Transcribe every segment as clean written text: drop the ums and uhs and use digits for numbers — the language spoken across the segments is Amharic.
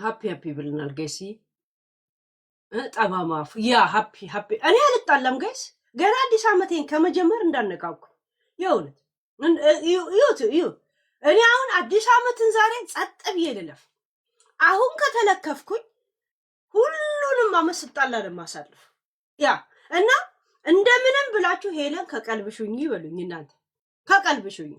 ሃፒ ብለናል ጋይስ። ጠማማፉ ያ ሃፒ እኔ አልጣለም ጋይስ። ገና አዲስ ዓመቴን ከመጀመር እንዳነቃኩ የእውነት እዩ። እኔ አሁን አዲስ ዓመትን ዛሬ ጸጥ ብዬ ልለፍ። አሁን ከተለከፍኩኝ ሁሉንም አመት ስጣላ ለማሳልፍ ያ እና እንደምንም ብላችሁ ሄለን ከቀልብሹኝ ይበሉኝ። እናንተ ከቀልብሹኝ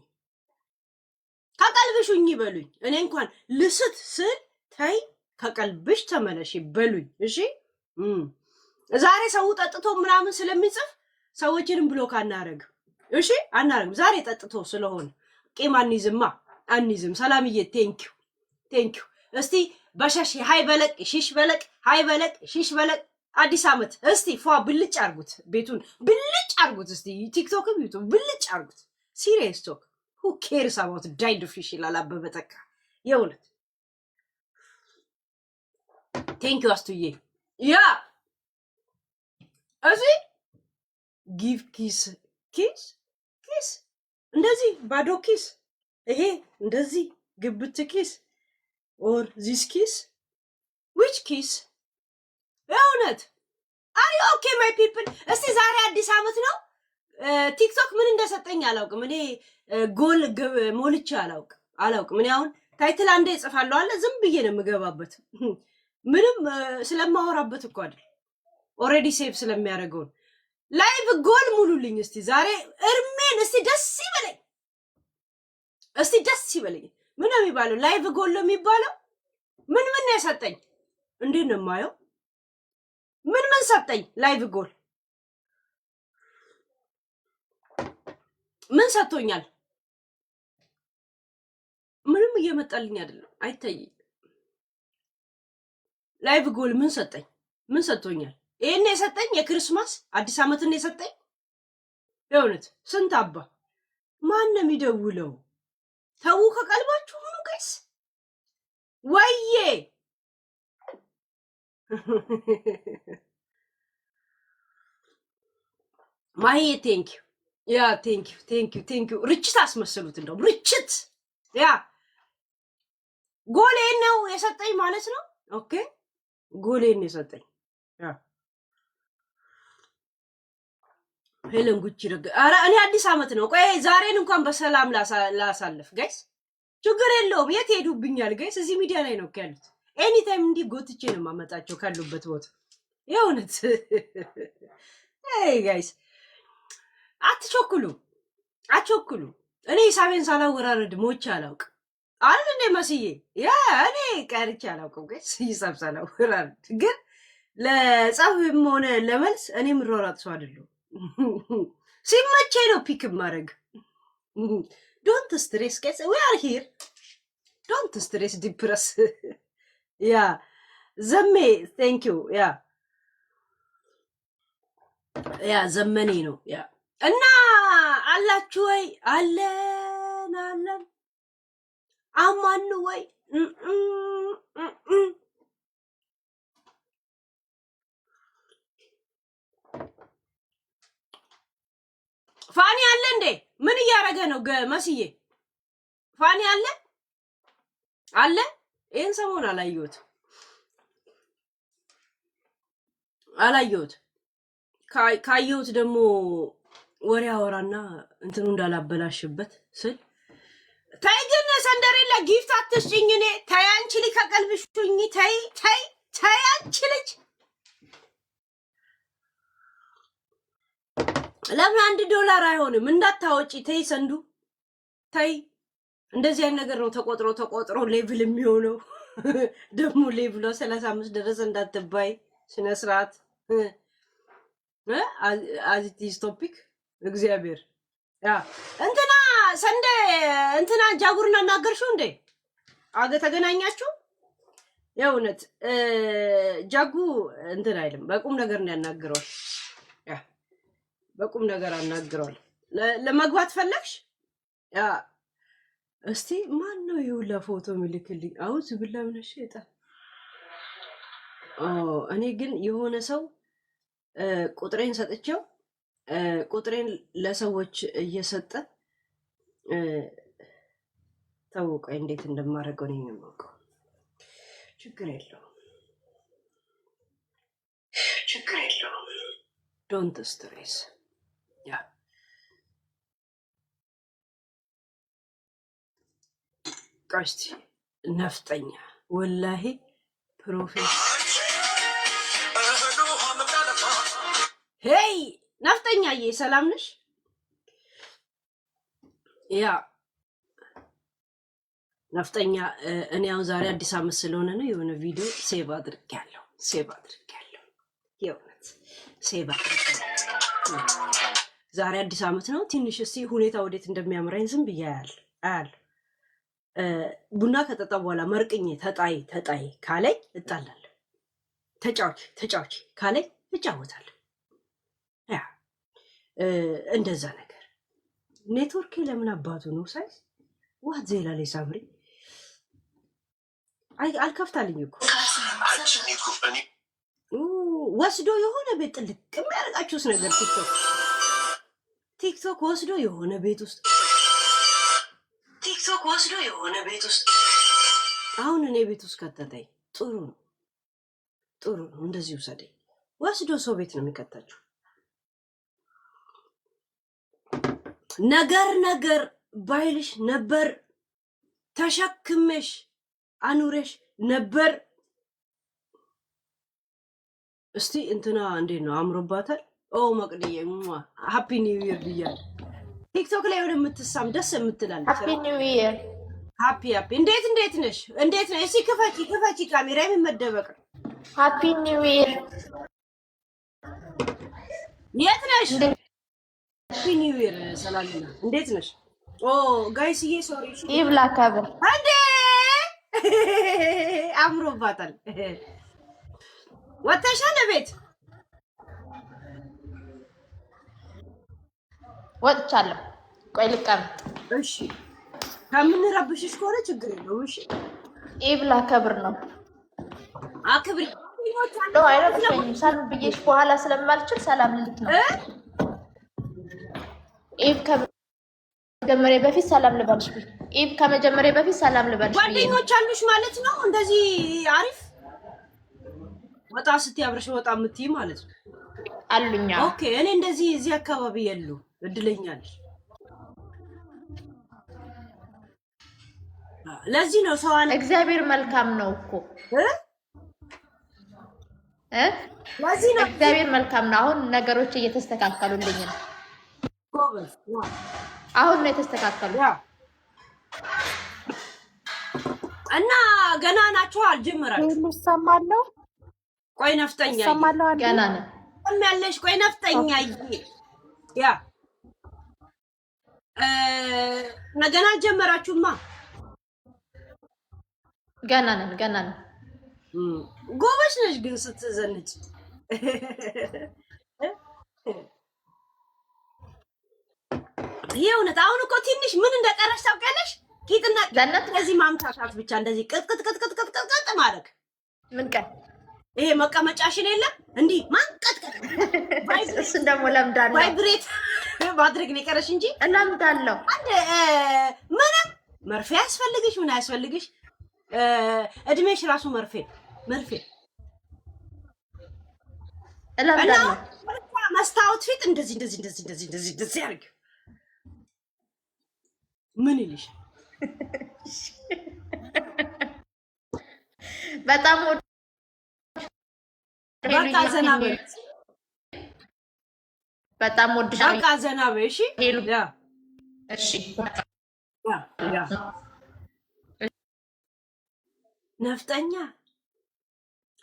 ይበሉኝ። እኔ እንኳን ልስት ስል ተይ ከቀልብሽ ተመለሽ በሉኝ። እሺ ዛሬ ሰው ጠጥቶ ምናምን ስለሚጽፍ ሰዎችንም ብሎክ አናረግም። እሺ አናረግም። ዛሬ ጠጥቶ ስለሆነ ቂም አንይዝም። ሰላምዬ ቴንኪው። እስቲ በሸሽ ሃይ በለቅ ሺሽ በለቅ ሃይ በለቅ ሺሽ በለቅ አዲስ ዓመት እስቲ ፏ ብልጭ አርጉት፣ ቤቱን ብልጭ አርጉት። እስቲ ቲክቶክም ዩቱብ ብልጭ አርጉት። ሲሪየስ ቶክ who cares about died fish ይላል አበበ ተካ። የእውነት ቴንኪው አስቱዬ። ያ እዚህ ጊቭ ኪስ እንደዚህ ባዶ ኪስ፣ ይሄ እንደዚህ ግብት ኪስ ኦር ዚስ ኪስ ዊች ኪስ? የእውነት አሪ ኦኬ ማይ ፒፕል። እስቲ ዛሬ አዲስ ዓመት ነው። ቲክቶክ ምን እንደሰጠኝ አላውቅም። እኔ ጎል ሞልቼ አላውቅም። እኔ አሁን ታይትል አንዴ እጽፋለሁ አለ ዝም ብዬ ነው የምገባበት። ምንም ስለማወራበት እኮ አይደል፣ ኦሬዲ ሴቭ ስለሚያደርገው ላይቭ ጎል ሙሉልኝ እስቲ ዛሬ እርሜን። እስቲ ደስ ይበለኝ። ምን ነው የሚባለው? ላይቭ ጎል ነው የሚባለው። ምን ነው የሰጠኝ? እንዴት ነው የማየው? ምን ሰጠኝ? ላይቭ ጎል ምን ሰጥቶኛል? ምንም እየመጣልኝ አይደለም፣ አይታየኝ። ላይቭ ጎል ምን ሰጠኝ? ምን ሰጥቶኛል? ይሄን የሰጠኝ የክሪስማስ አዲስ ዓመትን የሰጠኝ የእውነት ስንት አባ ማን ነው የሚደውለው? ተው ከቀልባችሁ ሁኑ ጋይስ። ወይዬ ማሂ ቴንኪው ያ ቴንኪው። ርችት አስመሰሉት፣ እንደው ርችት ያ ጎሌን ነው የሰጠኝ ማለት ነው። ኦኬ ጎሌን ነው የሰጠኝ ያ ሄለን ጉቺ ረጋ። ኧረ እኔ አዲስ ዓመት ነው። ቆይ ዛሬን እንኳን በሰላም ላሳልፍ ጋይስ። ችግር የለውም። የት ሄዱብኛል ጋይስ? እዚህ ሚዲያ ላይ ነው ያሉት። ኤኒ ታይም እንዲህ ጎትቼ ነው የማመጣቸው ካሉበት ቦታ። የእውነት ጋይስ አትቸኩሉ። እኔ ሂሳቤን ሳላወራረድ ሞቼ አላውቅ አይደል እንደ መስዬ ያ እኔ ቀርቼ አላውቅም ጋይስ። ሂሳብ ሳላወራረድ ግን ለጸብም ሆነ ለመልስ እኔ ምሮራጥ ሰው አይደለሁም። ሲመቼ ነው ፒክ ማድረግ። ዶንት ስትሬስ ጋይስ ዊ አር ሂር። ዶንት ስትሬስ ዲፕረስ ያ ዘሜ ቴንኪው ያ ዘመኔ ነው ያ እና አላችሁ ወይ? አለን አማኑ ወይ? ፋኒ አለ እንዴ? ምን እያደረገ ነው መስዬ? ፋኒ አለ? ይሄን ሰሞን አላየሁት። ካየሁት ደግሞ ወሬ አወራና እንትኑ እንዳላበላሽበት ስል ታይ ግን ሰንደሬላ ጊፍት አትስጭኝ። እኔ ታይ አንቺ ልጅ ከቀልብሽኝ ታይ አንቺ ልጅ ለምን $1 አይሆንም? እንዳታወጪ ተይ ሰንዱ ተይ። እንደዚህ አይነት ነገር ነው ተቆጥሮ ሌቭል የሚሆነው። ደግሞ ሌቭሏ 35 ደረሰ እንዳትባይ ስነ ስርዓት አዚቲስ ቶፒክ እግዚአብሔር ያ እንትና ሰንደ እንትና ጃጉርና እናገርሽው እንዴ? ተገናኛችሁ? የእውነት ጃጉ እንትን አይልም። በቁም ነገር ነው ያናግረዋል። ያ በቁም ነገር አናግረዋል። ለመግባት ፈለግሽ? ያ እስቲ ማን ነው ይውላ ፎቶ ምልክልኝ? አውዝ ብላ ምንሽ ይጣ እኔ ግን የሆነ ሰው ቁጥሬን ሰጥቼው ቁጥሬን ለሰዎች እየሰጠ ታውቀው እንዴት እንደማደርገው ነው የማውቀው። ችግር የለውም ዶንት ስትሬስ ያ ቀስቲ ነፍጠኛ ወላሂ ፕሮፌሰር ሄይ ነፍጠኛዬ ሰላም ነሽ? ያ ነፍጠኛ እኔ አሁን ዛሬ አዲስ አመት ስለሆነ ነው የሆነ ቪዲዮ ሴቭ አድርጌያለሁ። የእውነት ሴቭ አድርጌያለሁ። ዛሬ አዲስ አመት ነው። ትንሽ እስቲ ሁኔታ ወዴት እንደሚያምራኝ ዝም ብዬ አያለሁ። ቡና ከጠጣ በኋላ መርቅኜ ተጣይ ካለኝ እጣላለሁ። ተጫዋች ካለኝ እጫወታለሁ። ያ እንደዛ ነገር ኔትወርክ ለምን አባቱ ነው ሳይዝ ዋት ዜላ ላይ ሳምሪ አልከፍታልኝ እኮ ወስዶ የሆነ ቤት ጥልቅ የሚያደርጋችሁስ ነገር ቲክቶክ ወስዶ የሆነ ቤት ውስጥ አሁን እኔ ቤት ውስጥ ከተተኝ ጥሩ ነው እንደዚህ ውሰደኝ። ወስዶ ሰው ቤት ነው የሚከታችሁ። ነገር ባይልሽ ነበር ተሸክመሽ አኑረሽ ነበር። እስቲ እንትና እንዴት ነው አምሮባታል? ኦ መቅድዬ ሃፒ ኒው ይር ብያለሁ። ቲክቶክ ላይ ወደ የምትሳም ደስ የምትላለች ሃፒ ኒው ይር ሃፒ እንዴት ነሽ? እንዴት ነው? እስቲ ክፈቺ ካሜራ የሚመደበቅ ሃፒ ኒው ይር የት ነሽ? ሃፒ ኒው ይር ሰላምና እንዴት ነሽ? ኦ ጋይስዬ ሶሪ ይብላ ከብር እንዴ አምሮባታል። ወጥተሻል ቤት? ወጥቻለሁ። ቆይ ልቀመጥ። እሺ ከምንረብሽሽ ከሆነ ችግር የለውም። እሺ ይብላ ከብር ነው አክብሪ ነው አይረብሽኝም። ሰላም ብዬሽ በኋላ ስለማልችል ሰላም ልልክ ነው። ከመጀመሪያ በፊት ሰላም ልበልሽ። ከመጀመሪያ በፊት ሰላም ልበልሽ። ጓደኞች አሉሽ ማለት ነው እንደዚህ አሪፍ ወጣ ስትይ አብረሽ ወጣ የምትይ ማለት ነው አሉኛ። ኦኬ እኔ እንደዚህ እዚህ አካባቢ የሉ እድለኛ ነሽ። ለዚህ ነው ሰው አለ እግዚአብሔር መልካም ነው እኮ ለዚህ ነው እግዚአብሔር መልካም ነው። አሁን ነገሮች እየተስተካከሉልኝ ነው። ጎበዝ አሁን ነው የተስተካከሉ እና ገና ናቸው አልጀመራችሁ። ሰማለሁ። ቆይ ነፍጠኛ ሰማለሁ። ገና ነው ያለሽ። ቆይ ነፍጠኛ ያ ገና አልጀመራችሁማ። ገና ነን። ጎበሽ ነሽ ግን ስትዘንጭ የእውነት አሁን እኮ ትንሽ ምን እንደቀረሽ ታውቂያለሽ? ቂጥና ለነት እንደዚህ ማምታታት ብቻ እንደዚህ ቅጥቅጥ ማድረግ። ምን ቀን ይሄ መቀመጫሽን የለም እንዲህ ማንቀጥቀጥ እሱን ደግሞ ለምዳለሁ። ቫይብሬት ማድረግ ነው የቀረሽ እንጂ ለምዳለሁ። አንድ ምንም መርፌ ያስፈልግሽ ምን ያስፈልግሽ እድሜሽ ራሱ መርፌ ለምዳለሁ። መስታወት ፊት እንደዚህ ያርግ። ምን ይልሽ? በጣም በቃ ዘና በይ። በጣም ወድሻለሁ። በቃ ዘና በይ። እሺ ያ እሺ ያ ነፍጠኛ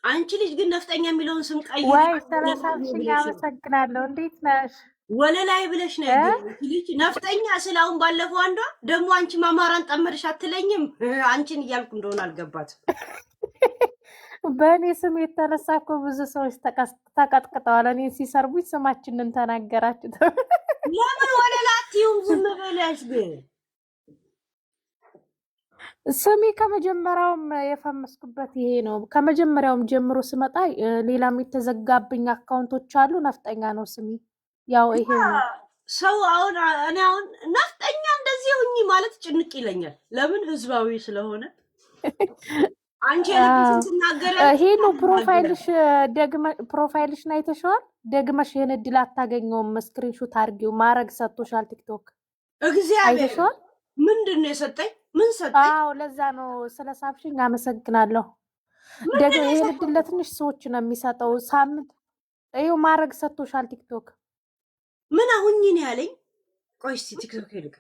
አንቺ ልጅ ግን ነፍጠኛ የሚለውን ስም ቀይ ወይ ተረሳሽኝ። አመሰግናለሁ። እንዴት ነሽ? ወለላይ ብለሽ ነው ልጅ ነፍጠኛ ስላውን ባለፈው አንዷ ደግሞ አንቺ ማማራን ጠመድሽ አትለኝም። አንቺን እያልኩ እንደሆነ አልገባትም። በእኔ ስም የተነሳ እኮ ብዙ ሰዎች ተቀጥቅጠዋል። እኔን ሲሰርቡኝ ስማችንን ተናገራችሁት። ለምን ወለላቲውም ዝም ብለሽ ግን ስሜ ከመጀመሪያውም የፈመስኩበት ይሄ ነው። ከመጀመሪያውም ጀምሮ ስመጣ ሌላም የተዘጋብኝ አካውንቶች አሉ። ነፍጠኛ ነው ስሜ። ያው ይሄ ነው ሰው አሁን እኔ አሁን ነፍጠኛ እንደዚህ ሁኚ ማለት ጭንቅ ይለኛል። ለምን ህዝባዊ ስለሆነ አንቺ የልብሽን ትናገረ ይሄ ነው ፕሮፋይልሽን አይተሽዋል። ደግመሽ ይሄን እድል አታገኘውም። ስክሪንሾት አድርጊው። ማረግ ሰጥቶሻል ቲክቶክ። እግዚአብሔር አይተሽዋል። ምንድን ነው የሰጠኝ? ምን ሰጠኝ? አዎ ለዛ ነው ስለሳብሽኝ አመሰግናለሁ። ደግሞ ይሄን እድል ለትንሽ ሰዎች ነው የሚሰጠው። ሳምንት ይኸው ማረግ ሰጥቶሻል ቲክቶክ። ምን አሁኝ ነው ያለኝ? ቆይ እስኪ ቲክቶክ ይልቅ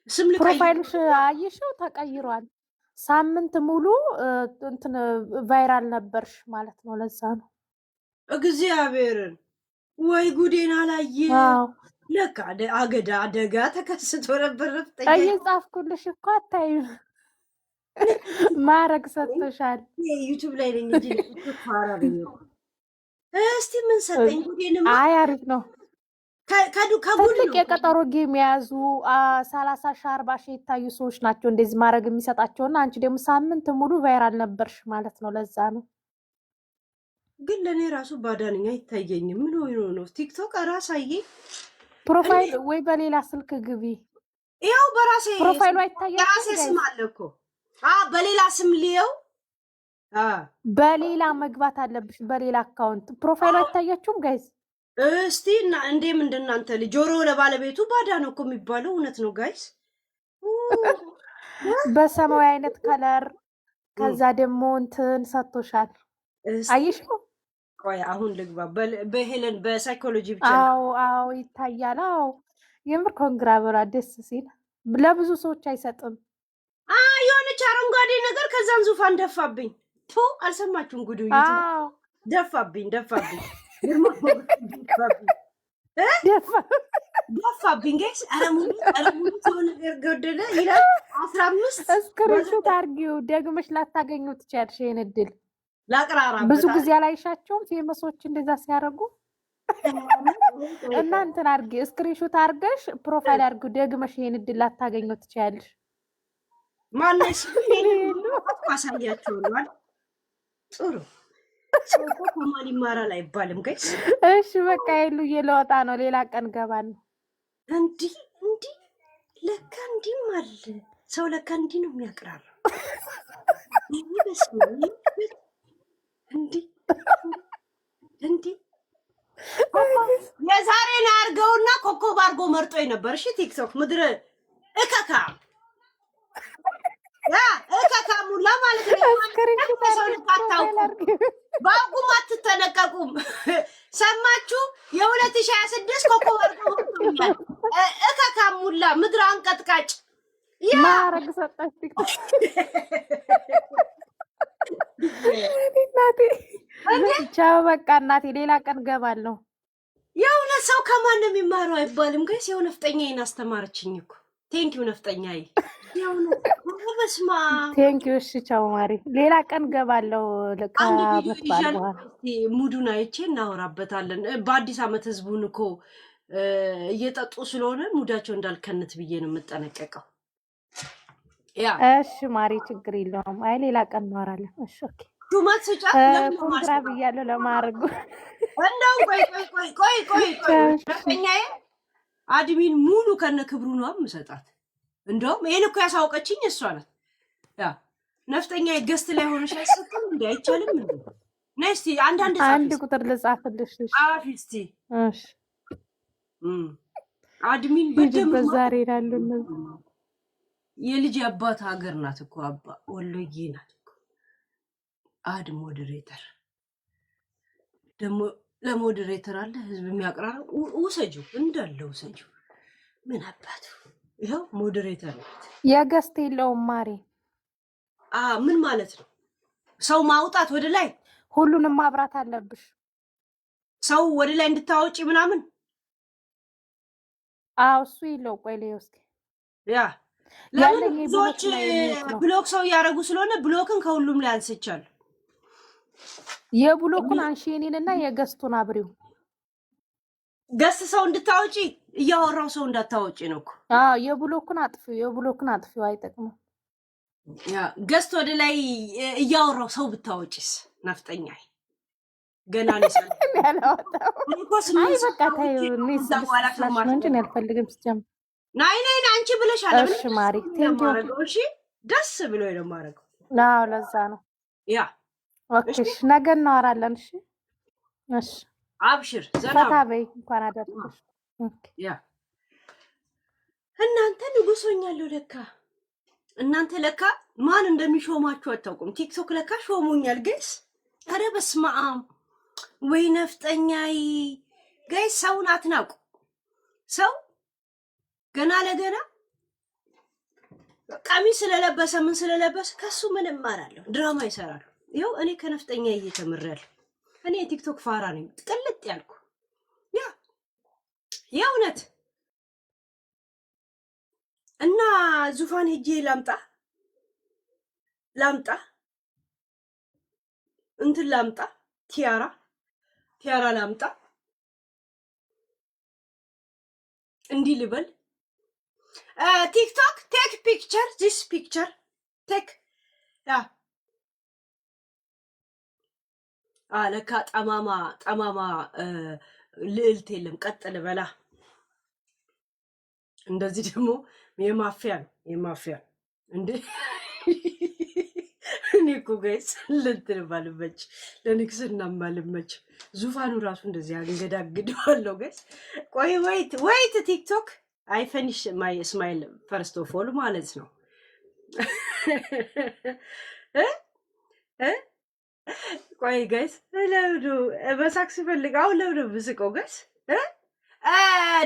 ስም ልቀይር። ፕሮፋይልሽ አየሽው ተቀይሯል። ሳምንት ሙሉ እንትን ቫይራል ነበርሽ ማለት ነው። ለዛ ነው እግዚአብሔርን ወይ ጉዴን አላየ። ለካ አገዳ አደጋ ተከስቶ ነበር። ረፍጠኛ እየጻፍኩልሽ እኮ አታይም። ማረግ ሰጥቶሻል። ዩቲዩብ ላይ ነኝ እንጂ ፋራ ነኝ። እስቲ ምን ሰጠኝ? ጉዴንማ አይ አሪፍ ነው። ትልቅ የቀጠሮ ጌም የያዙ 30 ሺህ 40 ሺህ የታዩ ሰዎች ናቸው እንደዚህ ማድረግ የሚሰጣቸውና አንቺ ደግሞ ሳምንት ሙሉ ቫይራል ነበርሽ ማለት ነው። ለዛ ነው። ግን ለእኔ ራሱ ባዳንኛ አይታየኝም። ምን ሆኖ ነው? ቲክቶክ ራሳዬ ፕሮፋይል ወይ በሌላ ስልክ ግቢ። ያው በራሴ ፕሮፋይሉ አይታየኝም። የራሴ ስም አለ እኮ። በሌላ ስም ሊየው በሌላ መግባት አለብሽ። በሌላ አካውንት ፕሮፋይሉ አይታያችሁም ጋይዝ? እስቲ እና እንዴ ምንድናንተ ልጅ ጆሮ ለባለቤቱ ባዳ ነው እኮ የሚባለው እውነት ነው ጋይስ። በሰማያዊ አይነት ከለር ከዛ ደግሞ እንትን ሰጥቶሻል። አይሽው? ቆይ አሁን ልግባ በሄለን በሳይኮሎጂ ብቻ። አዎ ይታያል። አዎ የምር ኮንግራ ብላ ደስ ሲል ለብዙ ሰዎች አይሰጥም። የሆነች አረንጓዴ ነገር ከዛን ዙፋን ደፋብኝ። አልሰማችሁም? ጉዱ ደፋብኝ ደፋብኝ ጋይስ። አረሙሉ ሰው ነገር ገደለ ይላል። 15 እስክሪንሾት አድርጊው። ደግመሽ ላታገኙ ትችያለሽ። ይሄን እድል ላቅራራ ብዙ ጊዜ አላይሻቸውም ፌመሶች እንደዛ ሲያደርጉ። እና እንትን አድርጊ፣ እስክሪንሾት አድርገሽ ፕሮፋይል አድርጊው። ደግመሽ ይሄን እድል ላታገኙ ትችያለሽ። ማነሽ ማሳያቸው ነው። ጥሩ ሰው ከማን ይማራል አይባልም ጋይስ። እሺ በቃ ይሉ እየለወጣ ነው። ሌላ ቀን ገባለሁ። እንዲህ ለካ እንዲህም አለ ሰው። ለካ እንዲህ ነው የሚያቅራራው። እንዲህ የዛሬን አድርገውና ኮከብ አድርጎ መርጦኝ ነበር። እሺ ቲክቶክ ምድር እከካ ሙላ ማለት ነው። ሰው ልክ አታውቁም፣ በአቁም አትተነቀቁም። ሰማችሁ? የ2026 ኮከብ አድርጎ መርጦኛል። እከካ ሙላ ምድር አንቀጥቃጭ ማረግ ሰጣች ቲክቶክ። ቻው በቃ እናቴ፣ ሌላ ቀን ገባለሁ። የእውነት ሰው ከማን ነው የሚማረው አይባልም ጋይስ። የሆነ ነፍጠኛዬን አስተማረችኝ እኮ። ቴንኪው ነፍጠኛዬ። የእውነት በስማ ቴንኪው። እሺ ቻው ማሪ፣ ሌላ ቀን ገባለሁ። ከመጥባል በኋላ ሙዱን አይቼ እናወራበታለን። በአዲስ ዓመት ህዝቡን እኮ እየጠጡ ስለሆነ ሙዳቸው እንዳልከነት ብዬ ነው የምጠነቀቀው። እሺ ማሪ፣ ችግር የለውም። አይ ሌላ ቀን እናወራለን። እሺ ኦኬ። ሹመት ስጫት ኮንትራ ብያለሁ ለማድረጉ። እንደው ቆይ ነፍጠኛዬ አድሚን ሙሉ ከነ ክብሩ ነው የምሰጣት። እንደውም ይሄን እኮ ያሳውቀችኝ እሷ ናት። ነፍጠኛዬ ገስት ላይ ሆነሽ አይሰጥም እንዴ? አይቻልም እንዴ? ነይ እስቲ አንድ ቁጥር ልጻፍልሽ። ጻፊ እስቲ። እሺ አድሚን በደምብ ዛሬ ይላሉ እነዚህ። የልጅ አባት ሀገር ናት እኮ አባ ወሎዬ ናት እኮ። አድ ሞዴሬተር ደግሞ ለሞዴሬተር አለ ህዝብ የሚያቀራረው ውሰጂው እንዳለ ውሰጂው። ምን አባቱ ይኸው ሞዴሬተር ናት። የገስት የለውም ማሪ። ምን ማለት ነው? ሰው ማውጣት ወደ ላይ ሁሉንም ማብራት አለብሽ። ሰው ወደ ላይ እንድታወጪ ምናምን። እሱ የለው። ቆይ ላይ እስኪ ለምን ብዙዎች ብሎክ ሰው እያደረጉ ስለሆነ ብሎክን ከሁሉም ላይ አንስቻለሁ። የብሎኩን አንሺ፣ የኔንና የገስቱን አብሪው። ገስት ሰው እንድታወጪ እያወራው ሰው እንዳታወጪ ነው እኮ። የብሎኩን አጥፊው አይጠቅምም። ገስት ወደ ላይ እያወራው ሰው ብታወጪስ? ነፍጠኛ ገና ነሳል ያላወጣው። አይ በቃ ታዩ እንጂ አልፈልግም። ሲጀምር ናይ አንቺ ብለሻል። እሺ ማሪ ቴንኪው። እሺ ደስ ብሎኝ ነው የማደርገው። ለዛ ነው ያ ኦኬ ነገ እናወራለን። እሺ አብሽር ዘና ፈታ በይ። እንኳን አደረሰሽ። ያ እናንተ ንጉሶኛለሁ ለካ እናንተ ለካ ማን እንደሚሾማችሁ አታውቁም። ቲክቶክ ለካ ሾሙኛል ጋይስ። ኧረ በስመ አብ ወይ ነፍጠኛይ ጋይስ። ሰውን አትናቁ። ሰው ገና ለገና ቀሚስ ስለለበሰ ምን ስለለበሰ ከሱ ምን እማራለሁ? ድራማ ይሰራሉ። ይኸው እኔ ከነፍጠኛ እየተምሬያለሁ። እኔ የቲክቶክ ፋራ ነኝ፣ ቅልጥ ያልኩ የእውነት እና ዙፋን ሄጄ ላምጣ እንትን ላምጣ ቲያራ ላምጣ እንዲህ ልበል። ቲክቶክ ቴክ ፒክቸር ዚስ ፒክቸር ቴክ ለካ ጠማማ ልዕልት የለም። ቀጥል በላ። እንደዚህ ደግሞ የማፊያ እንዴ! እኔ እኮ ጋይስ ልንትን ባልመች ለንግስና ማልመች ዙፋኑ ራሱ እንደዚህ አንገዳግደዋለሁ ጋይስ። ቆይ ወይት ቲክቶክ አይ ፊኒሽ ማይ ስማይል ፈርስት ኦፍ ኦል ማለት ነው። ቆይ ጋይስ ለውዱ በሳክስ ፈልግ አሁን ለውዱ ብስቀው ጋይስ።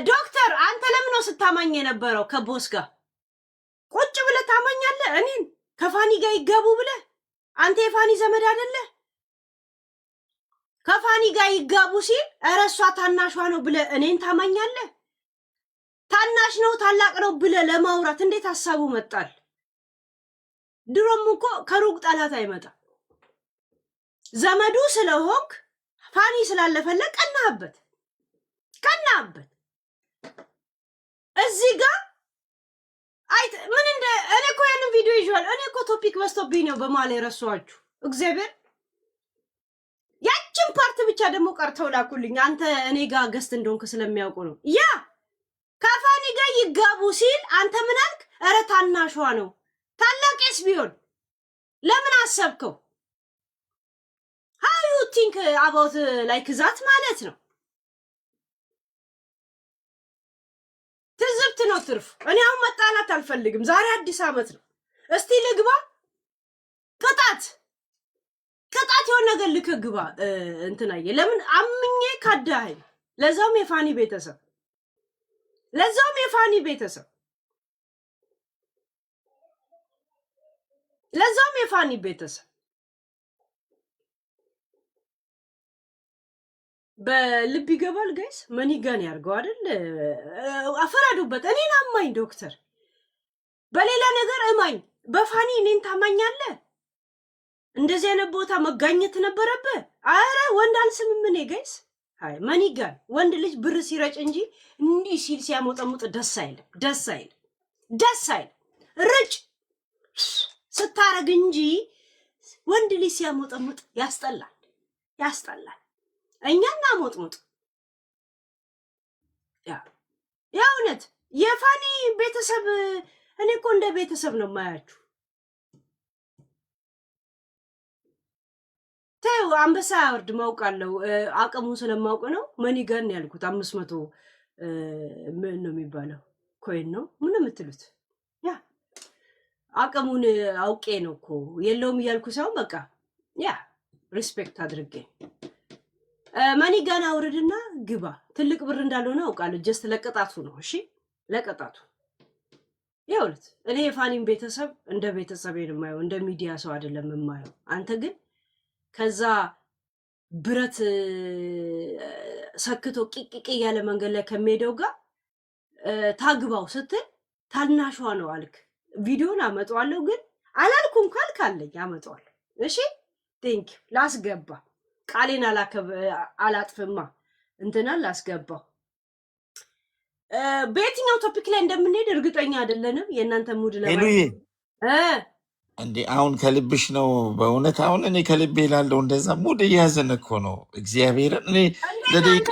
ዶክተር አንተ ለምን ነው ስታማኝ የነበረው? ከቦስ ጋር ቁጭ ብለህ ታማኛለህ? እኔን ከፋኒ ጋር ይገቡ ብለህ አንተ የፋኒ ዘመድ አይደለ? ከፋኒ ጋር ይጋቡ ሲል ኧረ እሷ ታናሿ ነው ብለህ እኔን ታማኛለህ? ታናሽ ነው ታላቅ ነው ብለህ ለማውራት እንዴት ሀሳቡ መጣል? ድሮም እኮ ከሩቅ ጠላት አይመጣም። ዘመዱ ስለሆንክ ፋኒ ስላለፈለ ቀናህበት። እዚህ ጋር ምን እንደ እኔ እኮ ያንን ቪዲዮ ይዟል። እኔ እኮ ቶፒክ በስቶብኝ ነው በማለ የረሷችሁ እግዚአብሔር። ያችን ፓርት ብቻ ደግሞ ቀርተው ላኩልኝ። አንተ እኔ ጋር ገስት እንደሆንክ ስለሚያውቁ ነው። ያ ከፋኒ ጋር ይጋቡ ሲል አንተ ምን አልክ? ኧረ ታናሿ ነው። ታላቅስ ቢሆን ለምን አሰብከው? how you think about like that ማለት ነው። ትዝብት ነው ትርፍ። እኔ አሁን መጣላት አልፈልግም። ዛሬ አዲስ ዓመት ነው። እስቲ ልግባ። ቅጣት የሆነ ነገር ልክግባ። እንትናዬ ለምን አምኜ ካዳኸኝ? ለዛውም የፋኒ ቤተሰብ በልብ ይገባል ጋይስ። መኒጋን ያርገው አይደል? አፈራዱበት። እኔን አማኝ ዶክተር፣ በሌላ ነገር እማኝ፣ በፋኒ እኔን ታማኛለህ? እንደዚህ አይነት ቦታ መጋኘት ነበረብህ። አረ ወንድ አልስምም እኔ ጋይስ። አይ መኒጋን ወንድ ልጅ ብር ሲረጭ እንጂ እንዲህ ሲል ሲያሞጠሙጥ ደስ አይልም። ርጭ ስታረግ እንጂ ወንድ ልጅ ሲያሞጠሙጥ ያስጠላል። እኛና ሞጥሞጥ የእውነት የፋኒ ቤተሰብ እኔ እኮ እንደ ቤተሰብ ነው የማያችሁ። ተው አንበሳ ያወርድ ማውቃለሁ። አቅሙን ስለማውቅ ነው መኒጋን ያልኩት። 500 ምን ነው የሚባለው? ኮይን ነው ምን የምትሉት? ያ አቅሙን አውቄ ነው እኮ የለውም እያልኩ ሳይሆን በቃ ያ ሪስፔክት አድርጌ መኒጋን አውርድና ግባ። ትልቅ ብር እንዳልሆነ አውቃለሁ። ጀስት ለቅጣቱ ነው። እሺ ለቅጣቱ ይኸውልህ። እኔ የፋኒን ቤተሰብ እንደ ቤተሰብ የማየው እንደ ሚዲያ ሰው አይደለም የማየው። አንተ ግን ከዛ ብረት ሰክቶ ቂቂቂ ያለ መንገድ ላይ ከሚሄደው ጋር ታግባው ስትል ታናሿ ነው አልክ። ቪዲዮን አመጣዋለሁ ግን አላልኩም ካልክ አለኝ አመጣዋለሁ። እሺ ቴንክ ላስገባ ቃሌን አላጥፍማ እንትናን ላስገባው። በየትኛው ቶፒክ ላይ እንደምንሄድ እርግጠኛ አይደለንም። የእናንተ ሙድ ሄሉዬ እንዴ አሁን ከልብሽ ነው በእውነት? አሁን እኔ ከልቤ ላለው እንደዛ ሙድ እያዘን እኮ ነው እግዚአብሔርን። እኔ ለደቂቃ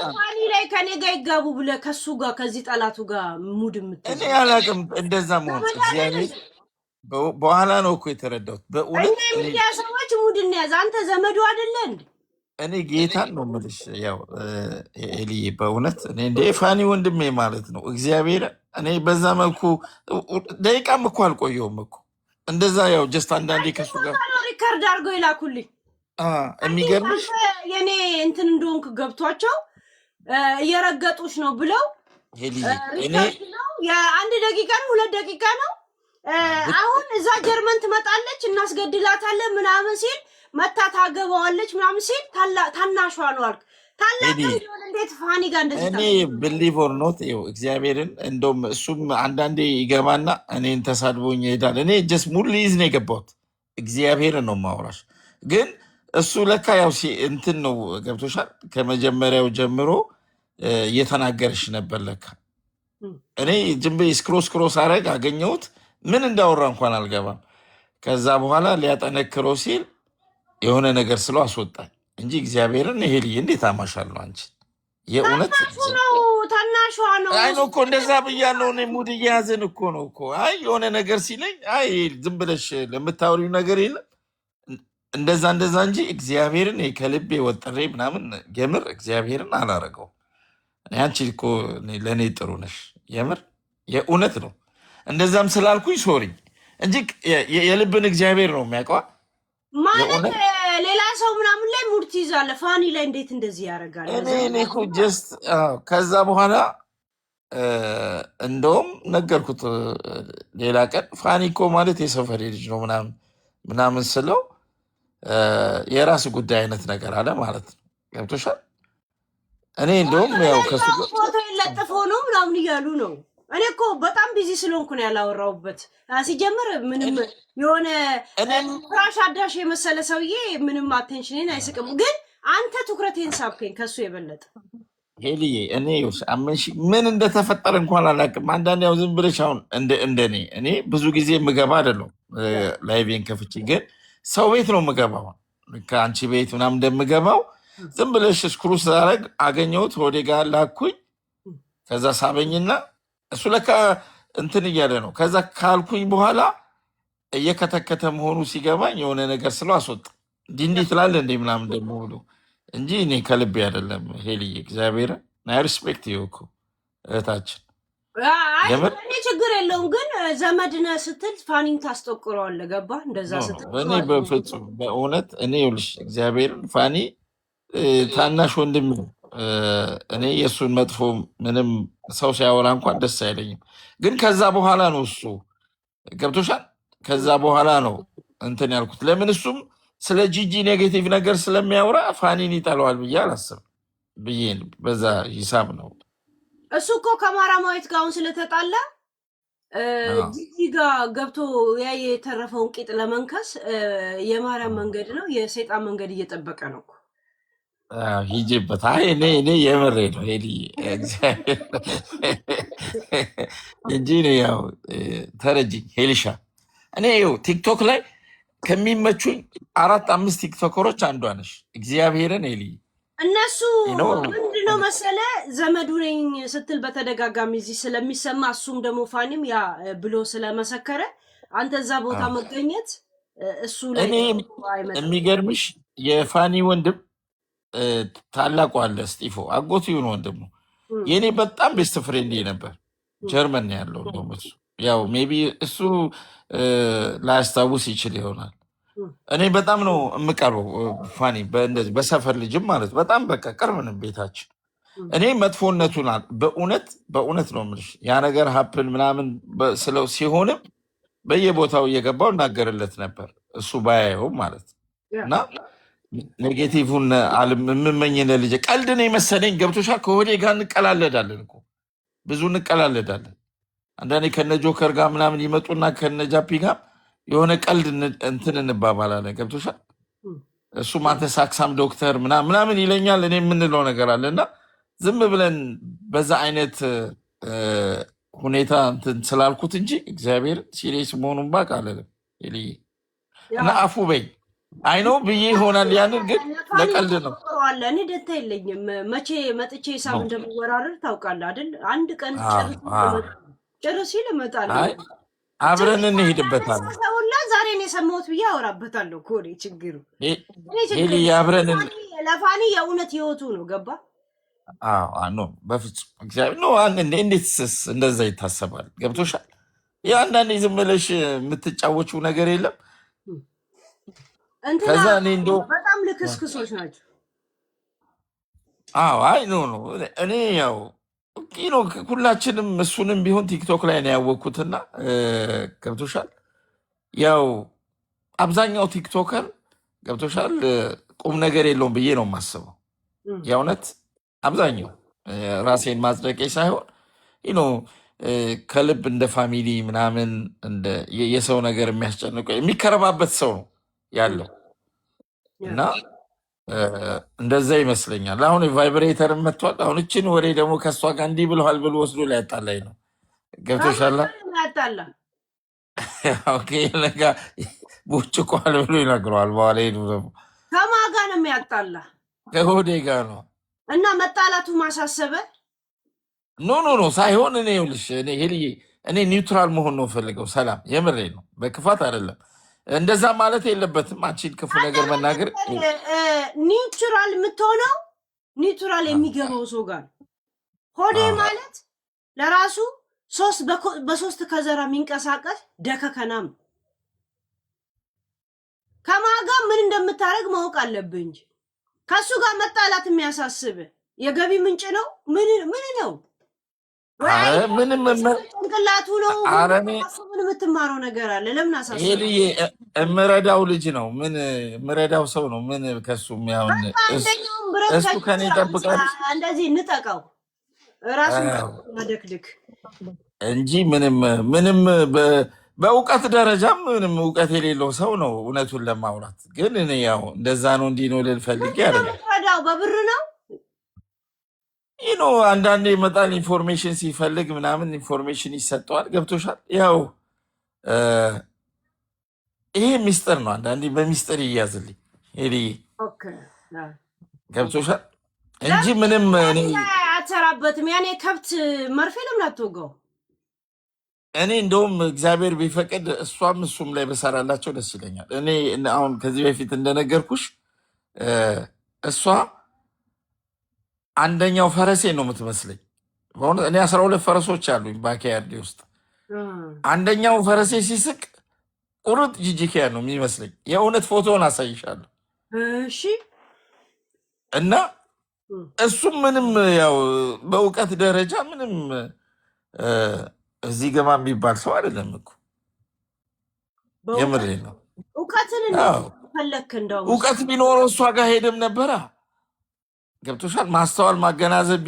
ላይ ከኔ ጋር ይጋቡ ብለህ ከሱ ጋር ከዚህ ጠላቱ ጋር ሙድ እኔ አላቅም እንደዛ መሆን እግዚአብሔር በኋላ ነው እኮ የተረዳሁት በእውነት እኛ የሚዲያ ሰዎች ሙድ እንያዝ። አንተ ዘመዱ አይደለ እንዴ? እኔ ጌታን ነው የምልሽ። ያው ኤልዬ በእውነት እኔ እንደ ፋኒ ወንድሜ ማለት ነው እግዚአብሔር። እኔ በዛ መልኩ ደቂቃም እኮ አልቆየውም እኮ እንደዛ። ያው ጀስት አንዳንዴ ከሱ ጋር ሪከርድ አድርገው ይላኩልኝ። የሚገርምሽ የኔ እንትን እንደሆንክ ገብቷቸው እየረገጡሽ ነው ብለው የአንድ ደቂቃ ነው 2 ደቂቃ ነው። አሁን እዛ ጀርመን ትመጣለች እናስገድላታለን ምናምን ሲል መታ ታገባዋለች ምናምን ሲል ታናሿ ነው አልክ። ታላቅ ሊሆን እንዴት ፋኒ ጋር እንደዚህ እኔ ብሊቭ ኦር ኖት እግዚአብሔርን እንደውም እሱም አንዳንዴ ይገባና እኔን ተሳድቦኝ ይሄዳል። እኔ ጀስት ሙሉ ሊይዝ ነው የገባሁት። እግዚአብሔርን ነው ማውራሽ። ግን እሱ ለካ ያው እንትን ነው ገብቶሻል። ከመጀመሪያው ጀምሮ እየተናገርሽ ነበር ለካ። እኔ ጅምቤ ስክሮስ አረግ አገኘሁት። ምን እንዳወራ እንኳን አልገባም። ከዛ በኋላ ሊያጠነክረው ሲል የሆነ ነገር ስለው አስወጣኝ እንጂ እግዚአብሔርን ይሄ ልዬ እንዴት አማሻለሁ አንቺ የእውነት ታናሿ ነው። አይ ነው እኮ እንደዛ ብያለሁ። እኔ ሙድ እየያዘን እኮ ነው እኮ። አይ የሆነ ነገር ሲለኝ አይ ዝም ብለሽ ለምታወሪው ነገር የለም እንደዛ እንጂ እግዚአብሔርን ከልቤ ወጥሬ ምናምን የምር እግዚአብሔርን አላረገው። አንቺ እኮ ለእኔ ጥሩ ነሽ የምር የእውነት ነው። እንደዛም ስላልኩኝ ሶሪ እንጂ የልብን እግዚአብሔር ነው የሚያውቀዋ። ማለት ሌላ ሰው ምናምን ላይ ሙድ ትይዛለህ፣ ፋኒ ላይ እንዴት እንደዚህ ያደርጋል? እኔ እኮ ጀስት ከዛ በኋላ እንደውም ነገርኩት ሌላ ቀን ፋኒ እኮ ማለት የሰፈሬ ልጅ ነው ምናምን ስለው የራስ ጉዳይ አይነት ነገር አለ ማለት ነው። ገብቶሻል? እኔ እንደውም ያው ከሱ ፎቶ የለጥፈው ነው ምናምን እያሉ ነው። እኔ እኮ በጣም ቢዚ ስለሆንኩ ነው ያላወራሁበት። ሲጀምር ምንም የሆነ ፍራሽ አዳሽ የመሰለ ሰውዬ ምንም አቴንሽንን አይስቅም። ግን አንተ ትኩረቴን ሳብከኝ ከሱ የበለጠ ሄልዬ። እኔ አመንሽ ምን እንደተፈጠረ እንኳን አላውቅም። አንዳንድ ያው ዝም ብለሽ አሁን እንደኔ እኔ ብዙ ጊዜ የምገባ አይደለም ላይቬን ከፍቼ፣ ግን ሰው ቤት ነው የምገባው። ከአንቺ ቤት ምናምን እንደምገባው ዝም ብለሽ ስክሩ ሳረግ አገኘሁት። ወደ ጋር ላኩኝ። ከዛ ሳበኝና እሱ ለካ እንትን እያለ ነው። ከዛ ካልኩኝ በኋላ እየከተከተ መሆኑ ሲገባኝ የሆነ ነገር ስለው አስወጣ። እንዲህ ትላለህ እንዴ ምናምን ደግሞ ብሎ እንጂ እኔ ከልቤ አይደለም ሄልዬ። እግዚአብሔር ናይ ሪስፔክት ይወኩ እህታችን እኔ ችግር የለውም። ግን ዘመድነ ስትል ፋኒን ታስጠቁረዋለህ። ገባ? እንደዛ ስትል እኔ በፍጹም በእውነት እኔ ይኸውልሽ እግዚአብሔርን ፋኒ ታናሽ ወንድም እኔ የእሱን መጥፎ ምንም ሰው ሲያወራ እንኳን ደስ አይለኝም። ግን ከዛ በኋላ ነው እሱ ገብቶሻል። ከዛ በኋላ ነው እንትን ያልኩት። ለምን እሱም ስለ ጂጂ ኔጌቲቭ ነገር ስለሚያወራ ፋኒን ይጠለዋል ብዬ አላስብም ብዬ በዛ ሂሳብ ነው። እሱ እኮ ከማራማዊት ጋር አሁን ስለተጣላ ጂጂ ጋር ገብቶ ያ የተረፈውን ቂጥ ለመንከስ የማርያም መንገድ ነው የሰይጣን መንገድ እየጠበቀ ነው። ሂጅበት። አይ እኔ የምሬ ነው እንጂ ያው ተረጅኝ ሄልሻ። እኔ ይኸው ቲክቶክ ላይ ከሚመቹኝ 4-5 ቲክቶከሮች አንዷ ነሽ። እግዚአብሔርን ሄሊ እነሱ ምንድነው መሰለ ዘመዱ ነኝ ስትል በተደጋጋሚ እዚህ ስለሚሰማ እሱም ደግሞ ፋኒም ያ ብሎ ስለመሰከረ አንተ እዛ ቦታ መገኘት እሱ ላይ የሚገርምሽ የፋኒ ወንድም ታላቁ አለ ስጢፎ አጎቱ ይሁን ወንድሙ የኔ በጣም ቤስት ፍሬንድ ነበር። ጀርመን ያለው ነው እሱ። ያው ሜቢ እሱ ላያስታውስ ይችል ይሆናል። እኔ በጣም ነው የምቀርበው ፋኒ በእንደዚህ በሰፈር ልጅም ማለት በጣም በቃ ቅርብንም ቤታችን። እኔ መጥፎነቱን በእውነት ነው የምልሽ ያ ነገር ሀፕን ምናምን ስለው ሲሆንም በየቦታው እየገባው እናገርለት ነበር እሱ ባያየውም ማለት እና ኔጌቲቭን የምመኝነ ልጅ ቀልድ ነው የመሰለኝ። ገብቶሻል? ከሆዴ ጋር እንቀላለዳለን እኮ ብዙ እንቀላለዳለን። አንዳንዴ ከነ ጆከር ጋር ምናምን ይመጡና ከነ ጃፒ ጋር የሆነ ቀልድ እንትን እንባባላለን። ገብቶሻል? እሱም አንተ ሳክሳም ዶክተር ምናምን ይለኛል። እኔ የምንለው ነገር አለ እና ዝም ብለን በዛ አይነት ሁኔታ እንትን ስላልኩት እንጂ እግዚአብሔር ሲሪየስ መሆኑን ባቅ አለለም እና አፉ በኝ አይኖ ብዬ ይሆናል። ያንን ግን ለቀልድ ነው። እኔ ደንታ የለኝም። መቼ መጥቼ ሂሳብ እንደምወራረድ ታውቃለህ አይደል? አንድ ቀን ጨርስ ይል እመጣለሁ። አብረን እንሄድበታለን። ሰውላ ዛሬ ነው የሰማሁት ብዬ አወራበታለሁ እኮ ነው ችግሩ። ሄሊ አብረን ለፋኒ የእውነት ህይወቱ ነው ገባ። ኖ በፍጹም እግዚአብሔር ነው። እንዴትስ እንደዛ ይታሰባል? ገብቶሻል? የአንዳንዴ ዝም ብለሽ የምትጫወችው ነገር የለም። ከዛ እኔ እንደው በጣም ልክስክሶች ናቸው። አይ ኖ እኔ ያው ነው ሁላችንም እሱንም ቢሆን ቲክቶክ ላይ ነው ያወቅኩትና ገብቶሻል። ያው አብዛኛው ቲክቶከር ገብቶሻል ቁም ነገር የለውም ብዬ ነው የማስበው። የእውነት አብዛኛው ራሴን ማጽደቄ ሳይሆን ነው ከልብ እንደ ፋሚሊ ምናምን የሰው ነገር የሚያስጨንቀው የሚከረባበት ሰው ነው ያለው እና እንደዛ ይመስለኛል። አሁን ቫይብሬተር መጥቷል። አሁን እችን ወሬ ደግሞ ከእሷ ጋር እንዲህ ብለዋል ብሎ ወስዶ ላይ ያጣላኝ ነው። ገብቶሻል? ቦጭቋል ብሎ ይነግረዋል። በኋላ ሄዱ ደግሞ ከማን ጋር ነው የሚያጣላ? ከሆዴ ጋር ነው። እና መጣላቱ ማሳሰበ ኖ ሳይሆን እኔ ይኸውልሽ እኔ ኒውትራል መሆን ነው ፈልገው። ሰላም የምሬ ነው፣ በክፋት አይደለም። እንደዛ ማለት የለበትም። አንቺን ክፉ ነገር መናገር ኒውትራል የምትሆነው ኒውትራል የሚገባው ሰው ጋር ሆዴ ማለት ለራሱ በሶስት ከዘራ የሚንቀሳቀስ ደከከናም ከማጋ ምን እንደምታደርግ ማወቅ አለብህ እንጂ ከሱ ጋር መጣላት የሚያሳስብ የገቢ ምንጭ ነው። ምን ነው ምንም ጭንቅላቱ ነው። ምን የምትማረው ነገር አለ? ለምን አሳስብ? እምረዳው ልጅ ነው። ምን እምረዳው ሰው ነው። ምን ከሱ የሚያውን እሱ ከኔ ይጠብቃል። እንደዚህ እንጠቀው ራሱ ማደክልክ እንጂ ምንም በእውቀት ደረጃም ምንም እውቀት የሌለው ሰው ነው። እውነቱን ለማውራት ግን እኔ ያው እንደዛ ነው እንዲህ ነው ልል ፈልጌ አይደለም። በብር ነው አንዳንዴ ይመጣል ኢንፎርሜሽን ሲፈልግ ምናምን ኢንፎርሜሽን ይሰጠዋል። ገብቶሻል? ያው ይሄ ሚስጥር ነው። አንዳንዴ በሚስጥር ይያዝልኝ ገብቶሻል? እንጂ ምንም እኔ አትሰራበትም። ያኔ ከብት መርፌ ለምን አትወጋው? እኔ እንደውም እግዚአብሔር ቢፈቅድ እሱም ላይ በሰራላቸው ደስ ይለኛል። እኔ አሁን ከዚህ በፊት እንደነገርኩሽ እሷ አንደኛው ፈረሴ ነው የምትመስለኝ። በእውነት እኔ 12 ፈረሶች አሉኝ ባኬያርዴ ውስጥ። አንደኛው ፈረሴ ሲስቅ ቁርጥ ጂጂኪያ ነው የሚመስለኝ። የእውነት ፎቶውን አሳይሻለሁ። እሺ። እና እሱም ምንም ያው በእውቀት ደረጃ ምንም እዚህ ገማ የሚባል ሰው አይደለም እኮ የምሬ ነው። እውቀት ቢኖረው እሷ ጋር ሄድም ነበራ። ገብቶሻል? ማስተዋል ማገናዘብ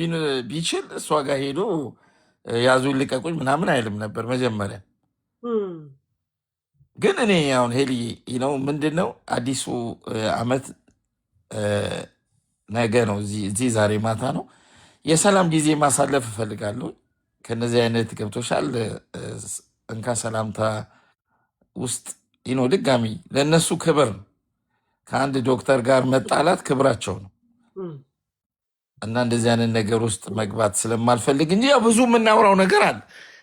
ቢችል እሷ ጋር ሄዶ ያዙ ልቀቁኝ ምናምን አይልም ነበር መጀመሪያ። ግን እኔ አሁን ሄሊ ነው ምንድን ነው አዲሱ አመት ነገ ነው። እዚህ ዛሬ ማታ ነው። የሰላም ጊዜ ማሳለፍ እፈልጋለሁ ከነዚህ አይነት ገብቶሻል እንካ ሰላምታ ውስጥ ድጋሚ ለእነሱ ክብር ነው። ከአንድ ዶክተር ጋር መጣላት ክብራቸው ነው እና እንደዚህ አይነት ነገር ውስጥ መግባት ስለማልፈልግ እንጂ ያው ብዙ የምናውራው ነገር አለ።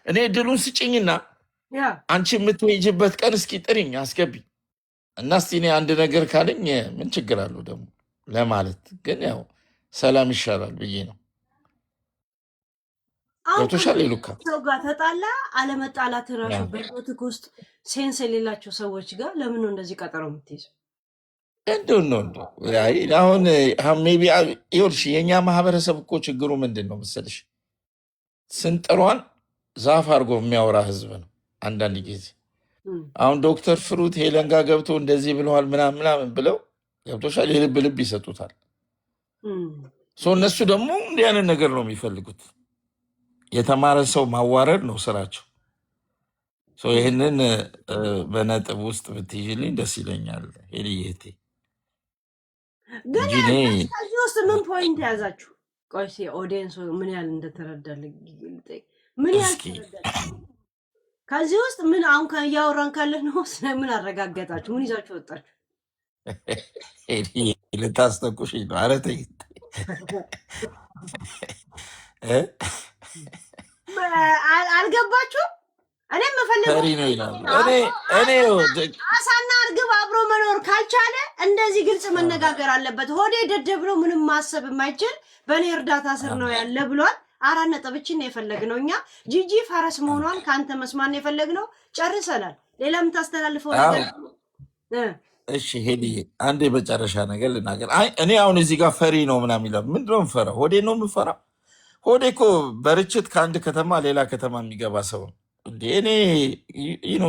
እኔ ድሉን ስጭኝና አንቺ የምትወይጅበት ቀን እስኪ ጥሪኝ አስገቢ እና እስቲ እኔ አንድ ነገር ካለኝ ምን ችግር አለው ደግሞ ለማለት። ግን ያው ሰላም ይሻላል ብዬ ነው። ገብቶሻል? ሉካ ሰው ጋር ተጣላ አለመጣላት ራሱ በህይወትህ ውስጥ ሴንስ የሌላቸው ሰዎች ጋር ለምን ነው እንደዚህ ቀጠሮ የምትይዘው? አሁን ሜይ ቢ ይኸውልሽ የእኛ ማህበረሰብ እኮ ችግሩ ምንድን ነው መሰልሽ? ስንጥሯን ዛፍ አድርጎ የሚያወራ ህዝብ ነው። አንዳንድ ጊዜ አሁን ዶክተር ፍሩት ሄለን ጋር ገብቶ እንደዚህ ብለዋል ምናምን ብለው ገብቶሻል የልብ ልብ ይሰጡታል። እነሱ ደግሞ እንዲህ አይነት ነገር ነው የሚፈልጉት። የተማረ ሰው ማዋረድ ነው ስራቸው። ይህንን በነጥብ ውስጥ ብትይዥልኝ ደስ ይለኛል ሄልዬቴ። ግን ከዚህ ውስጥ ምን ፖይንት ያዛችሁ? ቆይ ኦዲየንስ ምን ያህል እንደተረዳል ምን ያህል ከዚህ ውስጥ ምን አሁን እያወራን ካለ ነው ስለምን አረጋገጣችሁ? ምን ይዛችሁ ወጣችሁ? ልታስጠቁሽ ነው። ኧረ ተይ አልገባችሁም? እኔ የምፈልገው ፈሪ ነው ይላል። እኔ አሳና እርግብ አብሮ መኖር ካልቻለ እንደዚህ ግልጽ መነጋገር አለበት። ሆዴ ደደብ ነው ምንም ማሰብ የማይችል በእኔ እርዳታ ስር ነው ያለ ብሏል። 4 ነጥቦችን ነው የፈለግነው እኛ። ጂጂ ፈረስ መሆኗን ከአንተ መስማት ነው የፈለግነው። ጨርሰናል። ሌላ የምታስተላልፈው ነገር? እሺ ሄዲ አንድ የመጨረሻ ነገር ልናገር። እኔ አሁን እዚህ ጋር ፈሪ ነው ምናምን ይላል። ምንድን ነው የምፈራው? ሆዴ ነው የምፈራው? ሆዴ እኮ በርችት ከአንድ ከተማ ሌላ ከተማ የሚገባ ሰው ነው እንዴ። እኔ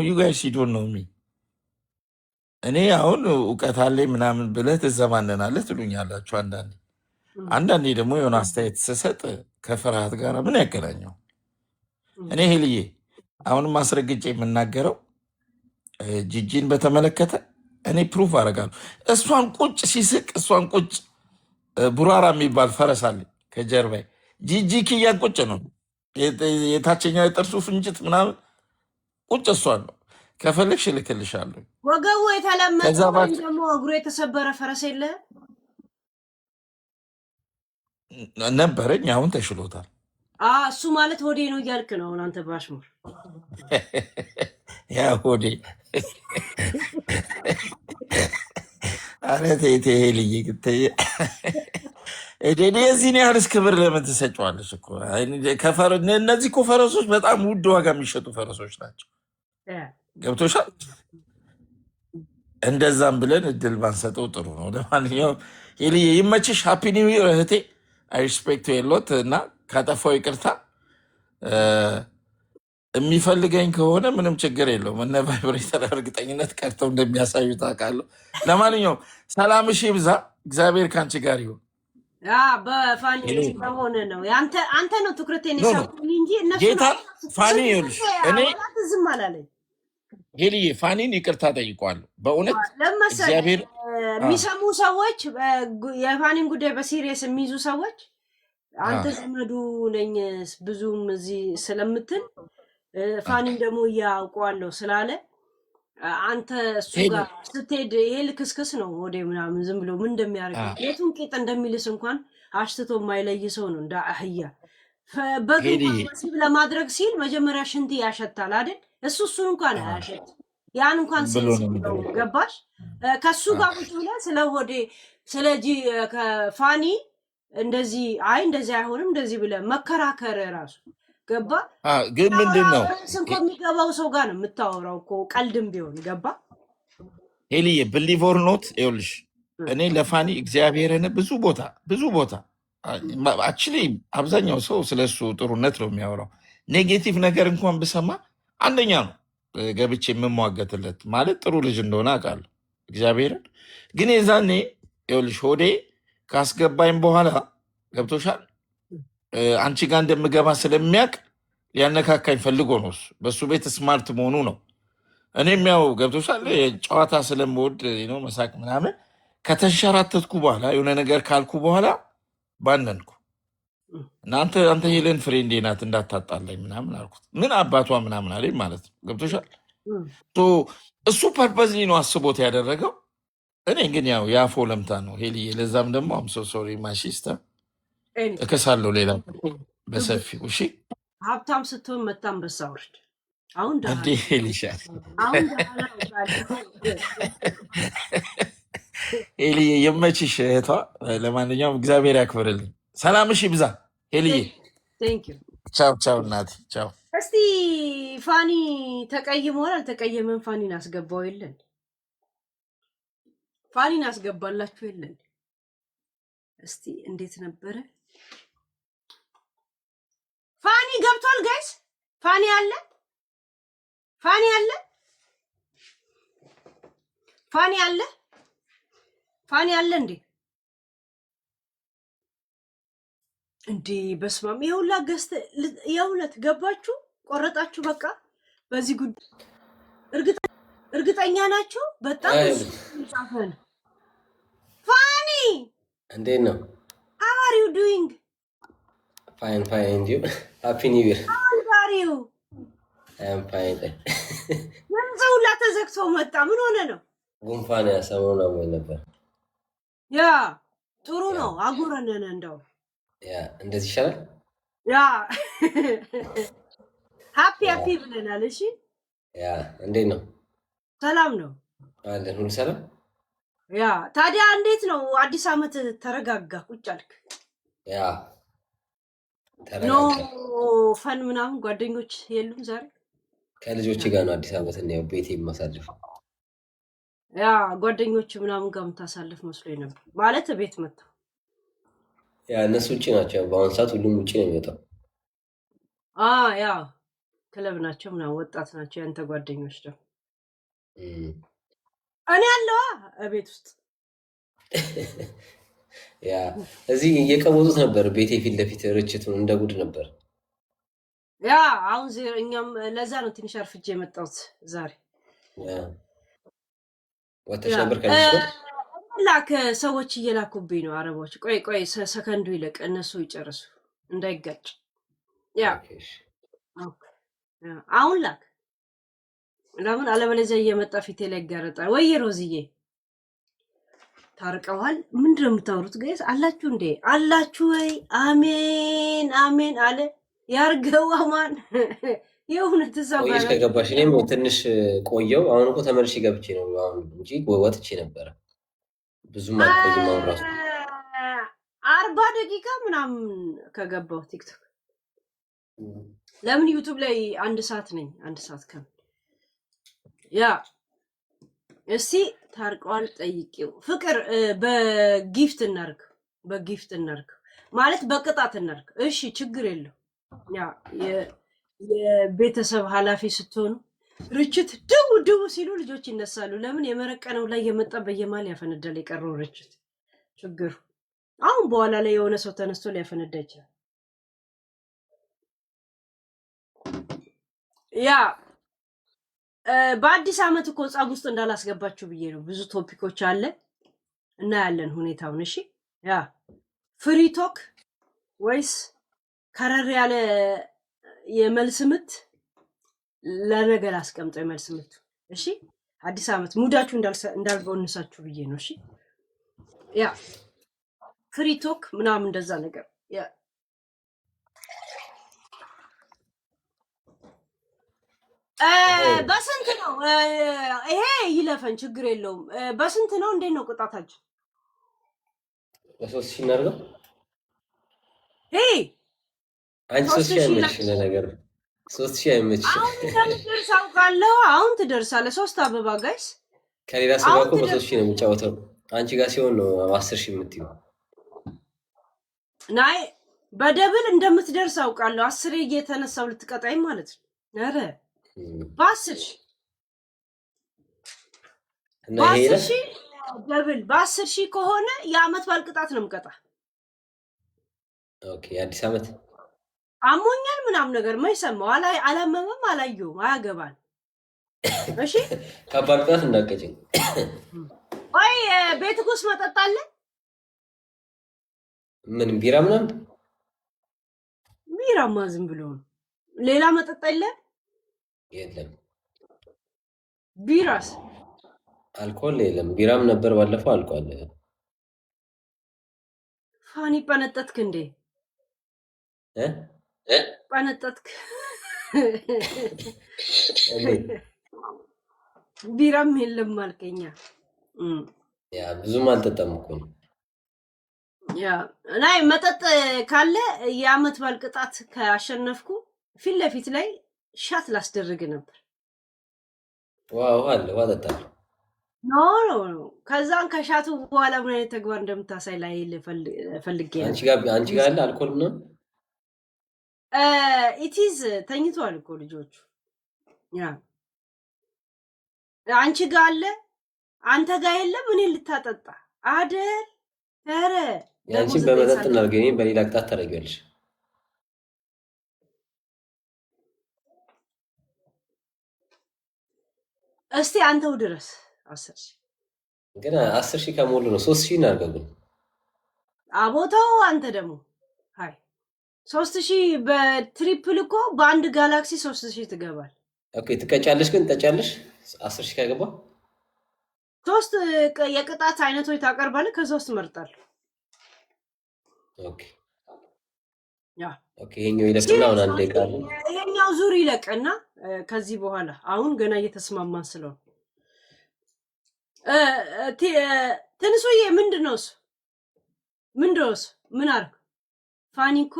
ዩ ጋይስ ዶንት ኖ ሚ። እኔ አሁን እውቀት አለኝ ምናምን ብለህ ትዘማነናለህ ትሉኛላችሁ አንዳንዴ ደግሞ የሆነ አስተያየት ስሰጥ ከፍርሃት ጋር ምን ያገናኘው? እኔ ሄልዬ አሁንም አስረግጬ የምናገረው ጂጂን በተመለከተ እኔ ፕሩፍ አደርጋለሁ። እሷን ቁጭ ሲስቅ እሷን ቁጭ ቡራራ የሚባል ፈረስ አለኝ ከጀርባዬ። ጂጂ ክያን ቁጭ ነው የታችኛው የጥርሱ ፍንጭት ምናምን ቁጭ እሷን ነው። ከፈለግሽ እልክልሻለሁ። ወገቡ የተለመጠ ደግሞ እግሩ የተሰበረ ፈረስ የለ ነበረኝ፣ አሁን ተሽሎታል። እሱ ማለት ሆዴ ነው እያልክ ነው አሁን አንተ ባሽሙር። ያ ሆዴ አረ ተይ ልይ የዚህን ያህልስ ክብር ለምን ትሰጫዋለች እኮ? እነዚህ እኮ ፈረሶች በጣም ውድ ዋጋ የሚሸጡ ፈረሶች ናቸው። ገብቶሻል? እንደዛም ብለን እድል ባንሰጠው ጥሩ ነው። ለማንኛውም ሄልዬ ይመችሽ። ሃፒ ኒው ይር እህቴ። አይ ሪስፔክት የሎት እና ካጠፋው ይቅርታ። የሚፈልገኝ ከሆነ ምንም ችግር የለውም። እነ ቫይብሬተር እርግጠኝነት ቀርተው እንደሚያሳዩ ታውቃለሁ። ለማንኛውም ሰላምሽ ይብዛ፣ እግዚአብሔር ከአንቺ ጋር ይሁን። በፋኒ ስለሆነ ነው አንተ ነው ትኩረቴን የሳብኩኝ እንጂ እነሱ ጌታ ፋኒ ይኸውልሽ፣ እኔ ዝም አላለኝ። ሄልዬ ፋኒን ይቅርታ ጠይቋለሁ በእውነት እግዚአብሔር። የሚሰሙ ሰዎች የፋኒን ጉዳይ በሲሪየስ የሚይዙ ሰዎች አንተ ዘመዱ ነኝ ብዙም እዚህ ስለምትል ፋኒን ደግሞ እያውቀዋለሁ ስላለ አንተ እሱ ጋር ስትሄድ ይሄ ልክስክስ ነው ወደ ምናምን ዝም ብሎ ምን እንደሚያደርግ የቱን ቂጥ እንደሚልስ እንኳን አሽትቶ የማይለይ ሰው ነው። እንደ አህያ በግብ ለማድረግ ሲል መጀመሪያ ሽንት ያሸታል አይደል? እሱን እንኳን አያሸት ያን እንኳን ገባሽ? ከሱ ጋር ቁጭ ብለህ ስለ ሆዴ ስለጂ ከፋኒ እንደዚህ እንደዚህ አይሆንም እንደዚህ ብለህ መከራከር ራሱ ገባ? ግን ምንድን ነው የሚገባው ሰው ጋር ነው የምታወራው እኮ ቀልድም ቢሆን ገባ? ሄልዬ ብሊቭ ኦር ኖት ይኸውልሽ፣ እኔ ለፋኒ እግዚአብሔርን ብዙ ቦታ አክቹዋሊ አብዛኛው ሰው ስለሱ ጥሩነት ነው የሚያወራው። ኔጌቲቭ ነገር እንኳን ብሰማ አንደኛ ነው ገብቼ የምሟገትለት ማለት ጥሩ ልጅ እንደሆነ አውቃለሁ እግዚአብሔርን። ግን የዛኔ ይኸውልሽ ሆዴ ካስገባኝ በኋላ ገብቶሻል፣ አንቺ ጋር እንደምገባ ስለሚያውቅ ሊያነካካኝ ፈልጎ ነው። በእሱ ቤት ስማርት መሆኑ ነው። እኔም ያው ገብቶሻል ጨዋታ ስለምወድ ነው መሳቅ ምናምን። ከተንሸራተትኩ በኋላ የሆነ ነገር ካልኩ በኋላ ባነንኩ እና አንተ ሄለን ፍሬንዴ ናት እንዳታጣላኝ ምናምን አልኩት። ምን አባቷ ምናምን አለኝ ማለት ነው። ገብቶሻል እሱ ፐርፐዝሊ ነው አስቦት ያደረገው። እኔ ግን ያው የአፎ ለምታ ነው ሄልዬ። ለዛም ደግሞ አምሶ ሶሪ ማሺስታ እከሳለሁ ሌላ በሰፊው። እሺ ሀብታም ስትሆን መታም በሳ ውርድ አሁን እንዴ ሄልሻል ሄልዬ የመችሽ እህቷ። ለማንኛውም እግዚአብሔር ያክብርልኝ። ሰላምሽ ይብዛ ሄልዬ። ቻው እናቴ ቻው። እስቲ ፋኒ ተቀይሟል አልተቀየመም? ፋኒን አስገባው የለን? ፋኒን አስገባላችሁ የለን? እስቲ እንዴት ነበረ? ፋኒ ገብቷል ጋይስ? ፋኒ አለ? ፋኒ አለ? ፋኒ አለ? ፋኒ አለ እንዴ? እንዴ በስማም የሁላ ገስተ የሁለት ገባችሁ ቆረጣችሁ። በቃ በዚህ ጉዳይ እርግጠኛ ናችሁ? በጣም ጻፈን። ፋኒ እንዴት ነው? how are you doing? fine and you? happy new year. how are you? I am fine. ወንዘው ሁላ ተዘግቶ መጣ። ምን ሆነ ነው? ጉንፋን ያሰሙና ወይ ነበር። ያ ጥሩ ነው። አጉረነነ እንደው ያ እንደዚህ ይሻላል። ያ ሃፒ ያ ሃፒ ብለናል። እሺ ያ እንዴት ነው ሰላም ነው። አለን? ሁሉ ሰላም? ያ ታዲያ እንዴት ነው አዲስ ዓመት ተረጋጋ ቁጭ አልክ? ያ ኖ ተረጋጋ። ፈን ምናምን ጓደኞች የሉም ዛሬ? ከልጆች ጋር ነው አዲስ ዓመት ነው ቤቴ የማሳልፍ። ያ ጓደኞች ምናምን ጋር የምታሳልፍ መስሎኝ ነበር። ማለት ቤት መጥተው ያ እነሱ ውጭ ናቸው። በአሁኑ ሰዓት ሁሉም ውጭ ነው የሚወጣው። ያ ክለብ ናቸው ምናምን ወጣት ናቸው ያንተ ጓደኞች ደግሞ። እም። እኔ ያለዋ ቤት ውስጥ ያ እዚህ እየቀወጡት ነበር ቤቴ ፊት ለፊት ርችቱን እንደ ጉድ ነበር። ያ አሁን እኛም ለዛ ነው ትንሽ አርፍጄ የመጣሁት ዛሬ። ያ ወጥተሽ ያ ነበር ከልጅ ጋር? ላክ ሰዎች እየላኩብኝ ነው አረቦች። ቆይ ሰከንዱ ይለቅ እነሱ ይጨርሱ እንዳይጋጭ። ያ ኦኬ እሺ። አሁን ላክ ለምን አለበለዚያ እየመጣ ፊቴ ላይ ይጋረጣል። ወይ ሮዝዬ ታርቀዋል። ምንድን ነው የምታወሩት? ጋይስ አላችሁ እንዴ? አላችሁ ወይ? አሜን አሜን አለ ያርገው አማን። የእውነት ቆየሽ ተሰባለ። ከገባሽ? እኔም ትንሽ ቆየው። አሁን እኮ ተመልሼ ገብቼ ነው አሁን እንጂ ወጥቼ ነበረ። ብዙም አልቆይም። አሁን ራሱ 40 ደቂቃ ምናምን ከገባው ቲክቶክ። ለምን ዩቲዩብ ላይ 1 ሰዓት ነኝ። 1 ሰዓት ከም ያ እስቲ ታርቀዋል ጠይቄው። ፍቅር በጊፍት እናርግ፣ በጊፍት እናርግ ማለት በቅጣት እናርግ። እሺ ችግር የለው። ያ የቤተሰብ ኃላፊ ስትሆኑ ርችት ድው ሲሉ ልጆች ይነሳሉ። ለምን የመረቀነው ላይ የመጣ በየማል ያፈነዳል። የቀረው ርችት ችግሩ አሁን በኋላ ላይ የሆነ ሰው ተነስቶ ሊያፈነዳ ይችላል። ያ በአዲስ ዓመት እኮ ጸብ ውስጥ እንዳላስገባችሁ ብዬ ነው። ብዙ ቶፒኮች አለ እና ያለን ሁኔታውን። እሺ ያ ፍሪ ቶክ ወይስ ከረር ያለ የመልስ ምት? ለነገ ላስቀምጠው የመልስ ምቱ። እሺ አዲስ ዓመት ሙዳችሁ እንዳልበውንሳችሁ ብዬ ነው። እሺ ያ ፍሪ ቶክ ምናምን እንደዛ ነገር ያ በስንት ነው ይሄ? ይለፈን ችግር የለውም። በስንት ነው? እንዴት ነው ቅጣታችን? በ3 ሺህ እናድርገው። አንቺ 3 ሺህ 3000 አይመችሽ ለነገሩ 3 ሺህ አይመችሽ። አሁን እንደምትደርስ አውቃለሁ። አሁን ትደርሳለህ። 3 አበባ ጋይስ። ከሌላ ሰው ጋር አሁን እኮ በ3 ሺህ ነው የሚጫወተው። አንቺ ጋር ሲሆን ነው 10 ሺህ የምትይው። ናይ በደብል እንደምትደርስ አውቃለሁ። 10 እየተነሳው ልትቀጣኝ ማለት ነው። ኧረ በ10 ሺህ እና ይሄ በ10 ሺህ ደብል በ10 ሺህ ከሆነ የዓመት በዓል ቅጣት ነው የምቀጣ። ኦኬ የአዲስ ዓመት አሞኛል ምናምን ነገር ማይሰማው አላመመም አላየውም አያገባል። እሺ ከባድ ቅጣት እንዳትቀጭኝ። ወይ ቤት ውስጥ መጠጥ አለ? ምን ቢራ ምናምን? ቢራማ ዝም ብሎ ነው። ሌላ መጠጥ የለ? የለም። ቢራስ? አልኮል የለም። ቢራም ነበር ባለፈው አልቋል። ፋኒ ጠነጠጥክ እንዴ? ጠነጠጥክ? ቢራም የለም ማልከኛ። ያ ብዙም አልጠጣም እኮ ነው። ያ ናይ መጠጥ ካለ የዓመት በዓል ቅጣት ካሸነፍኩ ፊት ለፊት ላይ ሻት ላስደርግ ነበር። ዋው አለ ዋጠጣ ኖ ከዛን ከሻቱ በኋላ ምን አይነት ተግባር እንደምታሳይ ላይ ፈልጌ ነው። አንቺ ጋር አለ አልኮል ምናምን? ኢቲዝ ተኝቷል እኮ ልጆቹ። ያ አንቺ ጋር አለ አንተ ጋር የለም። እኔ ልታጠጣ አደል? ኧረ ያንቺን በመጠጥ እናድርገኝ፣ እኔን በሌላ ቅጣት ታደርጊያለሽ። እስቲ አንተው ድረስ 10 ሺህ ግን 10 ሺህ ከሞሉ ነው 3 ሺህ እናድርገው። ግን አቦታው አንተ ደግሞ ሃይ 3000 በትሪፕል እኮ በአንድ ጋላክሲ 3000 ትገባል። ኦኬ ትቀጫለሽ፣ ግን ትቀጫለሽ 10 ሺህ ካገባ 3 የቅጣት አይነቶች ታቀርባለህ። ከዛ ውስጥ እመርጣለሁ። ኦኬ ያ ኦኬ ይሄኛው ይለፍና አሁን አንዴ ቃል ይሄኛው ሁለተኛው ዙር ይለቅና ከዚህ በኋላ አሁን ገና እየተስማማን ስለሆነ ትንሱዬ ምንድነው እሱ ምን አርክ ፋኒኮ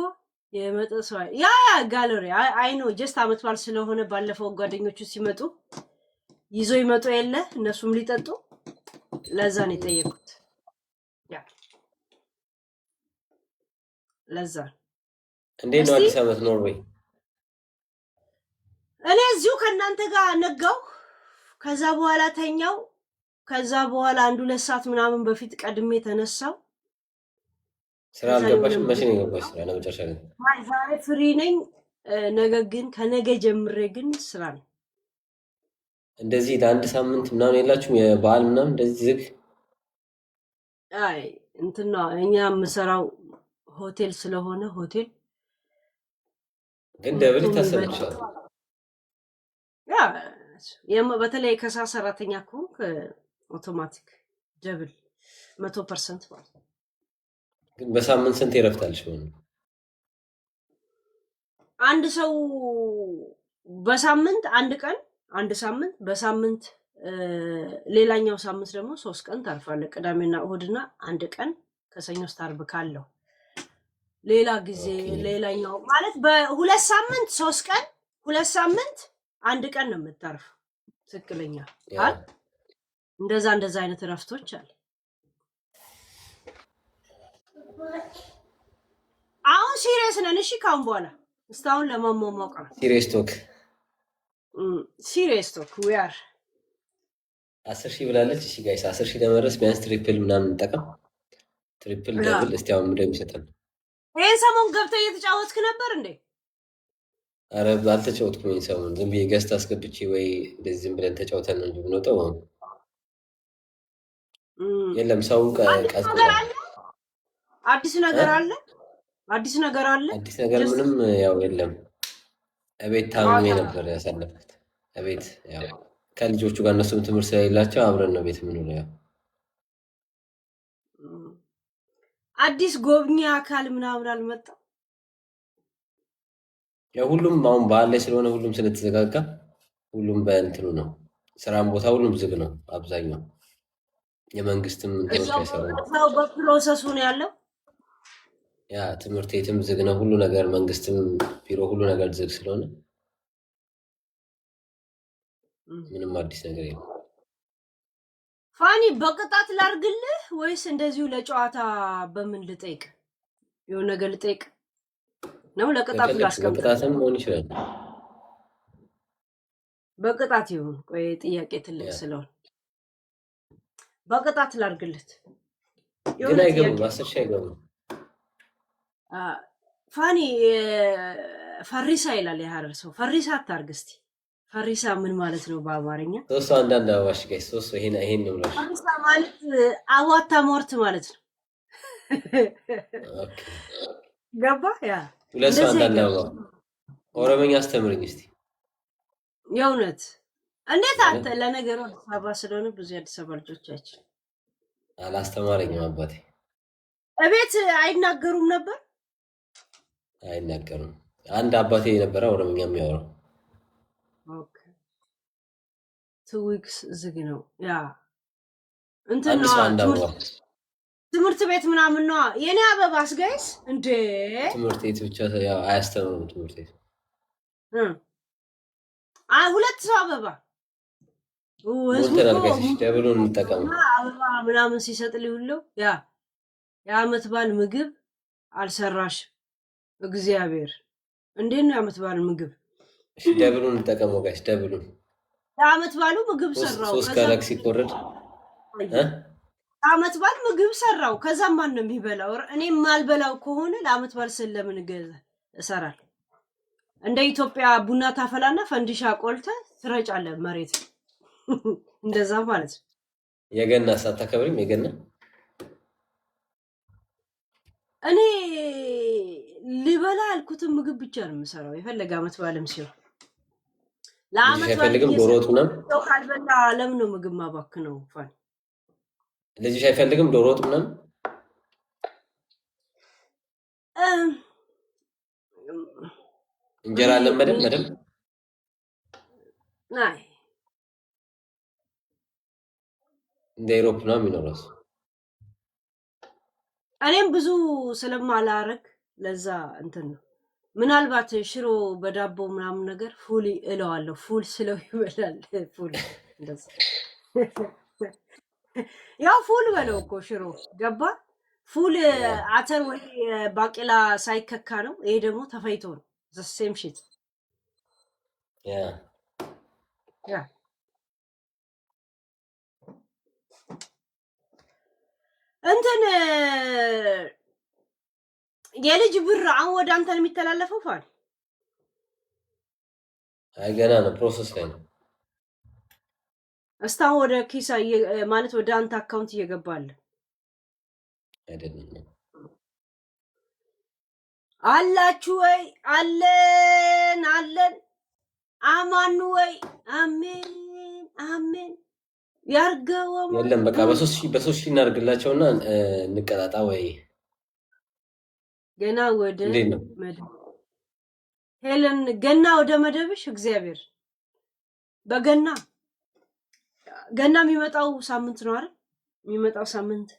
የመጠሰው ያ ጋለሪ አይ ኖ ጀስት አመት በዓል ስለሆነ ባለፈው ጓደኞቹ ሲመጡ ይዞ ይመጡ የለ እነሱም ሊጠጡ ለዛ ነው የጠየቁት ያ ለዛ እንዴት ነው አዲስ አመት ኖርዌይ? እኔ እዚሁ ከእናንተ ጋር ነጋው ከዛ በኋላ ተኛው ከዛ በኋላ 1-2 ሰዓት ምናምን በፊት ቀድሜ ተነሳው ስራ አልገባሽም? መቼ ነው የገባሽ ስራ ለመጨረሻ ግን? ዛሬ ፍሪ ነኝ ነገ ግን ከነገ ጀምሬ ግን ስራ ነው እንደዚህ ለአንድ ሳምንት ምናምን የላችሁም የበዓል ምናምን እንደዚህ ዝግ? አይ እንትና እኛ የምሰራው ሆቴል ስለሆነ ሆቴል ግን ደብል ታሰብቻለሁ ያ በተለይ ከሰዓት ሰራተኛ ከሆንክ አውቶማቲክ ደብል 100% ማለት ግን በሳምንት ስንት ይረፍታልሽ ማለት አንድ ሰው በሳምንት አንድ ቀን አንድ ሳምንት በሳምንት ሌላኛው ሳምንት ደግሞ 3 ቀን ታርፋለህ ቅዳሜና እሁድና አንድ ቀን ከሰኞ እስከ ዓርብ ካለው ሌላ ጊዜ ሌላኛው ማለት በሁለት ሳምንት 3 ቀን ሁለት ሳምንት አንድ ቀን ነው የምታርፈው ትክክለኛ አይደል እንደዛ አይነት ረፍቶች አለ አሁን ሲሪየስ ነን እሺ ካሁን በኋላ እስታውን ለማሟሟቅ ነው ሲሪየስ ቶክ we are 10,000 ብላለች እሺ ጋይስ 10,000 ለመድረስ ቢያንስ ትሪፕል ምናምን እንጠቀም ትሪፕል ደብል እስቲ አሁን ምንድነው የሚሰጠን ይሄን ሰሞን ገብተህ እየተጫወትክ ነበር እንዴ አረ ባልተጫወትኩም ይሄን ሰሞን ዝም ብዬ ገስት አስገብቼ ወይ እንደዚህ ዝም ብለን ተጫውተን ነው እንጂ ብንወጣው የለም ሰው አዲስ ነገር አለ አዲስ ነገር ምንም ያው የለም እቤት ታምሜ ነበር ያሳለፍኩት እቤት ያው ከልጆቹ ጋር እነሱም ትምህርት ስለሌላቸው አብረን ነው ቤት የምንውለው ያው አዲስ ጎብኚ አካል ምናምን አልመጣም ያው ሁሉም አሁን በዓል ላይ ስለሆነ ሁሉም ስለተዘጋጋ ሁሉም በእንትኑ ነው ስራም ቦታ ሁሉም ዝግ ነው አብዛኛው የመንግስትም እንትኖች አይሰሩም በፕሮሰሱ ነው ያለው ያ ትምህርት ቤትም ዝግ ነው ሁሉ ነገር መንግስትም ቢሮ ሁሉ ነገር ዝግ ስለሆነ ምንም አዲስ ነገር የለም ፋኒ በቅጣት ላርግልህ ወይስ እንደዚሁ ለጨዋታ በምን ልጠይቅ የሆነ ነገር ልጠይቅ ነው ለቅጣት ላስቀምጥ በቅጣትም ሆነ ይችላል በቅጣት ይሁን ቆይ ጥያቄ ትልቅ ስለሆነ በቅጣት ላርግልህ ግን አይገቡም 10,000 አይገቡም ፋኒ ፈሪሳ ይላል የሐረር ሰው ፈሪሳ አታርግ እስቲ ፈሪሳ ምን ማለት ነው በአማርኛ ሶስት አንዳንድ አዋሽ ጋይስ ሶስት ይሄን ነው ብለሽ ፈሪሳ ማለት አዋታ ሞርት ማለት ነው ኦኬ ገባ ያ ሁለት አንዳንድ አዋ ኦሮምኛ አስተምርኝ እስቲ የእውነት እንዴት አንተ ለነገሩ አባ ስለሆነ ብዙ አዲስ አበባ ልጆቻችን አላስተማረኝም አባቴ እቤት አይናገሩም ነበር አይናገሩም አንድ አባቴ የነበረ ኦሮምኛ የሚያወራው ኦኬ 2 weeks ዝግ ነው ያ እንትና ትምህርት ቤት ምናምን ነው የኔ አበባስ ጋይስ እንዴ ትምህርት ቤት ብቻ ያው አያስተምሩም ትምህርት ቤት ሁለት ሰው አበባ ደብሉን እንጠቀም አበባ ምናምን ሲሰጥ ሊውሉ ያ የዓመት በዓል ምግብ አልሰራሽ እግዚአብሔር እንዴት ነው የዓመት በዓል ምግብ እሺ ደብሉን እንጠቀመው ጋይስ ደብሉን የዓመት በዓሉ ምግብ ሰራው ሶስት ጋላክሲ ኮረድ ዓመት በዓል ምግብ ሰራው ከዛ ማን ነው የሚበላው እኔ ማልበላው ከሆነ ለዓመት በዓል ስለምን እሰራለሁ እንደ ኢትዮጵያ ቡና ታፈላና ፈንዲሻ ቆልተ ትረጫለህ መሬት እንደዛ ማለት የገና ሳታከብሪም የገና እኔ ሊበላ ያልኩትን ምግብ ብቻ ነው የምሰራው የፈለገ ዓመት በዓልም ሲሆን ለዓመት በዓል ዶሮ ወጥ ምናምን ሰው ካልበላ ለምን ነው ምግብ ማባክነው ፋን ልጅሽ አይፈልግም ዶሮ ወጥ ምናምን እንጀራ ለመደም አይ እንደ አውሮፕ ነው የሚኖረው። እኔም ብዙ ስለማላረግ ለዛ እንትን ነው። ምናልባት ሽሮ በዳቦ ምናምን ነገር ፉል እለዋለሁ። ፉል ስለው ይበላል። ፉል እንደዛ ያው ፉል በለው እኮ ሽሮ ገባ። ፉል አተር ወይ ባቄላ ሳይከካ ነው። ይሄ ደግሞ ተፈይቶ ነው። ዘሴም ሺት ያ እንትን የልጅ ብር አሁን ወደ አንተ ነው የሚተላለፈው ፋል? አይ ገና ነው፣ ፕሮሰስ ላይ ነው። እስካሁን ወደ ኪሳ ማለት ወደ አንተ አካውንት እየገባል አይደለም? አላችሁ ወይ? አለን አለን። አማኑ ወይ? አሜን አሜን ያርገው። የለም በቃ በ3 ሺህ እናድርግላቸውና እንቀጣጣ ወይ ገና ወደ እንዴት ነው ሄለን? ገና ወደ መደብሽ እግዚአብሔር በገና ገና የሚመጣው ሳምንት ነው አይደል? የሚመጣው ሳምንት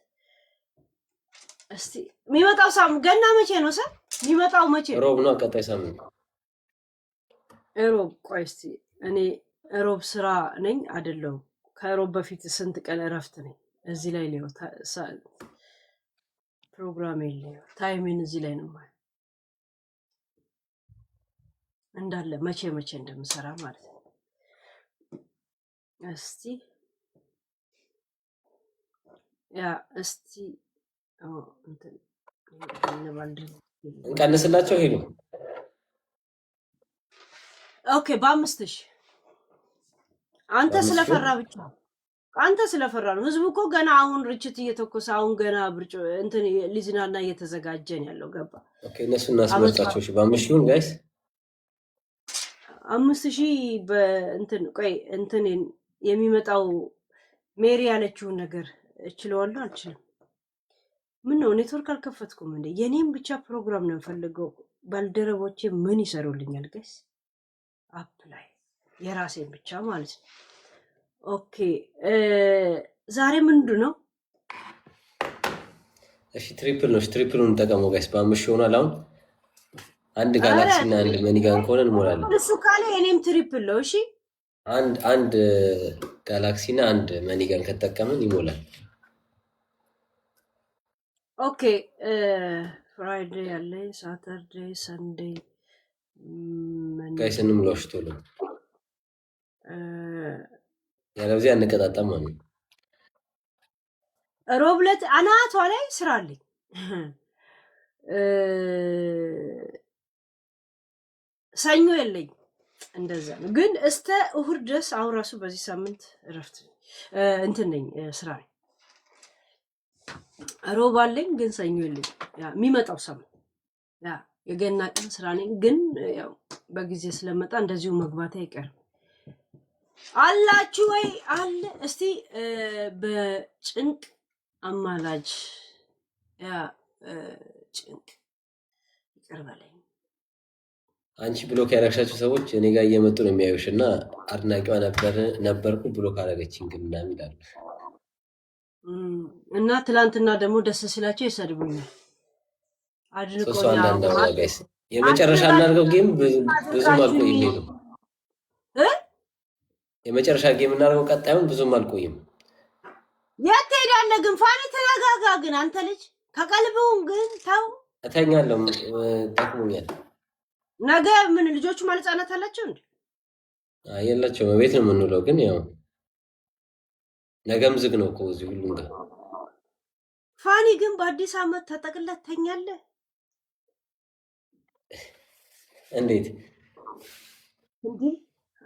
እስቲ የሚመጣው ሳምንት ገና መቼ ነው ሰር? የሚመጣው መቼ ነው? ሮብ ነው። ቀጣይ ሳምንት ሮብ። ቆይ እስቲ እኔ ሮብ ስራ ነኝ አይደለሁም? ከሮብ በፊት ስንት ቀን እረፍት ነኝ? እዚህ ላይ ሊሆን ፕሮግራም የለም። ታይሜን እዚህ ላይ ነው ማለት እንዳለ መቼ እንደምሰራ ማለት ነው። እስቲ ያ እስቲ እንትን እንቀንስላቸው ሄዱ። ኦኬ በ5000 አንተ ስለፈራ ብቻ አንተ ስለፈራ ነው። ህዝቡ እኮ ገና አሁን ርችት እየተኮሰ አሁን ገና ብርጭ እንትን ሊዝናና እየተዘጋጀን ያለው ገባ። ኦኬ እነሱ እናስመጣቸው። እሺ በ5000 ጋይስ 5000 በእንትን ቆይ እንትን የሚመጣው ሜሪ ያለችውን ነገር እችለዋለሁ አልችልም? ምን ነው ኔትወርክ አልከፈትኩም እንዴ? የኔም ብቻ ፕሮግራም ነው የምፈልገው። ባልደረቦቼ ምን ይሰሩልኛል ጋይስ? አፕ ላይ የራሴን ብቻ ማለት ነው። ኦኬ ዛሬ ምንድን ነው? እሺ ትሪፕል ነው። ትሪፕሉን እንጠቀመው ጋይስ። በ5000 ሆኗል። አሁን አንድ ጋላክሲ እና አንድ መኒጋን ከሆነ እንሞላለን። እሱ ካለ እኔም ትሪፕል ነው። እሺ አንድ ጋላክሲ እና አንድ መኒጋን ከተጠቀምን ይሞላል። ኦኬ ፍራይዴ ያለ ሳተርዴ ሰንዴ ጋይስ እንሙላው። እሺ ቶሎ ያለዚህ አንቀጣጣም ማለት ነው። ሮብ ዕለት አናቷ ላይ ስራ አለኝ። ሰኞ የለኝ። እንደዛ ነው። ግን እስተ እሁድ ድረስ አሁን ራሱ በዚህ ሳምንት እረፍት እንትን ነኝ፣ ስራ ነኝ። ሮብ አለኝ ግን ሰኞ የለኝ። ያ የሚመጣው ሳምንት ያ የገና ቀን ስራ ነኝ። ግን ያው በጊዜ ስለመጣ እንደዚሁ መግባት አይቀርም። አላችሁ ወይ? አለ። እስቲ በጭንቅ አማላጅ ያ ጭንቅ ይቅር በለኝ። አንቺ ብሎክ ያደረግሻቸው ሰዎች እኔ ጋር እየመጡ ነው የሚያዩሽ እና አድናቂዋ ነበርኩ ብሎክ አደረገችኝ ግን ምናምን ይላሉ። እና ትላንትና ደግሞ ደስ ሲላቸው ይሰድቡኛል። አድንቆኛል። የመጨረሻ እናድርገው ጌም ብዙም አልቆይም። ሄዱ የመጨረሻ ጌም እናድርገው። ቀጣዩን ብዙም አልቆይም። የት ትሄዳለህ ግን ፋኒ? ተረጋጋ ግን አንተ ልጅ ከቀልብውን ግን ተው። እተኛለሁ፣ ጠቅሞኛል። ነገ ምን ልጆቹ ማለት ህጻናት አላቸው እንዴ? የላቸውም። ቤት ነው የምንውለው። ግን ያው ነገም ዝግ ነው እኮ እዚህ ሁሉም ጋር። ፋኒ ግን በአዲስ ዓመት ተጠቅለህ ተኛለህ እንዴት? እንዴ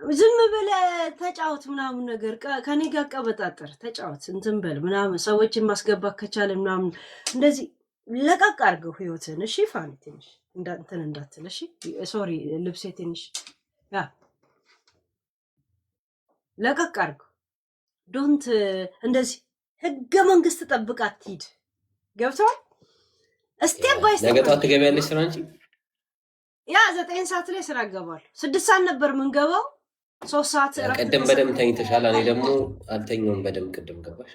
ዝም ብለህ ተጫወት ምናምን ነገር ከኔ ጋር ቀበጣጠር ተጫወት እንትን በል ምናምን ሰዎችን ማስገባት ከቻለ ምናምን እንደዚህ ለቀቅ አድርገው ህይወትን። እሺ ፋኒ ትንሽ እንትን እንዳትል እሺ። ሶሪ ልብሴ ትንሽ ያ ለቀቅ አድርገው። ዶንት እንደዚህ ህገ መንግስት ጠብቃ አትሂድ። ገብቷል? ስቴፕ ባይ ስቴፕ። ነገ ጠዋት ትገቢያለሽ ስራ እንጂ? ያ 9 ሰዓት ላይ ስራ እገባለሁ። 6 ሰዓት ነበር የምንገባው። 3 ሰዓት ቀደም በደም ተኝተሻል። እኔ ደግሞ አልተኛውም በደም ቅድም ገባሽ?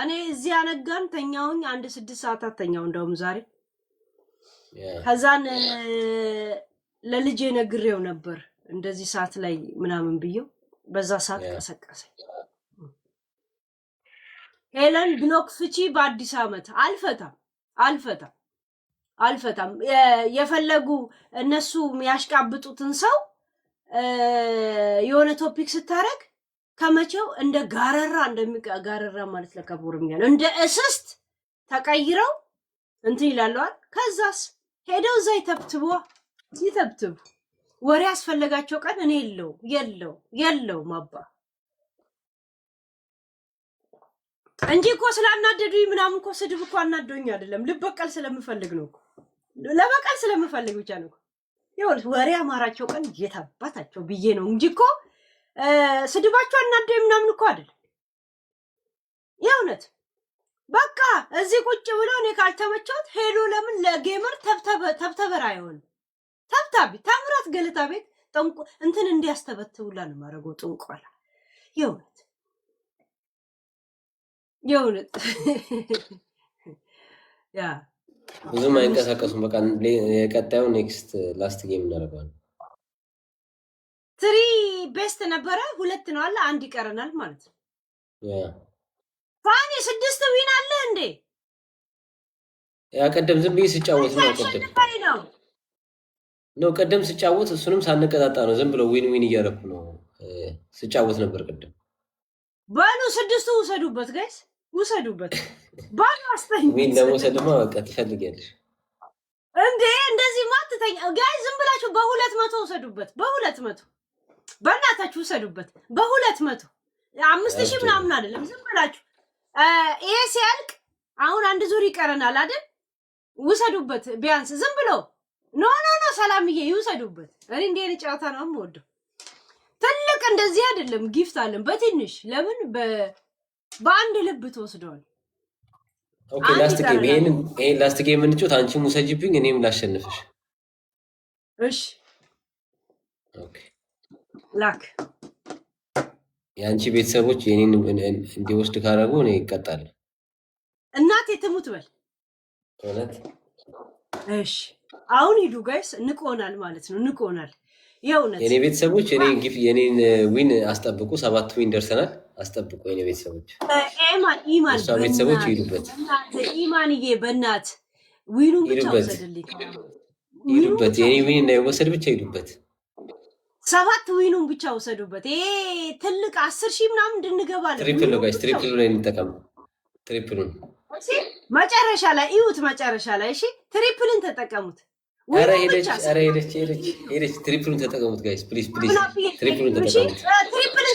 እኔ እዚህ አነጋን ተኛውኝ 1-6 ሰዓታት ተኛው እንደውም ዛሬ። ከዛን ለልጄ ነግሬው ነበር እንደዚህ ሰዓት ላይ ምናምን ብየው በዛ ሰዓት ቀሰቀሰኝ። ሄለን ብሎክ ፍቺ በአዲስ ዓመት አልፈታም። የፈለጉ እነሱ የሚያሽቃብጡትን ሰው የሆነ ቶፒክ ስታረግ ከመቼው እንደ ጋረራ ማለት ለከቡርኛ ነው እንደ እስስት ተቀይረው እንትን ይላሉዋል። ከዛስ ሄደው እዛ ይተብትቡ ወሬ ያስፈለጋቸው ቀን እኔ የለው ማባ እንጂ እኮ ስላናደዱኝ ምናምን እኮ ስድብ እኮ አናዶኝ አይደለም። ልበቀል ስለምፈልግ ነው እኮ ለበቀል ስለምፈልግ ብቻ ነው። ይኸውልህ ወሬ አማራቸው ቀን የታባታቸው ብዬ ነው እንጂ እኮ ስድባቸው አናዶኝ ምናምን እኮ አይደለም። የእውነት በቃ እዚህ ቁጭ ብሎ እኔ ካልተመቸውት ሄዶ ለምን ለጌመር ተብተበራ አይሆን ተብታቢ ታምራት ገለታ ቤት ጠንቁ እንትን እንዲያስተበትውላ ነው ማረጎ ጥንቆላ የእውነት ያ ብዙም አይንቀሳቀሱም። በቃ የቀጣዩ ኔክስት ላስት ጌም እናደርጋለን። 3 ቤስት ነበረ 2 ነው አለ 1 ይቀረናል ማለት ነው። ፋኒ 6 ዊን አለ እንዴ? ያ ቀደም ዝም ብዬ ስጫወት ነው ቀደም ስጫወት እሱንም ሳንቀጣጣ ነው ዝም ብሎ ዊን እያደረኩ ነው ስጫወት ነበር ቀደም። ባሉ 6 ውሰዱበት ጋይስ ውሰዱበት። ባሉ አስተኝ ዊን ለመውሰድማ በቃ ትፈልጊያለሽ እንዴ? እንደዚህ ማትተኛ ጋይስ ዝም ብላችሁ በ200 ውሰዱበት። በ200 በእናታችሁ ውሰዱበት። በ200 5000 ምናምን አይደለም ዝም ብላችሁ ይሄ ሲያልቅ አሁን 1 ዙር ይቀረናል አይደል? ውሰዱበት ቢያንስ ዝም ብሎ ኖ ሰላምዬ ይውሰዱበት። እኔ እንዴ ጨዋታ ነው የምወደው። ትልቅ እንደዚህ አይደለም ጊፍት አለን በትንሽ ለምን በአንድ ልብ ተወስደዋል። ኦኬ ላስት ጌም ይሄን ላስት ጌም እንጫወት። አንቺም ውሰጂብኝ እኔም ላሸንፍሽ። እሺ ኦኬ ላክ የአንቺ ቤተሰቦች የኔን እንዲወስድ ካረጉ እኔ ይቀጣል። እናቴ ትሙት በል እውነት። እሺ አሁን ሂዱ ጋይስ ንቆናል ማለት ነው። ንቆናል የእውነት የኔ ቤተሰቦች የኔን ዊን አስጠብቁ። 7 ዊን ደርሰናል። አስጠብቁ የኔ ቤተሰቦች። ኢማን ቤተሰቦች ይሄዱበት። ኢማንዬ በእናት ዊኑን ብቻ ወሰድልኝ። ይሄዱበት የኔ ዊን እንዳይወሰድ ብቻ ይሄዱበት። 7 ዊኑን ብቻ ወሰዱበት። ይሄ ትልቅ 10,000 ምናምን እንድንገባለን። ትሪፕል ነው ጋይስ፣ ትሪፕል ላይ እንጠቀም። ትሪፕሉን መጨረሻ ላይ ይሁት መጨረሻ ላይ እሺ፣ ትሪፕልን ተጠቀሙት። ኧረ ሄደች። ትሪፕሉን ተጠቀሙት ጋይስ ፕሊዝ። ትሪፕሉን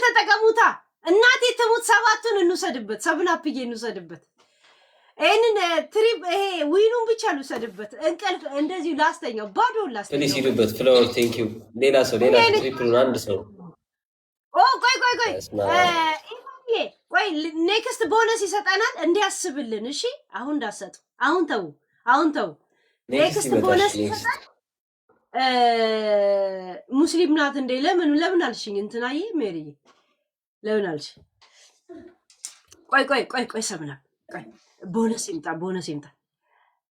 ተጠቀሙታ። እናቴ ትሙት 7ቱን እንውሰድበት። ሰብናፕዬ እንውሰድበት። ይሄንን ይሄ ዊኑን ብቻ እንውሰድበት። እንቅልፍ እንደዚሁ ላስተኛው ባዶ ላስተኛው ፕሊዝ ሂዱበት። ፍላወር ቴንክ ዩ። ሌላ ሰው ትሪፕሉን አንድ ሰው ቆይ ቆይ ኔክስት ቦነስ ይሰጠናል እንዲያስብልን። እሺ አሁን እንዳሰጡ አሁን ተው ኔክስት ቦነስ ይሰጣል። ሙስሊም ናት እንዴ? ለምን አልሽኝ? እንትናዬ ሜሪዬ ለምን አልሽ? ቆይ ሰብና ቆይ ቦነስ ይምጣ።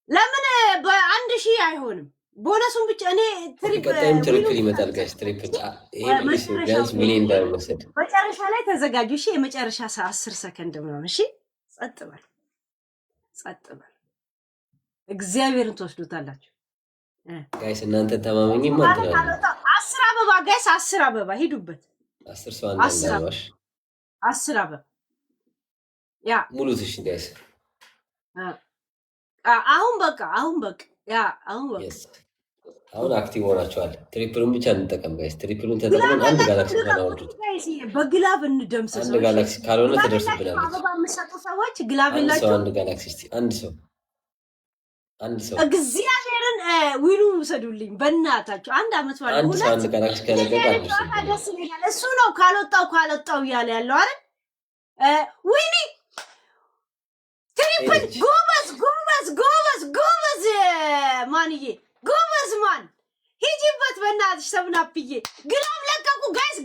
ለምን በ1000 አይሆንም? ቦነሱን ብቻ እኔ ትሪፕል ይመጣል ጋይስ። ትሪፕል ጋይስ ምን እንዳይወሰድ መጨረሻ ላይ ተዘጋጁ። እሺ የመጨረሻ 10 ሰከንድ ምናምን። እሺ ጸጥ በል እግዚአብሔርን ትወስዱታላችሁ ጋይስ። እናንተ ተማመኝ ማለት ነው። 10 አበባ ጋይስ፣ 10 አበባ ሂዱበት። 10 ሰው አንዳንድ 10 አበባ ያ ሙሉት። እሺ ጋይስ አሁን በቃ አሁን አክቲቭ ሆናችኋል። ትሪፕሉን ብቻ እንጠቀም ጋይስ። ትሪፕሉን ተጠቅመን አንድ ጋላክሲ ካላወጡት በግላብ እንደምሰሰው አንድ ጋላክሲ ካልሆነ ትደርስብናለች። አበባ የምትሰጡ ሰዎች ግላብ የላችሁ። አንድ ጋላክሲ እስቲ አንድ ሰው እግዚአብሔርን ዊኑ ውሰዱልኝ በእናታችሁ። አንድ አመት ማለት አንድ ሰው አንድ ጋላክሲ ከለቀቀ ደስ ይለኛል። እሱ ነው ካልወጣው እያለ ያለው አይደል? ዊኒ ትሪፕል ጎበዝ ማንዬ ጎበዝ ማን ሂጂበት በእናትሽ ሰብናፕዬ። ግላብ ለቀቁ ጋይስ።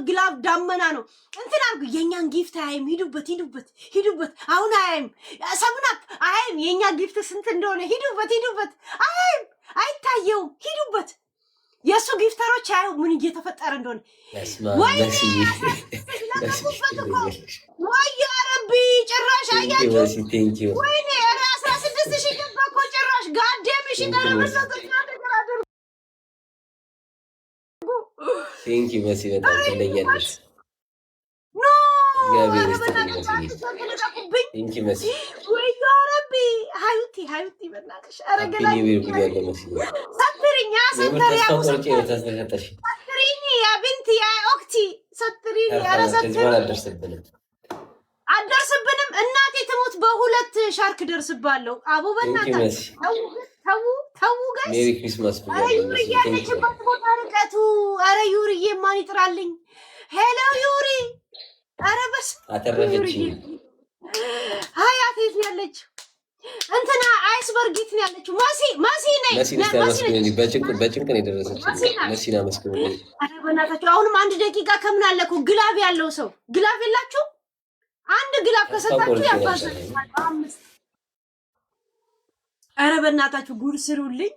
ግላብ ዳመና ነው እንትን አርጉ። የኛን ጊፍት አይም ሂዱበት። አሁን አይም ሰብናፕ አይም የኛ ጊፍት ስንት እንደሆነ ሂዱበት። አይም አይታየውም። ሂዱበት። የሱ ጊፍተሮች አዩ ምን እየተፈጠረ እንደሆነ። ወይ ረቢ ጭራሽ አያችሁ። ወይኔ 16,000 ገባ እኮ ጭራሽ ጋዴምሽ ቴንኪ መሲ በጣም ትለያለሽ። ቴንኪ መሲ ወይ ረቢ ሀዩቲ በእናትሽ አረገላ ሰትሪኝ ያ ቢንቲ ያ ኦክቲ ሰትሪኝ አደርስብንም እናቴ ትሞት በሁለት ሻርክ ደርስባለሁ። አቡ በእናታችሁ ተው ጋይስ። ሜሪ ክሪስማስ ዩሪ ያለችበት ቦታ ርቀቱ። አረ ዩሪዬ ማን ይጥራልኝ? ሄሎ ዩሪ። አረ በስ አተረፈች። ሃይ አቴት ያለች እንትና አይስበርጊት ነው ያለችው። ማሲ ነኝ። በጭንቅ ነው የደረሰች። መሲና መስከረ። አረ በእናታችሁ አሁንም 1 ደቂቃ ከምን አለ እኮ ግላብ ያለው ሰው ግላብ የላችሁ? አንድ ግላብ ከሰጣችሁ ያባዛል። 5 አረ በእናታችሁ ጉድ ስሩልኝ።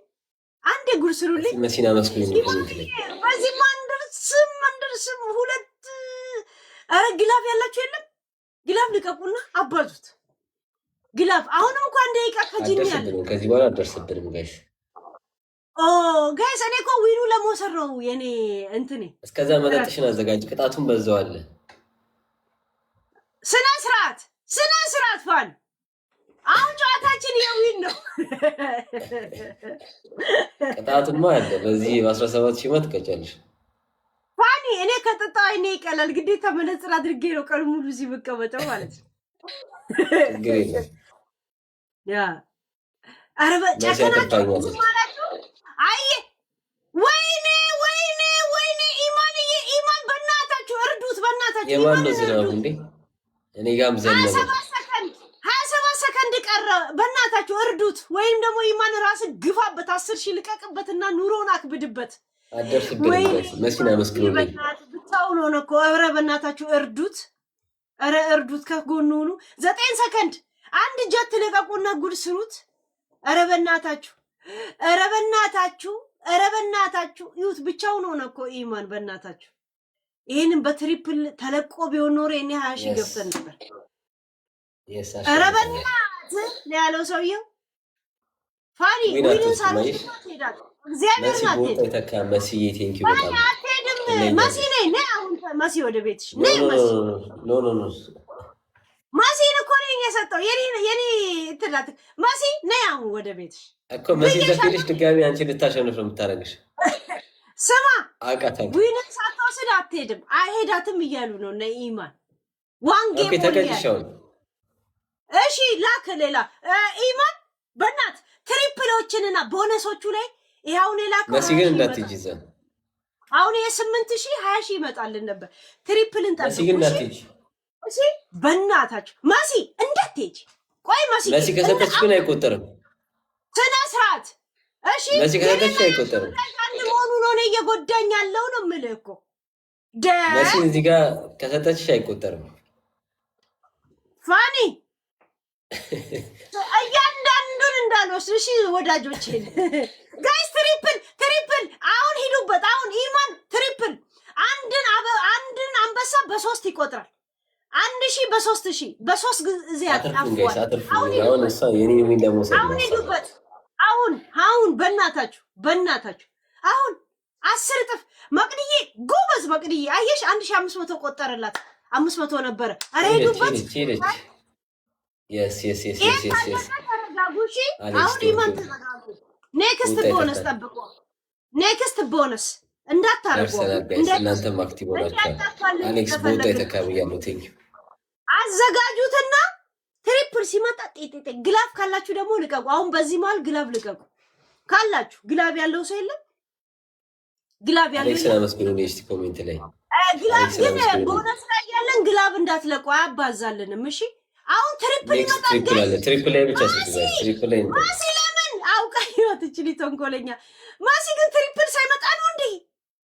አንዴ ጉድ ስሩልኝ። መሲና መስከረ በዚህ መንደርስም 2 አረ ግላብ ያላችሁ የለም? ግላብ ልቀቁና አባዙት። ግላብ አሁንም እንኳን ደቂቃ ከጂኒ ያለ ከዚህ በኋላ አደርስብንም ጋይስ። ጋይስ እኔ እኮ ዊኑ ለመውሰድ ነው የኔ እንትኔ። እስከዛ መጠጥሽን አዘጋጅ። ቅጣቱን በዛው አለ። ስነ ስርዓት ፋን። አሁን ጨዋታችን የዊን ነው። ቅጣቱማ አለ። በዚህ በ17,000 መጥቀጫለሽ ፋኒ። እኔ ከጠጣው አይኔ ይቀላል። ግዴታ መነጽር አድርጌ ነው ቀን ሙሉ እዚህ መቀመጠው ማለት ነው። ችግር የለም። ያ አረበ ጨከናችሁ ማለት ነው። አይ ወይኔ ኢማን በእናታችሁ እርዱት። በእናታችሁ የማን ነው ዝናቡ እንዴ? እኔ ጋርም ዘነበ። 27 ሰከንድ ቀረ። በእናታችሁ እርዱት። ወይም ደግሞ ኢማን ራስ ግፋበት። 10,000 ልቀቅበትና ኑሮን አክብድበት። አደርስበት። መሲና መስክሩልኝ። ብቻውን ሆነ እኮ። ኧረ በእናታችሁ እርዱት። ኧረ እርዱት። ከጎኑ ሁኑ። 9 ሰከንድ አንድ ጀት ልቀቁና ጉድ ስሩት። ኧረ በእናታችሁ ይሁት። ብቻውን ሆነ እኮ ኢማን በእናታችሁ። ይሄንን በትሪፕል ተለቆ ቢሆን ኖሮ እኔ 20,000 ገብተን ነበር። ኧረ በእናትህ ያለው ሰውየው ፋኒ ዊንን ሳልሽ ትሄዳለህ። እግዚአብሔር ናት ተካ መስዬ ቴንኪ በጣም አትሄድም። መሲ ነኝ አሁን መሲ ወደ ቤትሽ ነይ። ኖ መሲን እኮ ነኝ የሰጠው የኔ ትላት። መሲ ነይ አሁን ወደ ቤትሽ እኮ መሲ ዘፈለሽ ድጋሚ አንቺ ልታሸንፍ ነው የምታረግሽ። ስማ አቃታኝ ዊንን ሳትወስድ አትሄድም። አይሄዳትም እያሉ ነው እነ ኢማን ዋንጌ ኦኬ ተቀጭሻው። እሺ ላክ ሌላ ኢማን በእናት ትሪፕሎችንና ቦነሶቹ ላይ ይሄውን ላክ። መሲ ግን እንዳትይጂ አሁን የ8,000 20,000 ይመጣልን ነበር። ትሪፕልን ጠብቁ። መሲ ግን እንዳትይጂ እሺ በእናታችሁ መሲ እንዳትሄጂ። ቆይ መሲ ከሰጠች ግን አይቆጠርም። ስነ ስርዓት እሺ። መሲ ከሰጠች አይቆጠርም። አንድ መሆኑ ነው እየጎዳኝ ያለው ነው የምልህ እኮ መሲ እዚህ ጋር ከሰጠችሽ አይቆጠርም። ፋኒ እያንዳንዱን እንዳልወስድ እሺ ወዳጆቼ። ጋይስ ትሪፕል አሁን ሂዱበት። አሁን ኢማን ትሪፕል አንድን አንበሳ በ3 ይቆጥራል። 1,000 በ3,000 በ3 ጊዜ ያጣፋል። አሁን ሂዱበት። አሁን በእናታችሁ አሁን 10 እጥፍ መቅድዬ ጎበዝ መቅድዬ አየሽ 1500 ቆጠረላት። 500 ነበረ። አረ ሄዱበት። yes አሁን ኢማን ተዘጋጉ። ኔክስት ቦነስ እንዳታረጉ። እናንተም አክቲቭ ሆናችኋል። አሌክስ ቦታ የተካብያለሁ። ቴንክ ዩ አዘጋጁትና ትሪፕል ሲመጣ ጤጤ ግላፍ ካላችሁ ደግሞ ልቀቁ። አሁን በዚህ መሀል ግላፍ ልቀቁ ካላችሁ። ግላፍ ያለው ሰው የለም? ግላፍ ያለው አሌክስ ለመስኩኝ ነው እስቲ ኮሜንት ላይ ግላፍ ግን ቦነስ ላይ ያለን ግላፍ እንዳትለቁ አያባዛልንም። እሺ አሁን ትሪፕል ይመጣል። ትሪፕል ላይ ብቻ ሲዘጋጅ ትሪፕል ላይ ማሲ ለምን አውቃ ህይወት እቺ ተንኮለኛ ማሲ ግን ትሪፕል ሳይመጣ ነው እንዴ?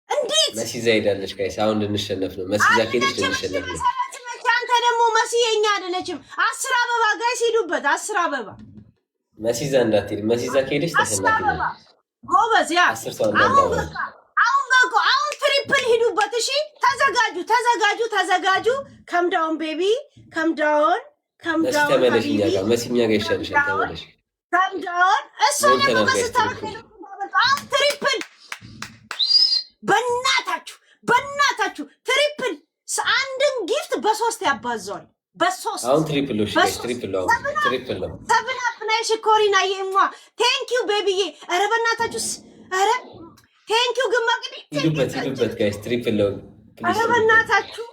እንዴት መሲ እዛ ሄዳለች ጋይስ። አሁን ልንሸነፍ ነው። መሲ እዛ ከሄደች ልንሸነፍ ነው። አንተ ደግሞ መሲ የኛ አይደለችም። 10 አበባ ጋይስ ሂዱበት። 10 አበባ መሲ እዛ እንዳትሄድ። መሲ እዛ ከሄደች ተሸናፊ ነው። ጎበዝ ያ 10 ሰው እንዳንዳው አሁን ትሪፕል ሂዱበት። እሺ ተዘጋጁ። ከምዳውን ቤቢ ከምዳውን መሲ ተመለሽ። እኛ ጋር መሲ እኛ ጋር ይሻልሻል። ተመለሽ ከምዳውን እሱ ደግሞ መስታወት ትሪፕል በእናታችሁ ትሪፕል አንድን ጊፍት በ3 ያባዛዋል። በ3 አሁን ትሪፕል ነው። እሺ ትሪፕል ነው። ሰብናፍናይ ሽኮሪና የእሟ ቴንኪው ቤቢዬ። ኧረ በእናታችሁ ኧረ ቴንኪው ግማቅዲ ሂዱበት ጋይስ። ትሪፕል ነው። ኧረ በእናታችሁ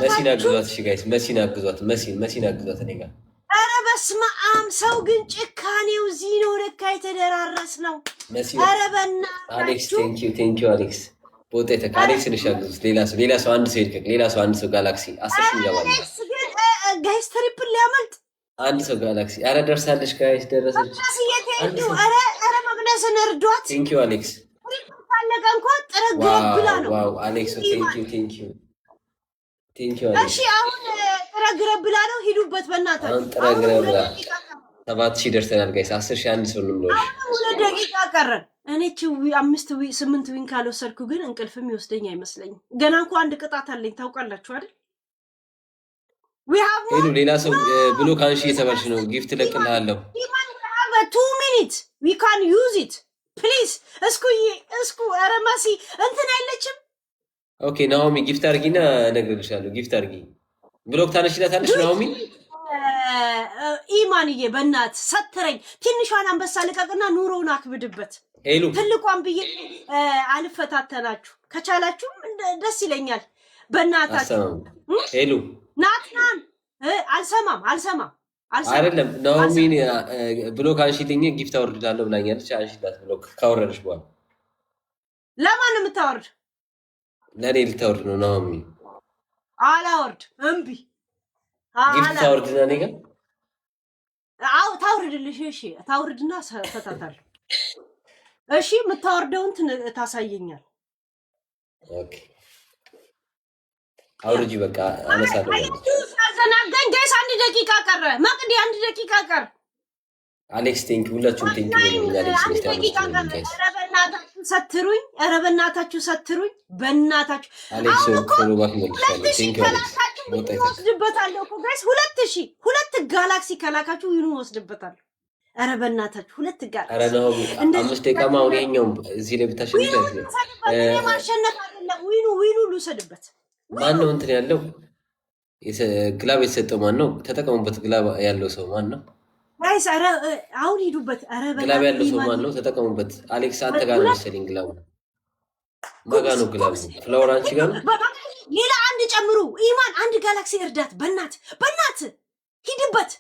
መሲን አግዟት። እሺ ጋይስ መሲን አግዟት። መሲን አግዟት እኔ ጋር። ኧረ በስመ አብ ሰው ግን ጭካኔው እዚህ ነው ለካ የተደራረስ ነው። ኧረ በእናታችሁ አሌክስ ቴንኪው አሌክስ። ቦታ አሌክስ ንሽ አግዙት። ሌላ ሰው አንድ ሰው ይልቀቅ። ሌላ ሰው አንድ ሰው ጋላክሲ 10 ሺህ ይገባል ጋይስ። ትሪፕል ሊያመልጥ አንድ ሰው ጋላክሲ። ኧረ ደርሳለች ጋይስ ደረሰች። ኧረ መቅደስን እርዷት። ቴንኪው አሌክስ። ካለቀ እንኳን ጥረግረብ ብላ ነው። ዋው አሌክስ ቴንኪው እሺ አሁን ጥረግረብ ብላ ነው። ሂዱበት በእናታችሁ። አሁን ጥረግረብ ብላ 7000 ደርሰናል ጋይስ። 10,000 አንድ ሰው ነው ብለሽ 2 ደቂቃ ቀረን። እኔ 8 ዊን ካልወሰድኩ ግን እንቅልፍም ይወስደኝ አይመስለኝም። ገና እንኳን አንድ ቅጣት አለኝ ታውቃላችሁ አይደል? ሄሉ ሌላ ሰው ብሎ ካንሺ እየተባልሽ ነው። ጊፍት ለቅልሃለሁ። 2 ሚኒት ዊ ካን ዩዝ ኢት ፕሊዝ። እስኩ ኧረ መሲ እንትን አይለችም። ኦኬ ናኦሚ ጊፍት አርጊና እነግርልሻለሁ። ጊፍት አርጊ ብሎክ ታነሽላታለሽ ናኦሚ። ኢማንዬ በእናት ሰትረኝ። ትንሿን አንበሳ ልቀቅና ኑሮውን አክብድበት። ሄሉ ትልቋን ብዬ አልፈታተናችሁ ከቻላችሁም ደስ ይለኛል። በእናታችሁ ሄሉ ናትናን አልሰማም አይደለም ናኦሚን ብሎክ አንሺልኝ ጊፍት አወርድላለሁ ብላኛለች። አንሺላት ብሎክ ካወረደሽ በኋላ ለማን የምታወርድ? ለኔ ልታወርድ ነው ናኦሚ። አላወርድ እምቢ። ጊፍት ታወርድና እኔ ጋር ታውርድልሽ። እሺ ታውርድና ፈታታለሁ። እሺ የምታወርደውን ታሳየኛል። ኦኬ አውርጂ በቃ አነሳለሁ። አዘናጋኝ ጋይስ። 1 ደቂቃ ቀረ። መቅዲ 1 ደቂቃ ቀረ። አሌክስ ቴንክ ሁላችሁም ቴንክ ይሁን። አሌክስ ሰትሩኝ። ኧረ በእናታችሁ ሰትሩኝ። በእናታችሁ አሌክስ ፎሎ ባክ መልሻለሁ። ቴንክ ዩ አሌክስ። ወስድበታለሁ እኮ ጋይስ 2000 2 ጋላክሲ ከላካችሁ ይኑ ወስድበታለሁ። ኧረ በእናታችሁ 2 ጋላክሲ። ኧረ ነው 5 ደቂቃ ማውን ይሄኛው እዚህ ላይ ብታሸንፍ ማሸነፍ አይደለም። ዊኑ ልውሰድበት። ማን ነው እንትን ያለው ግላብ የተሰጠው ማን ነው? ተጠቀሙበት። ግላብ ያለው ሰው ማን ነው? ጋይስ ኧረ አሁን ሂዱበት። ኧረ ግላብ ያለው ሰው ማን ነው? ተጠቀሙበት። አሌክስ አንተ ጋር ነው መሰለኝ ግላቡ። ማጋ ነው ግላቡ? ፍላወር አንቺ ጋር ነው። ሌላ አንድ ጨምሩ። ኢማን 1 ጋላክሲ እርዳት። በእናት ሂድበት።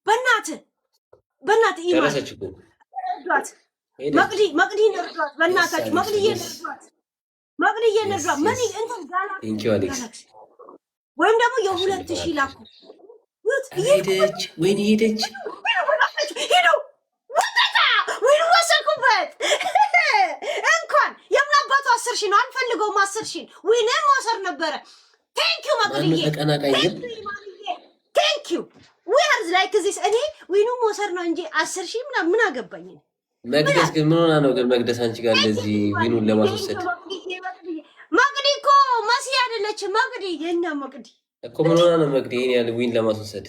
በእናት ኢማን ደረሰች እኮ እርዷት። መቅዲን እርዷት። በእናታችሁ መቅዲዬን እርዷት። ምን እንትን ጋላክሲ ቴንክ ዩ አሌክስ። ወይም ደግሞ የ2000 ላኩ። ሄደች ወይኔ ሄደች። ሄዱ ወይኔ ወሰድኩበት። እንኳን የምናባቱ 10,000 ነው። አንፈልገውም 10,000 ወይኔም ወሰድ ነበረ። ቴንኪዩ መቅድዬ ተቀናቃኝ ግን ቴንኪዩ ዊርዝ ላይክ ዚስ። እኔ ወይኑ ወሰድ ነው እንጂ 10,000 ምናምን ምን አገባኝ። መቅደስ ግን ምን ሆና ነው ግን መቅደስ አንቺ ጋር እንደዚህ ዊኑን ለማስወሰድ? መቅዲ እኮ መሲ አይደለችም። መቅዲ የኛ መቅዲ እኮ ምን ሆና ነው መቅዲ ይሄን ያለ ዊን ለማስወሰድ?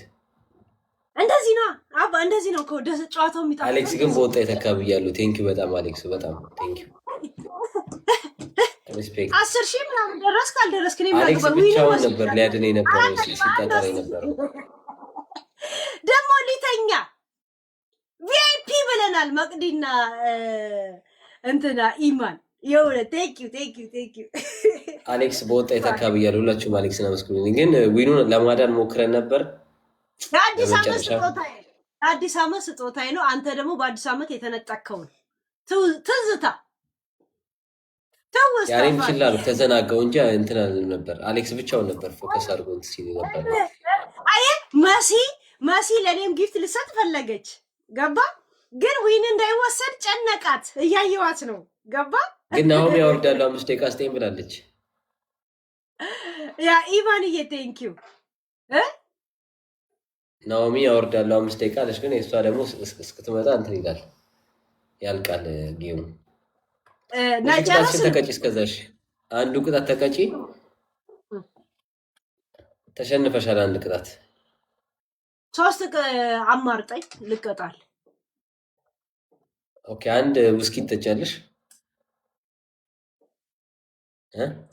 እንደዚህ ነው አባ፣ እንደዚህ ነው እኮ ጨዋታው የሚጣ። አሌክስ ግን በወጣ የተካብያለሁ። ቴንኪው በጣም አሌክስ፣ በጣም ቴንኪው ሪስፔክት። 10,000 ምናምን ደረስክ አልደረስክ ነው አሌክስ ብቻውን ነበር ሊያድን የነበረው ሲጣጣር የነበረው ደግሞ ሊተኛ ቪአይፒ ብለናል። መቅዲና እንትና ኢማን የሆነ ቴንኪው አሌክስ በወጣ የተካብያለሁ። ሁላችሁም አሌክስን አመስግኑልኝ። ግን ዊኑን ለማዳን ሞክረን ነበር። የአዲስ ዓመት ስጦታዬ ነው። አንተ ደግሞ በአዲስ ዓመት የተነጠከውን ትዝታ ያኔም ይችላል። ተዘናጋው እንጂ እንትን አልልም ነበር። አሌክስ ብቻውን ነበር ፎከስ አድርጎ እንትን ሲል ነበር። አይ መሲ ለኔም ጊፍት ልሰጥ ፈለገች። ገባ ግን ዊን እንዳይወሰድ ጨነቃት። እያየዋት ነው። ገባ ግን ናሆሚ ያወርዳለሁ 5 ደቂቃ ስጠኝ ብላለች። ያ ኢቫንዬ ቴንኪው ናሆሚ ያወርዳለሁ 5 ደቂቃ አለች። ግን የእሷ ደግሞ እስክትመጣ እንትን ይላል ያልቃል ጌሙ። ቅጣትሽን ተቀጪ። እስከዛሽ አንዱ ቅጣት ተቀጪ። ተሸንፈሻል። አንድ ቅጣት 3 አማርጠኝ ልቀጣል። ኦኬ አንድ ውስኪ ትጠጫለሽ።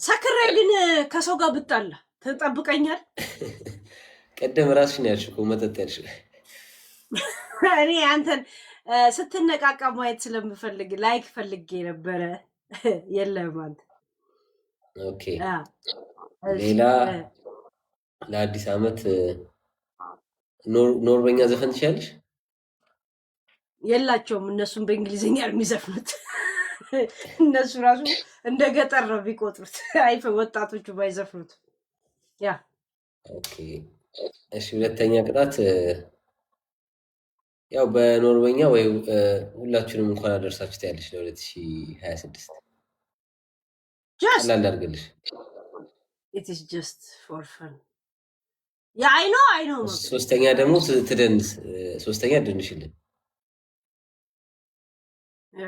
ሰክሬ ግን ከሰው ጋር ብጣላ ትጠብቀኛል? ቀደም ራስሽ ነው ያልሽው መጠጥ ያልሽ። እኔ አንተን ስትነቃቃ ማየት ስለምፈልግ ላይክ ፈልጌ ነበረ። የለም አንተ። ኦኬ ሌላ ለአዲስ ዓመት ኖርዌኛ ዘፈን ትችያለሽ? የላቸውም እነሱም በእንግሊዝኛ የሚዘፍኑት። እነሱ ራሱ እንደ ገጠር ነው ቢቆጥሩት። አይፈ ወጣቶቹ ባይዘፍኑት። ያ ኦኬ እሺ። ሁለተኛ ቅጣት ያው በኖርዌኛ ወይ ሁላችሁንም እንኳን አደረሳችሁ ያለሽ ለ2026 ቀላል አድርግልሽ። it is just for fun ያ አይ ኖ ሶስተኛ ደግሞ ትደንስ። ሶስተኛ ድንሽልን ያ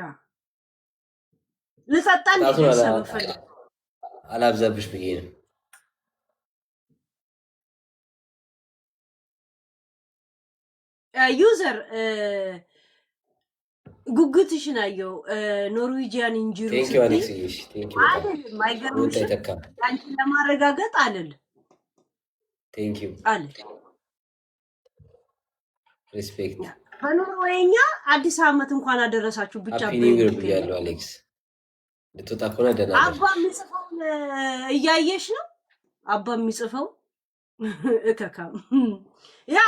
ልፈጣን አላብዛብሽ ብዬ ነው። ዩዘር ጉጉትሽን አየው። ኖርዌጂያን ኢንጂሪ አንቺን ለማረጋገጥ አልል አልል ሪስፔክት። በኖርዌይኛ አዲስ ዓመት እንኳን አደረሳችሁ ብቻ ብያለሁ። አሌክስ ልትወጣ ከሆነ ደህና አባ የሚጽፈውን እያየሽ ነው። አባ የሚጽፈው እከካም ያ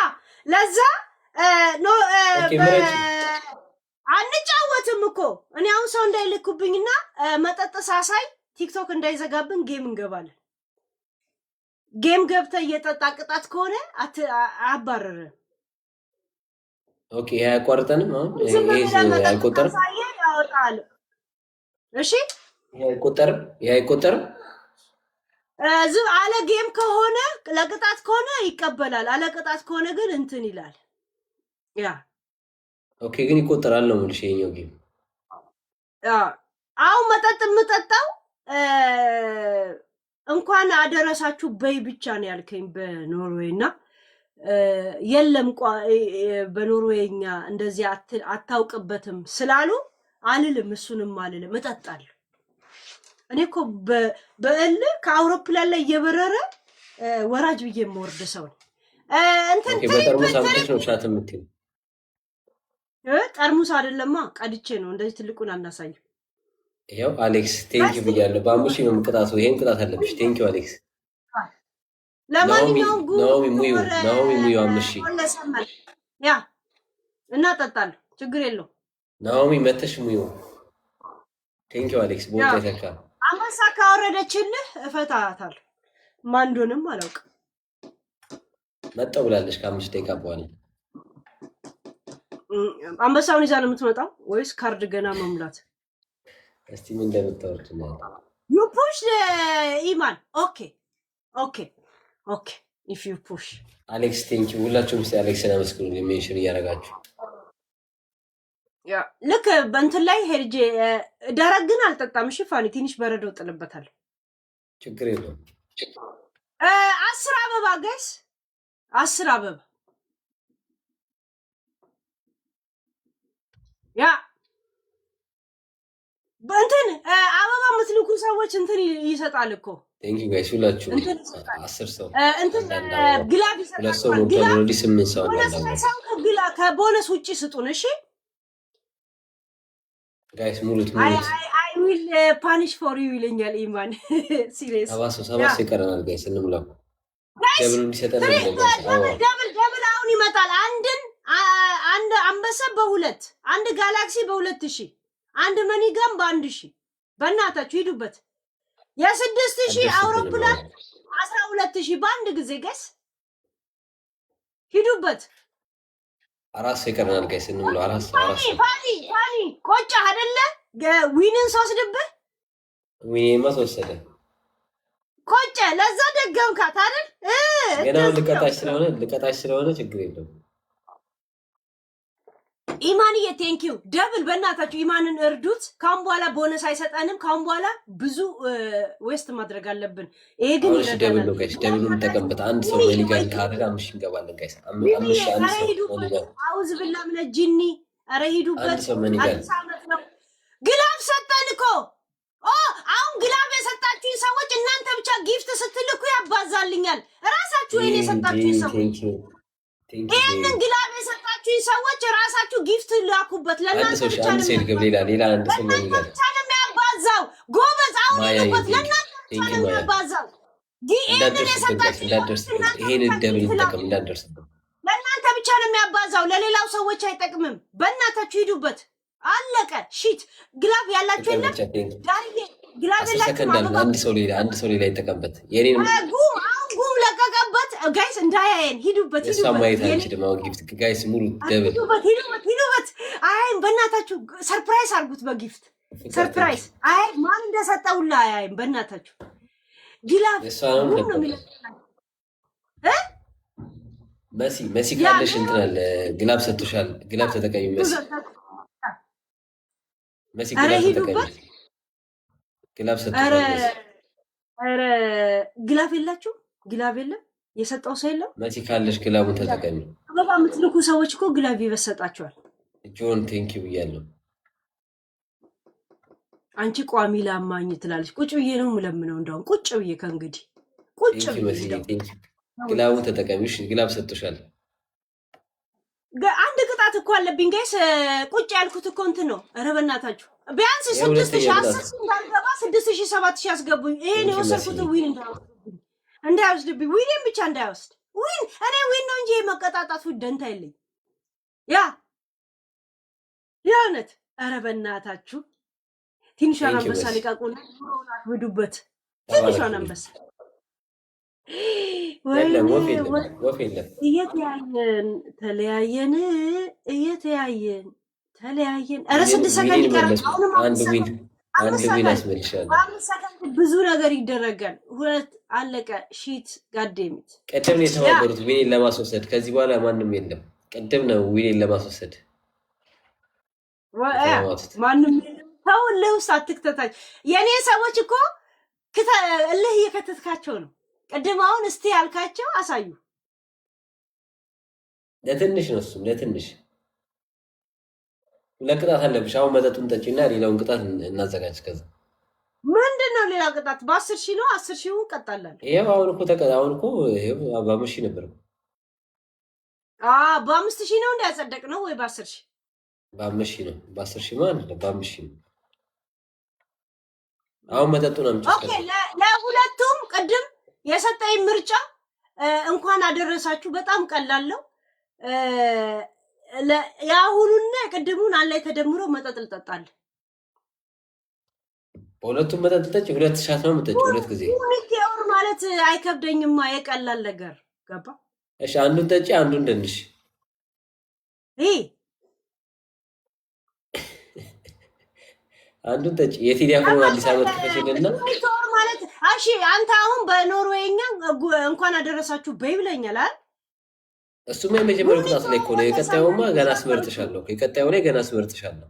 ለዛ አንጫወትም እኮ እኔ አሁን ሰው እንዳይልኩብኝና መጠጥ ሳሳይ ቲክቶክ እንዳይዘጋብን ጌም እንገባለን። ጌም ገብተ እየጠጣ ቅጣት ከሆነ አባረረን። ኦኬ ይሄ አያቋርጠንም። አሁን ይሄ አይቆጠርም። ያወጣል። እሺ ይሄ አይቆጠርም። አለ ጌም ከሆነ ለቅጣት ከሆነ ይቀበላል። አለ ቅጣት ከሆነ ግን እንትን ይላል። ያ ኦኬ ግን ይቆጠራል ነው የምልሽ። የኛው ጌም አሁን መጠጥ የምጠጣው እንኳን አደረሳችሁ በይ ብቻ ነው ያልከኝ በኖርዌይ እና የለም በኖርዌይኛ እንደዚህ አታውቅበትም ስላሉ አልልም። እሱንም አልልም፣ እጠጣለሁ። እኔ እኮ በእል ከአውሮፕላን ላይ እየበረረ ወራጅ ብዬ የምወርድ ሰው ነው። እንትን በጠርሙስ አምጥተሽ ነው ሻት የምትይው? ጠርሙስ አይደለማ ቀድቼ ነው። እንደዚህ ትልቁን አናሳይም። ይኸው አሌክስ ቴንኪው ብያለሁ። በአምሺ ነው ቅጣቱ። ይሄን ቅጣት አለብሽ። ቴንኪው አሌክስ። ለማንኛውም ናሆሚ ሙዩ አምሺ ያ እናጠጣለሁ፣ ችግር የለው። ናሆሚ መተሽ ሙዩ። ቴንኪው አሌክስ። ቦታ ይተካ አንበሳ ካወረደችልህ እፈታታለሁ። ማንዶንም አላውቅም። መጣው ብላለች ከ5 ደቂቃ በኋላ። አንበሳውን ይዛ ነው የምትመጣው ወይስ ካርድ ገና መሙላት? እስቲ ምን እንደምታወርድ ነው። ዩ ፑሽ ኢማን። ኦኬ ኢፍ ዩ ፑሽ አሌክስ ቴንኪው። ሁላችሁም እስቲ አሌክስን አመስግኑ። ሜንሽን እያደረጋችሁ ያ ልክ በእንትን ላይ ሄርጄ ደረቅ ግን አልጠጣም። እሺ ፋኒ ትንሽ በረዶ ጥልበታለሁ። ችግር የለውም። 10 አበባ ጋይስ፣ 10 አበባ ያ በእንትን አበባ የምትልኩ ሰዎች እንትን ይሰጣል እኮ። ቴንኪው ጋይስ ሁላችሁም 10 ሰው እንትን ግላብ ይሰጣል። ሁለት ሰው ነው ኦልሬዲ 8 ሰው ነው። ከቦነስ ውጪ ስጡን እሺ ጋይስ። ሙሉት አይ ዊል ፓኒሽ ፎር ዩ ይለኛል ኢማን። ሲሪየስ ሰባት ይቀረናል ጋይስ። እንምላው ደብል እንዲሰጠን ደብል አሁን ይመጣል። አንድ አንበሳ በ2 አንድ ጋላክሲ በ2000 አንድ መኒጋም በ1000 በእናታችሁ ሂዱበት። የ6000 አውሮፕላን 12000 በአንድ ጊዜ ጋይስ ሂዱበት። አራት ሰው ይቀረናል ጋይስ እንብለው። አራት ሰው ፋኒ ቆጫ አይደለ ዊንን ሳስደብህ ዊኔማ ተወሰደ ቆጨ ለዛ ደገምካት አይደል? ገና ልቀጣሽ ስለሆነ ችግር የለውም። ኢማንዬ ቴንኪው ደብል በእናታችሁ ኢማንን እርዱት። ካሁን በኋላ ቦነስ አይሰጠንም። ካሁን በኋላ ብዙ ዌስት ማድረግ አለብን። ይሄ ግን ደብል ነው ጋይስ፣ ደብል ነው ተቀበጣ። አንድ ሰው መሊጋል ካደረገ አምሽ እንገባለን ጋይስ። አምሽ አንድ ሰው መሊጋል አውዝ ብላ ምን ጂኒ አረ ሂዱበት። አዲስ ዓመት ነው። ግላብ ሰጠን እኮ አሁን ግላብ የሰጣችሁኝ ሰዎች እናንተ ብቻ ጊፍት ስትልኩ ያባዛልኛል። ራሳችሁ ይሄን የሰጣችሁኝ ሰዎች ይሄንን ግላብ የሰጣችሁኝ ሰዎች ራሳችሁ ጊፍት ላኩበት። ለእናንተ ብቻ ነው ሌላ አንድ ሰው የሚያባዛው። ጎበዝ አሁን ይሉበት ለእናንተ ብቻ ነው የሚያባዛው። ይሄንን የሰጣችሁኝ ይሄን ደብል ተጠቅም እንዳደርስበት ለእናንተ ብቻ ነው የሚያባዛው። ለሌላው ሰዎች አይጠቅምም። በእናታችሁ ሂዱበት። አለቀ። ሺት ግላብ ያላችሁ የለም ዳርዬ ግላብ ያላችሁ አንድ ሰው ሌላ ይጠቀምበት። የኔን ጉም ለቀቀበት ጋይስ እንዳያየን ሂዱበት። ጊፍት ጋይስ ሙሉ ደብል ሂዱበት። አይ በእናታችሁ ሰርፕራይዝ አድርጉት በጊፍት ሰርፕራይዝ። አይ ማን እንደሰጠውላ አይ በእናታችሁ ግላብ ነው የሚለቀቀው። መሲ ካለሽ እንትን አለ ግላብ ሰጥቶሻል። ግላብ ተጠቀሚ መሲ ግላብ ሰጥቶሻል። ኧረ ግላብ የላችሁ ግላብ የለም የሰጠው ሰው የለም። መሲ ካለሽ ግላቡን ተጠቀሚ። አበባ የምትልኩ ሰዎች እኮ ግላብ ይበሰጣቸዋል። ጆን ቴንኪው ብያለሁ። አንቺ ቋሚ ላማኝ ትላለች። ቁጭ ብዬ ነው የምለምነው። እንደውም ቁጭ ብዬ ከእንግዲህ ቁጭ ብዬ ግላቡን ተጠቀሚ። ግላብ ሰጥቶሻል። አንድ ቅጣት እኮ አለብኝ ጋይስ። ቁጭ ያልኩት እኮ እንትን ነው። ኧረ በእናታችሁ ቢያንስ 6000 10 እንዳልገባ 6000 7000 ያስገቡኝ። ይሄን የወሰድኩት ዊን እንዳይወስድብኝ ዊኔን ብቻ እንዳይወስድ። ዊን እኔ ዊን ነው እንጂ የመቀጣጣቱ ደንታ የለኝ። የእውነት ኧረ በእናታችሁ ትንሿን አንበሳ ሊቃቁን ውዱበት። ትንሿን አንበሳ እየተያየን ተለያየን። ኧረ 6 ሰከንድ ይቀራል። አንድ ዊን አስመልሻለሁ። 5 ሰከንድ ብዙ ነገር ይደረጋል። 2 አለቀ። ሺት ጋዴሚት ቀደም ነው የተባበሩት ዊኔን ለማስወሰድ። ከዚህ በኋላ ማንም የለም። ቀደም ነው ዊኔን ለማስወሰድ ማንም የለም። ተው እልህ ውስጥ አትክተታች። የእኔ ሰዎች እኮ እልህ እየከተትካቸው ነው። ቅድም አሁን እስቲ ያልካቸው አሳዩ። ለትንሽ ነው እሱም ለትንሽ ለቅጣት አለብሽ። አሁን መጠጡን ጠጪና ሌላውን ቅጣት እናዘጋጅ። ከዛ ምንድነው ሌላ ቅጣት? በ10,000 ነው። 10,000 ቀጣላል። ይሄው አሁን እኮ ይሄው በ5,000 ነበር። በ5,000 ነው እንዳያጸደቅ ነው ወይ በ10,000? በ5,000 ነው። በ10,000 ማለት ነው። በ5,000 ነው። አሁን መጠጡን አምጪ። ኦኬ ለሁለቱም ቅድም የሰጠኝ ምርጫ እንኳን አደረሳችሁ። በጣም ቀላል ነው። የአሁኑና የቅድሙን አንድ ላይ ተደምሮ መጠጥ ልጠጣል። በሁለቱም መጠጥ ልጠጭ። 2 ሻት ነው የምጠጭ 2 ጊዜ። ሁለት ማለት አይከብደኝማ። የቀላል ነገር ገባ። እሺ አንዱን ጠጪ፣ አንዱን ደንሽ። አንዱን ጠጪ። የቴዲ አፍሮ አዲስ ዓመት ከፈሽልና ማለት እሺ። አንተ አሁን በኖርዌይኛ እንኳን አደረሳችሁ በይ ብለኛል አይደል? እሱማ የመጀመሪያው ቅጣት ላይ እኮ ነው። የቀጣዩማ ገና አስመርጥሻለሁ። የቀጣዩ ላይ ገና አስመርጥሻለሁ።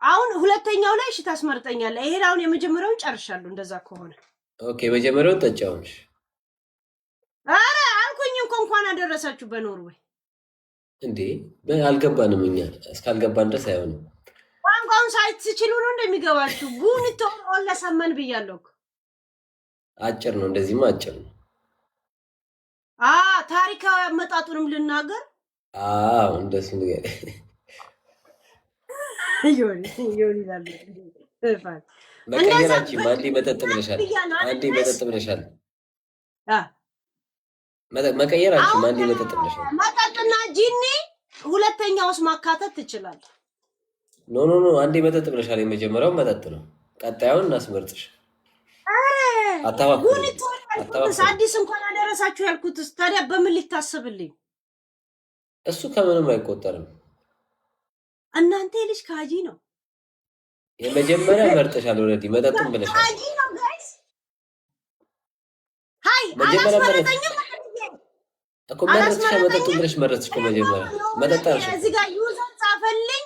አሁን ሁለተኛው ላይ እሺ ታስመርጠኛለህ። ይሄን አሁን የመጀመሪያውን ጨርሻለሁ። እንደዛ ከሆነ ኦኬ። የመጀመሪያውን ጠጪ አሁን። ኧረ አልኩኝ እኮ እንኳን አደረሳችሁ በኖርዌይ። እንዴ አልገባንም። እኛ እስካልገባን ድረስ አይሆንም። ቋንቋውን ሳትችሉ ነው እንደሚገባችሁ። ጉንቶ ለሰመን ብያለሁ። አጭር ነው። እንደዚህማ አጭር ነው። ታሪካዊ አመጣጡንም ልናገር። እንደሱ ነገር መቀየራችን አንዴ መጠጥ ብለሻል። መቀየራችን አንዴ መጠጥ ብለሻል። መጠጥና ጂኒ ሁለተኛውስ ማካተት ትችላለህ። ኖ አንዴ መጠጥ ብለሻል። የመጀመሪያው መጠጥ ነው። ቀጣዩን እናስመርጥሽ። አዲስ እንኳን አደረሳችሁ ያልኩትስ ታዲያ በምን ሊታሰብልኝ? እሱ ከምንም አይቆጠርም። እናንተ ልጅ ካጂ ነው። የመጀመሪያ መርጠሻል። ኦልሬዲ መጠጡን ብለሻል። ካጂ ነው ጋይስ። ሃይ አላስመረጠኝም እኮ መረጥሽ። መጠጡን ብለሽ መረጥሽ እኮ መጀመሪያ መጠጣሽ። እዚህ ጋር ዩዘር ጻፈልኝ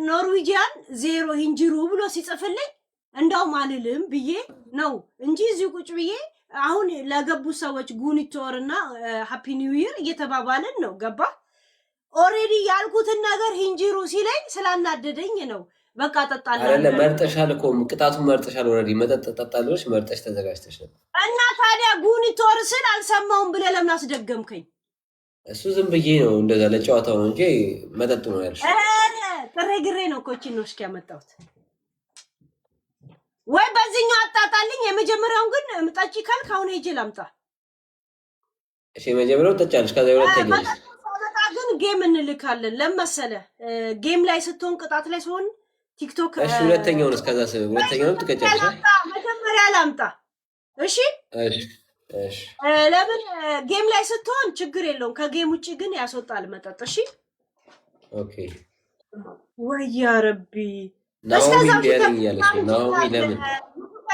ኖርዌጂያን 0 ሂንጅሩ ብሎ ሲጽፍልኝ እንደውም አልልም ብዬ ነው እንጂ እዚህ ቁጭ ብዬ አሁን ለገቡ ሰዎች ጉኒቶር እና ሃፒ ኒው ይር እየተባባልን ነው። ገባ ኦሬዲ ያልኩትን ነገር ሂንጅሩ ሲለኝ ስላናደደኝ ነው። በቃ ጠጣላ አይደለም መርጠሻል እኮ ቅጣቱን መርጠሻል። ኦሬዲ መጠጥ ጠጣለሽ መርጠሽ ተዘጋጅተሽ ነው። እና ታዲያ ጉኒቶር ስል አልሰማውም ብለህ ለምን አስደገምከኝ? እሱ ዝም ብዬ ነው እንደዛ ለጨዋታው ነው እንጂ መጠጡ ነው ያልሽ። ጥሬ ግሬ ነው ኮቺን ነው እስኪ ያመጣሁት። ወይ በዚህኛው አጣጣልኝ። የመጀመሪያውን ግን ጠጪ ካልክ አሁን ሄጄ ላምጣ። እሺ የመጀመሪያው ጠጫለሽ፣ ከዛ ሁለተኛው ግን ጌም እንልካለን። ለመሰለ ጌም ላይ ስትሆን ቅጣት ላይ ሲሆን ቲክቶክ እሺ ሁለተኛውን እስከዛ ሁለተኛውን ትቀጫለሽ። መጀመሪያ ላምጣ። እሺ እሺ ለምን ጌም ላይ ስትሆን ችግር የለውም። ከጌም ውጪ ግን ያስወጣል መጠጥ። እሺ ኦኬ። ወይ ያ ረቢ ናኦሚ ቢያለኝ ያለሽ ናኦሚ ለምን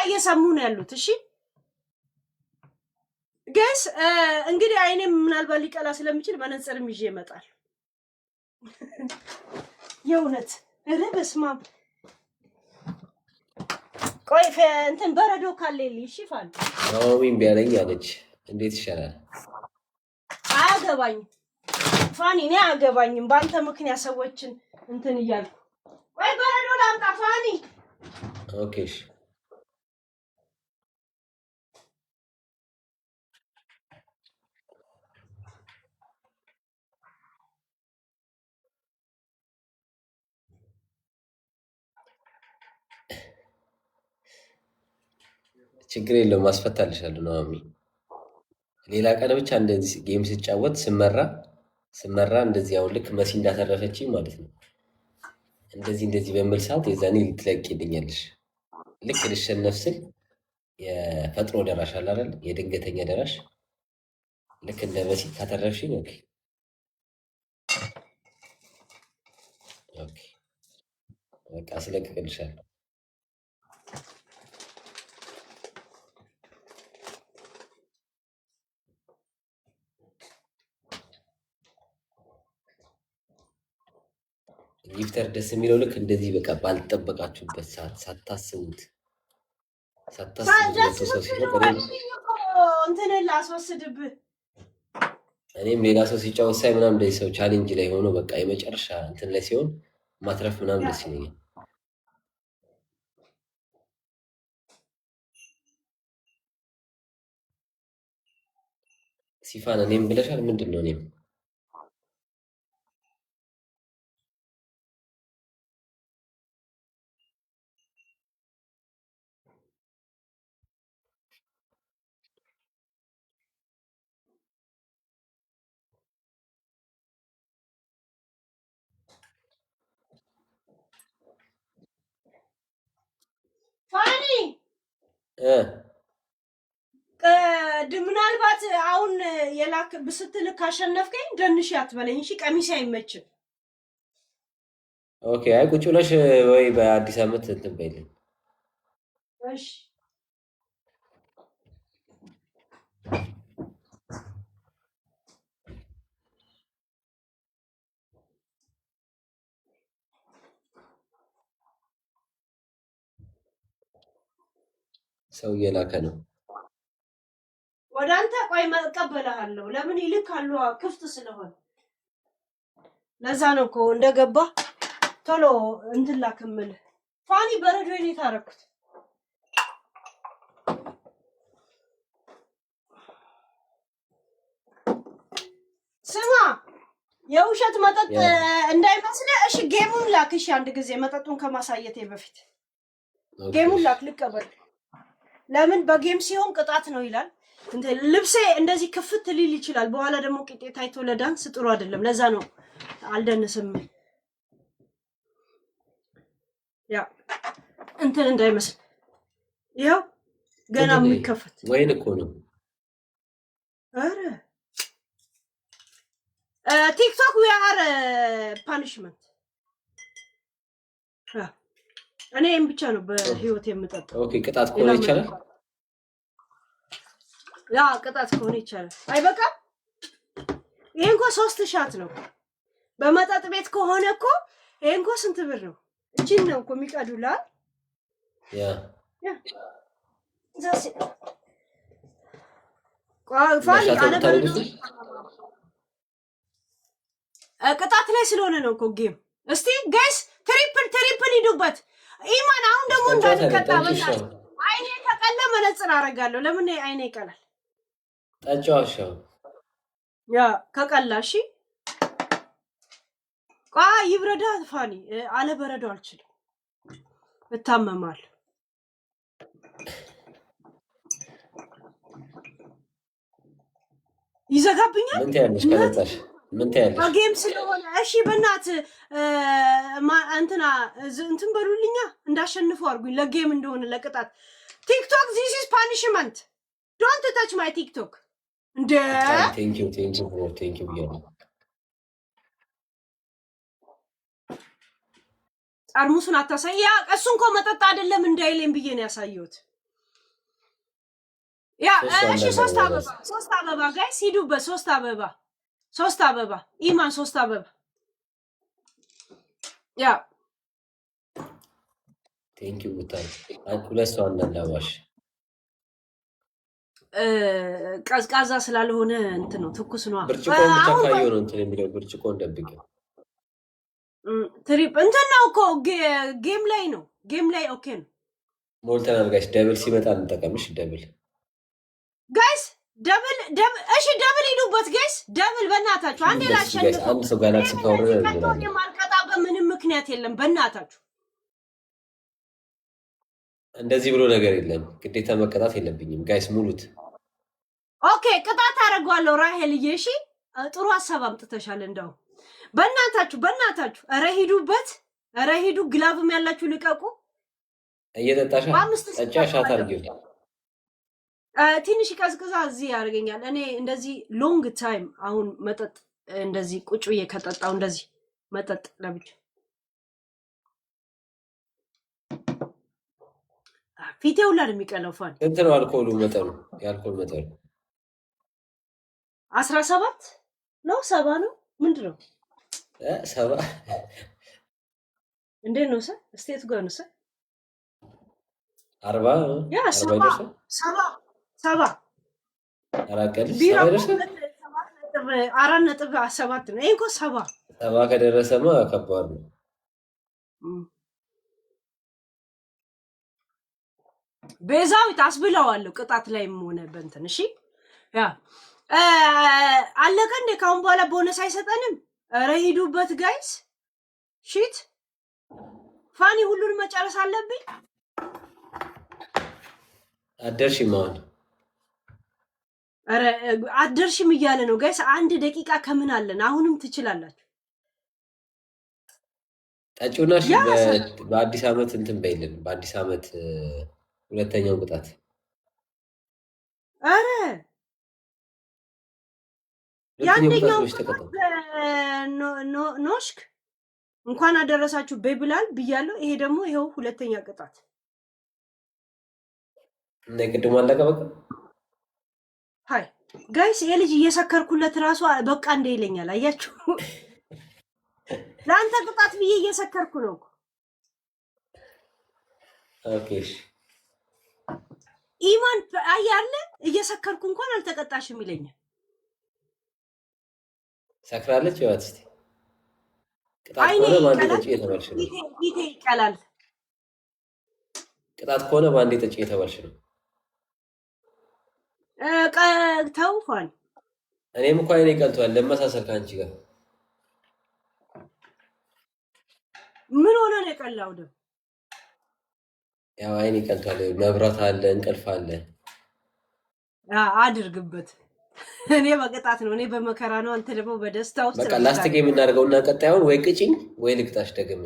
እየሰሙ ነው ያሉት? እሺ ገስ እንግዲህ አይኔም ምናልባት ሊቀላ ስለሚችል መነጽርም ይዤ እመጣለሁ። የእውነት ኧረ በስመ አብ። ቆይ እንትን በረዶ ካለልኝ ይሽፋል። ናኦሚ ቢያለኝ ያለች እንዴት ይሻላል? አያገባኝም ፋኒ፣ እኔ አያገባኝም በአንተ ምክንያት ሰዎችን እንትን እያልኩ። ቆይ በረዶ ላምጣ ፋኒ። ኦኬ እሺ ችግር የለውም አስፈታልሻለሁ። ናኦሚ ሌላ ቀን ብቻ እንደዚህ ጌም ስጫወት ስመራ እንደዚህ አሁን ልክ መሲ እንዳተረፈችኝ ማለት ነው። እንደዚህ በምል ሰዓት የዛኔ ልትለቂልኛለሽ። ልክ ልሸነፍ ስል የፈጥኖ ደራሽ አለ አይደል? የድንገተኛ ደራሽ ልክ እንደ መሲ ካተረፍሽኝ ኦኬ በቃ አስለቅቅልሻለሁ። ጊፍተር ደስ የሚለው ልክ እንደዚህ በቃ ባልጠበቃችሁበት ሰዓት ሳታስቡት እንትን ላስወስድብህ። እኔም ሌላ ሰው ሲጫወት ሳይ ምናምን እንደዚህ ሰው ቻሌንጅ ላይ ሆኖ በቃ የመጨረሻ እንትን ላይ ሲሆን ማትረፍ ምናምን ደስ ይለኛል። ሲፋን እኔም ብለሻል። ምንድን ነው እኔም ፋኒ ምናልባት አሁን የላክ ብስትልክ ካሸነፍከኝ ደንሽ አትበለኝ እሺ። ቀሚሴ አይመችም። ኦኬ አይ ቁጭ ብለሽ ወይ በአዲስ ዓመት እንትን በይልኝ እሺ። ሰው እየላከ ነው ወደ አንተ። ቆይ መቀበልሃለሁ። ለምን ይልካሉ? ክፍት ስለሆነ ለዛ ነው እኮ እንደገባ ቶሎ እንትን ላክምልህ። ፋኒ በረዶ የኔ ታረኩት። ስማ የውሸት መጠጥ እንዳይመስልህ እሺ። ጌሙን ላክ እሺ። አንድ ጊዜ መጠጡን ከማሳየቴ በፊት ጌሙን ላክ ልቀበል። ለምን በጌም ሲሆን ቅጣት ነው ይላል። ልብሴ እንደዚህ ክፍት ሊል ይችላል። በኋላ ደግሞ ቂጤ ታይቶ ለዳንስ ጥሩ አይደለም። ለዛ ነው አልደንስም። ያ እንትን እንዳይመስል ይኸው ገና የሚከፈት ወይን እኮ ነው። አረ ቲክቶክ ዊ አር ፓኒሽመንት። እኔም ብቻ ነው በህይወት የምጠጣው። ኦኬ ቅጣት ከሆነ ይቻላል። ያ ቅጣት ከሆነ ይቻላል። አይበቃም? ይሄ እንኳ 3 ሻት ነው። በመጠጥ ቤት ከሆነ እኮ ይሄ እንኳ ስንት ብር ነው? እቺን ነው እኮ የሚቀዱላት። ያ ዛሲ ፋኒ አለ በረዶ ቅጣት ላይ ስለሆነ ነው እኮ ጌም። እስቲ ጋይስ ትሪፕል ሂዱበት። ኢማን አሁን ደግሞ እንዳልቀጣ በእናትህ አይኔ ተቀለ መነጽር አደርጋለሁ። ለምን አይኔ ይቀላል? ጠጫዋሻው ያ ከቀላሽ ይብረዳ ፋኒ አለ በረዶ አልችልም፣ እታመማለሁ። ይዘጋብኛል። ምን ታያለሽ? ከለጣሽ ምን ታያለሽ? ጌም ስለሆነ እሺ፣ በእናት እንትን በሉልኛ እንዳሸንፉ አድርጉኝ። ለጌም እንደሆነ ለቅጣት ቲክቶክ ዚስ ኢዝ ፓኒሽመንት ዶንት ታች ማይ ቲክቶክ። እንደ ቴንክ ዩ ብያለሁ። ጠርሙሱን አታሳይ። ያ እሱ እንኳ መጠጥ አይደለም እንዳይለኝ ብዬ ነው ያሳየሁት። ያ እሺ፣ 3 አበባ ጋይስ ሂዱበት። 3 አበባ ኢማን 3 አበባ። ያ ቴንክ ዩ ብታይ ሁለት ሰው አንዳንዳባሽ ቀዝቃዛ ስላልሆነ እንትን ነው፣ ትኩስ ነው። ብርጭቆ ብቻ ካየው ነው እንትን የሚለው ብርጭቆ እንደብቀው ትሪፕ እንትን ነው እኮ ጌም ላይ ነው። ጌም ላይ ኦኬ ነው። ሞልተናል ጋይስ። ደብል ሲመጣ እንጠቀምሽ። ደብል ጋይስ ደብል እሺ፣ ደብል ሂዱበት ጋይስ። ደብል በእናታችሁ አንዴ ላሸንፍ። አንድ ሰው ጋላክሲ ፓወር ነው። የማልቀጣበት ምንም ምክንያት የለም። በእናታችሁ እንደዚህ ብሎ ነገር የለም። ግዴታ መቀጣት የለብኝም ጋይስ። ሙሉት። ኦኬ ቅጣት አደርገዋለሁ። ራሄልዬ እሺ፣ ጥሩ ሀሳብ አምጥተሻል። እንደው በእናታችሁ ኧረ ሂዱበት። ኧረ ሂዱ። ግላብም ያላችሁ ልቀቁ። እየጠጣሻ ጠጫ ሻት አድርጊው። ትንሽ ቀዝቅዛ እዚህ ያደርገኛል። እኔ እንደዚህ ሎንግ ታይም አሁን መጠጥ እንደዚህ ቁጭ ብዬ ከጠጣው እንደዚህ መጠጥ ለብቻ ፊቴ ሁላ ነው የሚቀለው። ፋን ስንት ነው አልኮሉ መጠኑ? የአልኮል መጠኑ 17 ነው 7 ነው ምንድን ነው? 7 እንዴት ነው ሰ ስቴት ጋር ነው ሰ 40 ያ 7 አራቀል ቢራ 4.7 ነው። ይሄ እኮ 7 ከደረሰማ ከባድ ነው። ቤዛዊት አስብለዋለሁ ቅጣት ላይም ሆነ በእንትን። እሺ ያ አለቀ እንዴ? ካሁን በኋላ ቦነስ አይሰጠንም? ኧረ ሂዱበት ጋይስ። ሺት ፋኒ ሁሉን መጨረስ አለብኝ። አደርሽም አሁን ኧረ አደርሽም እያለ ነው ጋይስ። 1 ደቂቃ ከምን አለን? አሁንም ትችላላችሁ። ጠጪውና እሺ በአዲስ ዓመት እንትን በይልን። በአዲስ ዓመት ሁለተኛው ቅጣት ኧረ ያንደኛው ኖሽክ እንኳን አደረሳችሁ በብላል ብያለሁ። ይሄ ደግሞ ይሄው ሁለተኛ ቅጣት እና ቅድም አለቀ በቃ። ሃይ ጋይስ ይሄ ልጅ እየሰከርኩለት ራሱ በቃ እንደ ይለኛል። አያችሁ ለአንተ ቅጣት ብዬ እየሰከርኩ ነው እኮ። ኦኬ ኢማን አያለ እየሰከርኩ እንኳን አልተቀጣሽም ይለኛል። ሰክራለች ይዋት እስቲ ቅጣት ከሆነ ባንዴ ጠጪ የተባልሽ ነው። ፊቴ ይቀላል። ቅጣት ከሆነ ባንዴ ጠጪ የተባልሽ ነው። ተው ፋን እኔም እኮ አይኔ ቀልቷል። ለመሳሰል ከአንቺ ጋር ምን ሆነ ነው የቀላው? ደግሞ ያው አይኔ ቀልቷል። መብራት አለ፣ እንቅልፍ አለ። አድርግበት። እኔ በቅጣት ነው፣ እኔ በመከራ ነው። አንተ ደግሞ በደስታ ውስጥ በቃ ላስት ጌም እናደርገውና ቀጣዩን ወይ ቅጭኝ ወይ ልቅጣሽ ደግሜ።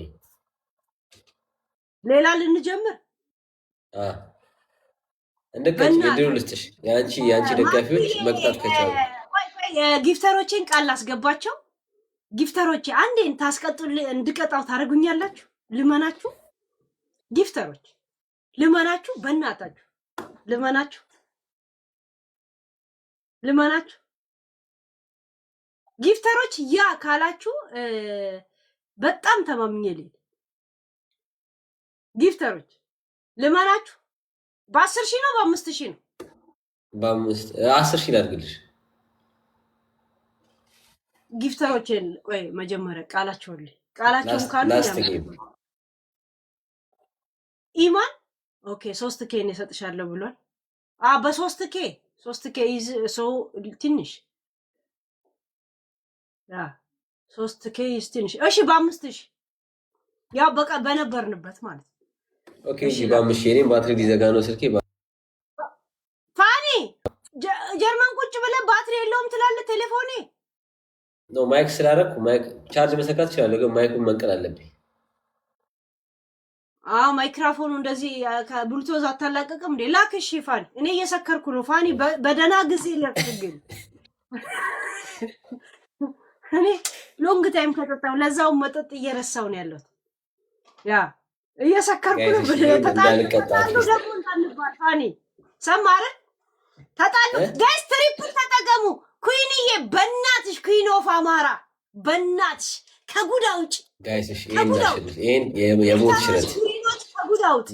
ሌላ ልንጀምር። እንደቀጭ እድሉ ልስጥሽ። የአንቺ ደጋፊዎች መቅጣት ከቻሉ የጊፍተሮችን ቃል አስገባቸው። ጊፍተሮች አንዴን ታስቀጡል እንድቀጣው ታደርጉኛላችሁ። ልመናችሁ ጊፍተሮች ልመናችሁ፣ በእናታችሁ ልመናችሁ ጊፍተሮች ያ ካላችሁ በጣም ተማምኜልኝ ጊፍተሮች ልመናችሁ። በ10,000 ነው በ5,000 ነው? በ10,000 ላድርግልሽ ጊፍተሮችን። ቆይ መጀመሪያ ቃላቸውን ካሉ ኢማን ኦኬ 3K ነው እሰጥሻለሁ ብሏል። በ3K ይዝ ሰው ትንሽ 3K ይዝ ትንሽ። እሺ በ5,000 ያው በቃ በነበርንበት ማለት ኦኬ። እሺ በ5,000 እኔም ባትሪ ሊዘጋ ነው ስልኬ። ፋኒ ጀርመን ቁጭ ብለህ ባትሪ የለውም ትላለህ ቴሌፎኔ ነው። ማይክ ስላደረኩ ማይክ ቻርጅ መሰካት ይችላል፣ ግን ማይኩን መንቀል አለብኝ። ማይክሮፎኑ እንደዚህ ከብሉቱዝ አታላቀቅም እንዴ? ላክሽ ፋኒ። እኔ እየሰከርኩ ነው ፋኒ። በደና ጊዜ ለቅግኝ እኔ ሎንግ ታይም ከጠጣሁ ለዛውም መጠጥ እየረሳው ነው ያለሁት። ያ እየሰከርኩ ነው ተጣሉ ደግሞ እንዳንባል ፋኒ ሰማረ ተጣሉ። ጋይስ ትሪፕል ተጠቀሙ። ኩይንዬ በእናትሽ ኩይን ኦፍ አማራ በእናትሽ ከጉዳ ውጭ ጋይስ። እሺ ይሄን የሞት ሽረት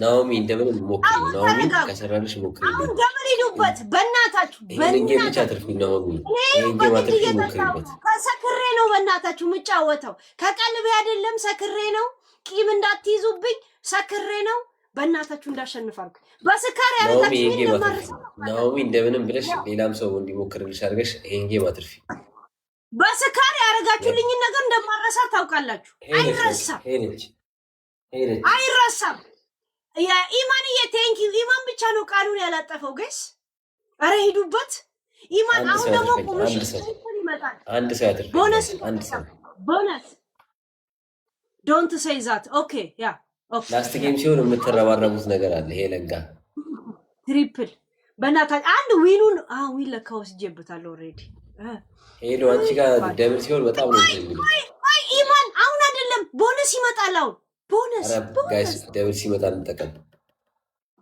ናኦሚ እንደምንም ሞክሪ። ናኦሚ ከሰራልሽ ሞክሪ። አሁን ገመድ ሂዱበት በእናታችሁ በእናታችሁ ብቻ ትርፊ ናኦሚ። ይሄን ማትርፊ ሞክሪበት። ሰክሬ ነው በእናታችሁ የምጫወተው፣ ከቀልቤ አይደለም ሰክሬ ነው። ቂም እንዳትይዙብኝ ሰክሬ ነው። በእናታችሁ እንዳሸንፋልኩ በስካር ያረጋችሁ ናኦሚ እንደምንም ብለሽ ሌላም ሰው እንዲሞክርልሽ አድርገሽ ይሄን ጌም አትርፊ። በስካር ያረጋችሁልኝ ነገር እንደማረሳ ታውቃላችሁ። አይረሳም። የኢማንዬ ቴንኪዩ። ኢማን ብቻ ነው ቃሉን ያላጠፈው። ገስ አረ ሂዱበት ኢማን። አሁን ደግሞ ቁሙሽ ይመጣል። አንድ ሰው ያትርፊ። ቦነስ ዶንት ሴይ ዛት ኦኬ። ያ ላስት ጌም ሲሆን የምትረባረቡት ነገር አለ። ይሄ ለጋ ትሪፕል በእናታችሁ አንድ ዊኑን ዊን ለካ ወስጄበታለሁ ኦልሬዲ። ሄሎ አንቺ ጋር ደብል ሲሆን በጣም ነው የሚሉት። አይ ኢማን አሁን አይደለም ቦነስ ይመጣል። አሁን ቦነስ ጋይስ ደብል ሲመጣ እንጠቀም።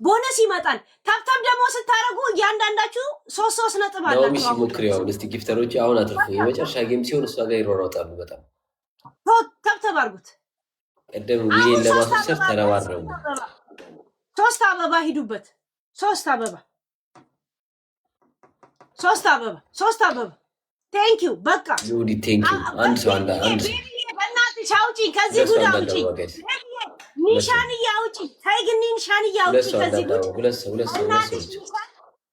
ቦነስ ይመጣል። ታፕታፕ ደግሞ ስታረጉ እያንዳንዳችሁ 3 ነጥብ አላችሁ። ናኦሚ ሲሞክር ያው እስቲ ጊፍተሮች አሁን አትርፉ። የመጨረሻ ጌም ሲሆን እሷ ጋር ይሮራጣሉ በጣም። ታፕታፕ አድርጉት። ቀደም ዊኔን ለማስወሰድ ተረባረቡ። 3 አበባ ሂዱበት። 3 አበባ ቴንክ ዩ በቃ ዩዲ ቴንክ ዩ። አንድ ሰው በእናትሽ አውጪኝ ከዚህ ጉድ አውጪኝ። ኒሻንዬ አውጪኝ። ተይ ግን ኒሻንዬ አውጪኝ ከዚህ ጉድ። ሁለት ሰው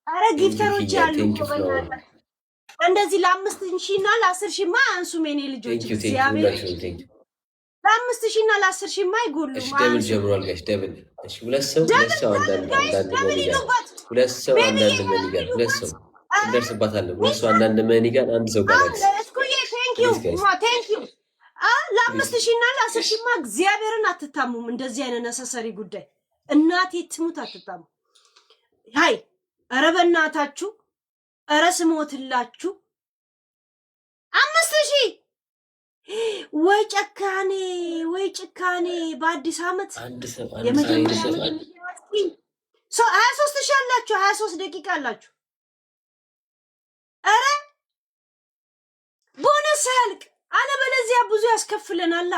ኧረ ጊፍተሮች ያሉ እንደዚህ ለ5,000 እና ለ10,000 ማ አንሱም የኔ ልጆች። እግዚአብሔር ለ5,000 እና ለ10,000 ማ አይጎሉም። እሺ ደብል ጀምሯል ጋይስ ደብል። እሺ ሁለት ሰው አንዳንድ መኒጋር ሁለት ሰው እንደርስባታለን። ሁለት ሰው አንዳንድ መኒጋር አንድ ሰው ጋር እስኩዬ ቴንክ ዩ ለ5,000 እና ለ10,000 ማ እግዚአብሔርን አትታሙም። እንደዚህ አይነት ነሰሰሪ ጉዳይ እናቴ ትሙት አትታሙ። ሃይ ኧረ በእናታችሁ ኧረ ስሞትላችሁ 5,000 ወይ ጨካኔ ወይ ጭካኔ። በአዲስ ዓመት የመጀመሪያ 23,000 አላችሁ። 23 ደቂቃ አላችሁ። ኧረ ቦነስ ያልቅ አለበለዚያ ብዙ ያስከፍለናል።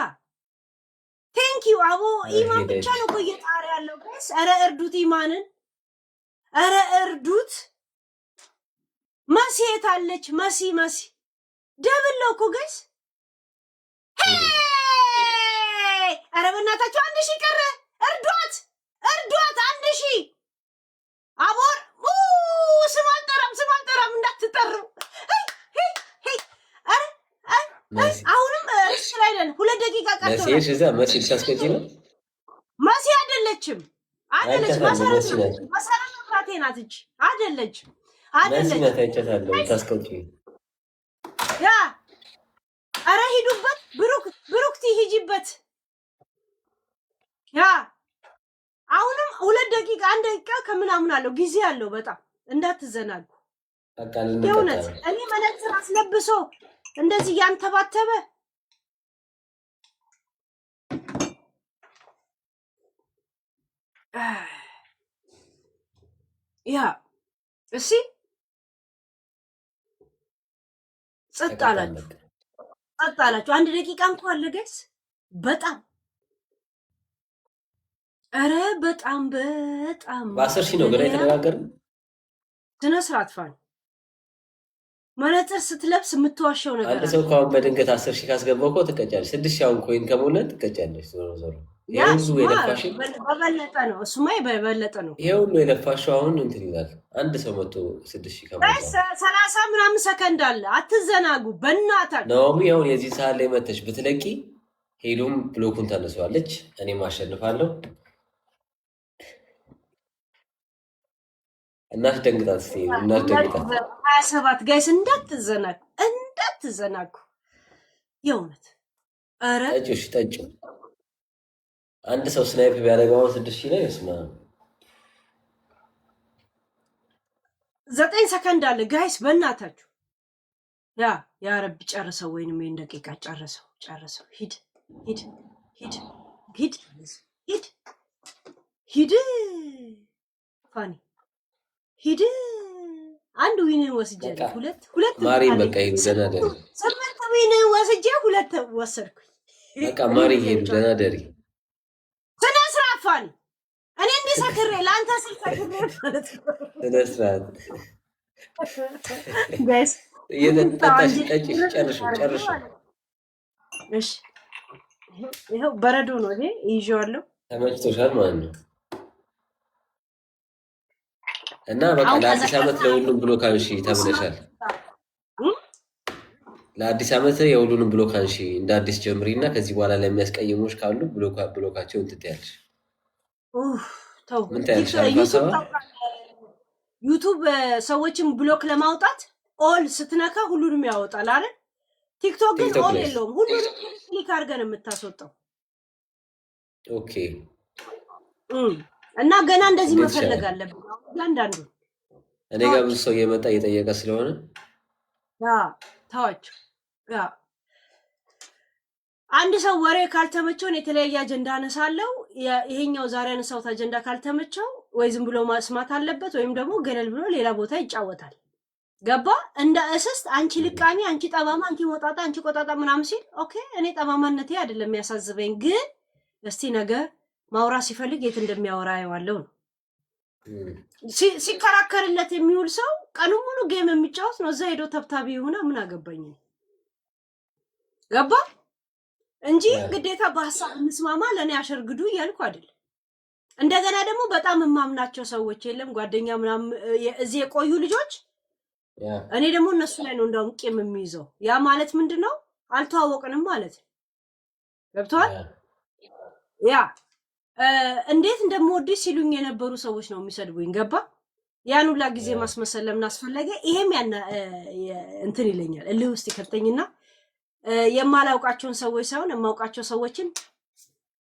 ቴንክ ዩ አቦ ኢማን ብቻ ነው እኮ እየጣረ ያለው ጋይስ። ኧረ እርዱት ኢማንን፣ ኧረ እርዱት። መሲ የት አለች? መሲ ደብል ነው እኮ ጋይስ። ኧረ በእናታችሁ 1,000 ቀረ። እርዷት 1,000 አቦር ስም አልጠራም እንዳትጠሩ። አሁንም እርስ ላይ ነን። 2 ደቂቃ ቀርቶ መሲ ልታስቀጪ ነው። መሲ አይደለችም። መሰረት መብራቴ ናት እንጂ አይደለችም። አይቻታለሁ ልታስቀጪ። ያ ኧረ ሂዱበት። ብሩክቲ ሂጂበት። ያ አሁንም 2 ደቂቃ 1 ደቂቃ ከምናምን አለው ጊዜ አለው። በጣም እንዳትዘናጉ የእውነት። እኔ መነጽር አስለብሶ እንደዚህ ያንተባተበ ያ እሺ ጸጥ አላችሁ። አንድ ደቂቃ እንኳን አለ ጋይስ። በጣም ኧረ በጣም በ10 ሺህ ነው ገና የተነጋገርን። ስነ ስርዓት ፋን መነጽር ስትለብስ የምትዋሸው ነገር አንድ ሰው ካሁን በድንገት 10 ሺህ ካስገባው እኮ ትቀጫለሽ። 6 ሺህ አሁን ኮይን ከሞላ ትቀጫለሽ። ዞሮ ይሄ ሁሉ የለፋሽው በበለጠ ነው። እሱማ በበለጠ ነው። ይሄ ሁሉ የለፋሽው አሁን እንትን ይላል። አንድ ሰው መቶ 6 ሺህ ከሞላ 30 ምናምን ሰከንድ አለ። አትዘናጉ በእናታችሁ። ናኦሚ አሁን የዚህ ሰዓት ላይ መተሽ ብትለቂ ሄዶም ብሎኩን ታነሷለች። እኔም አሸንፋለሁ። እናስደንግጣት እስኪ እናስደንግጣት። 27 ጋይስ እንዳትዘናጉ የእውነት ኧረ ጠጪው ጠጪው። አንድ ሰው ስናይፕ ቢያደርገው 6 ሺህ ላይ እስማ 9 ሰከንድ አለ ጋይስ በእናታችሁ። ያ ረቢ ጨርሰው፣ ወይንም ይሄን ደቂቃ ጨርሰው። ሂድ ፋኒ ሂድ። አንድ ዊንን ወስጃለሁ። ሁለት ማሪን በቃ ሄዱ ደህና ደሪ። 8 ዊንን ወስጄ 2 ወሰድኩኝ። በቃ ማሪን ሄዱ ደህና ደሪ። ስነ ስርዓት ፋኒ። እኔ እንዲሰክሬ ለአንተ ስል ሰክሬ ማለት ነው። ስነ ስርዓት ጋይስ እየጠጣሽ ጠጪሽ። ጨርሹ። እሺ ይኸው በረዶ ነው ይሄ ይዤዋለሁ። ተመችቶሻል ማለት ነው። እና በቃ ለአዲስ ዓመት ለሁሉም ብሎክ አንሺ ተብለሻል። ለአዲስ ዓመት የሁሉንም ብሎክ አንሺ እንደ አዲስ ጀምሪና ከዚህ በኋላ ለሚያስቀይሙሽ ካሉ ብሎካቸውን ትተያለሽ። ምን ታያለሽ? ዩቱብ ሰዎችን ብሎክ ለማውጣት ኦል ስትነካ ሁሉንም ያወጣል አይደል? ቲክቶክ ግን ኦል የለውም። ሁሉንም ክሊክ አድርገን የምታስወጣው። ኦኬ እና ገና እንደዚህ መፈለግ አለብን አንዳንዱ። እኔ ጋር ብዙ ሰው እየመጣ እየጠየቀ ስለሆነ ታዋቸው አንድ ሰው ወሬ ካልተመቸውን የተለያየ አጀንዳ አነሳለው። ይሄኛው ዛሬ አነሳውት አጀንዳ ካልተመቸው ወይ ዝም ብሎ ማስማት አለበት ወይም ደግሞ ገለል ብሎ ሌላ ቦታ ይጫወታል። ገባ? እንደ እስስት አንቺ ልቃሚ፣ አንቺ ጠማማ፣ አንቺ ሞጣጣ፣ አንቺ ቆጣጣ ምናምን ሲል ኦኬ፣ እኔ ጠማማነቴ አይደለም የሚያሳዝበኝ፣ ግን እስቲ ነገ ማውራት ሲፈልግ የት እንደሚያወራ ያዋለው ነው። ሲከራከርለት የሚውል ሰው ቀኑን ሙሉ ጌም የሚጫወት ነው። እዛ ሄዶ ተብታቢ ሆነ ምን አገባኝ። ገባ እንጂ ግዴታ በሐሳብ እንስማማ ለኔ አሸርግዱ እያልኩ አይደል። እንደገና ደግሞ በጣም የማምናቸው ሰዎች የለም ጓደኛ ምናምን እዚህ የቆዩ ልጆች፣ እኔ ደግሞ እነሱ ላይ ነው እንደውም ቂም የሚይዘው። ያ ማለት ምንድነው? አልተዋወቅንም ማለት ነው። ገብቷል? ያ እንዴት እንደምወድሽ ሲሉኝ የነበሩ ሰዎች ነው የሚሰድቡኝ። ገባ? ያን ሁላ ጊዜ ማስመሰል ለምን አስፈለገ? ይሄም ያን እንትን ይለኛል እልህ ውስጥ ይከተኝና የማላውቃቸውን ሰዎች ሳይሆን የማውቃቸው ሰዎችን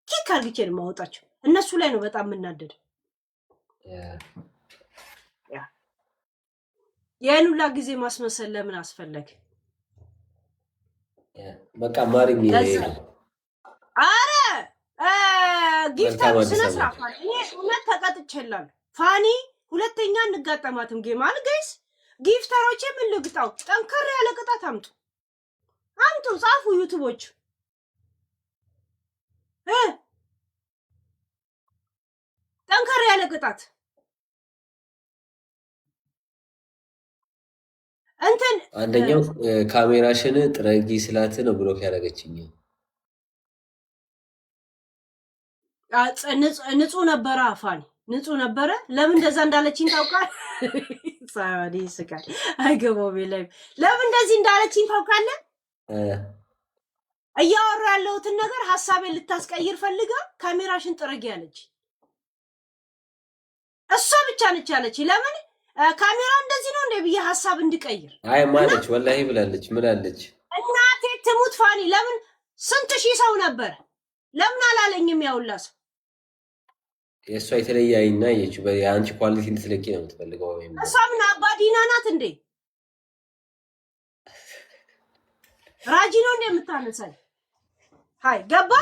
ኪክ አድርጌ ነው የማወጣቸው። እነሱ ላይ ነው በጣም የምናደድ። ያን ሁላ ጊዜ ማስመሰል ለምን አስፈለገ? በቃ ማሪኝ አረ ጊፍተር ስነ ስርዓት ማለት እኔ እውነት ተቀጥቼላለሁ። ፋኒ ሁለተኛ እንጋጠማትም ጌም አለ ጋይስ። ጊፍተሮቼ ምን ልግጣው? ጠንከር ያለ ቅጣት አምጡ፣ ጻፉ ዩቲዩቦች ጠንከር ያለ ቅጣት እንትን። አንደኛው ካሜራሽን ጥረጊ ስላት ነው ብሎክ ያደረገችኝ። ንጹህ ነበረ አፋኒ ንጹህ ነበረ። ለምን እንደዛ እንዳለችኝ ታውቃለህ? ሳዲ ስቃል አይገባው ላይ ለምን እንደዚህ እንዳለችኝ ታውቃለህ? እያወራ ያለሁትን ነገር ሐሳቤን ልታስቀይር ፈልጋ ካሜራሽን ጥረጊ ያለች እሷ ብቻ ነች ያለች። ለምን ካሜራ እንደዚህ ነው እንደ ብዬ ሐሳብ እንድቀይር አይ ማለች ወላሂ ብላለች። ምን አለች? እናቴ ትሙት ፋኒ ለምን ስንት ሺህ ሰው ነበር ለምን አላለኝም? ያውላስ የእሷ የተለየ አይና የችው የአንቺ ኳሊቲ እንድትለቂ ነው የምትፈልገው። ወይም እሷ ምን አባዲና ናት እንዴ? ራጂ ነው እንደ የምታነሳኝ ሃይ ገባ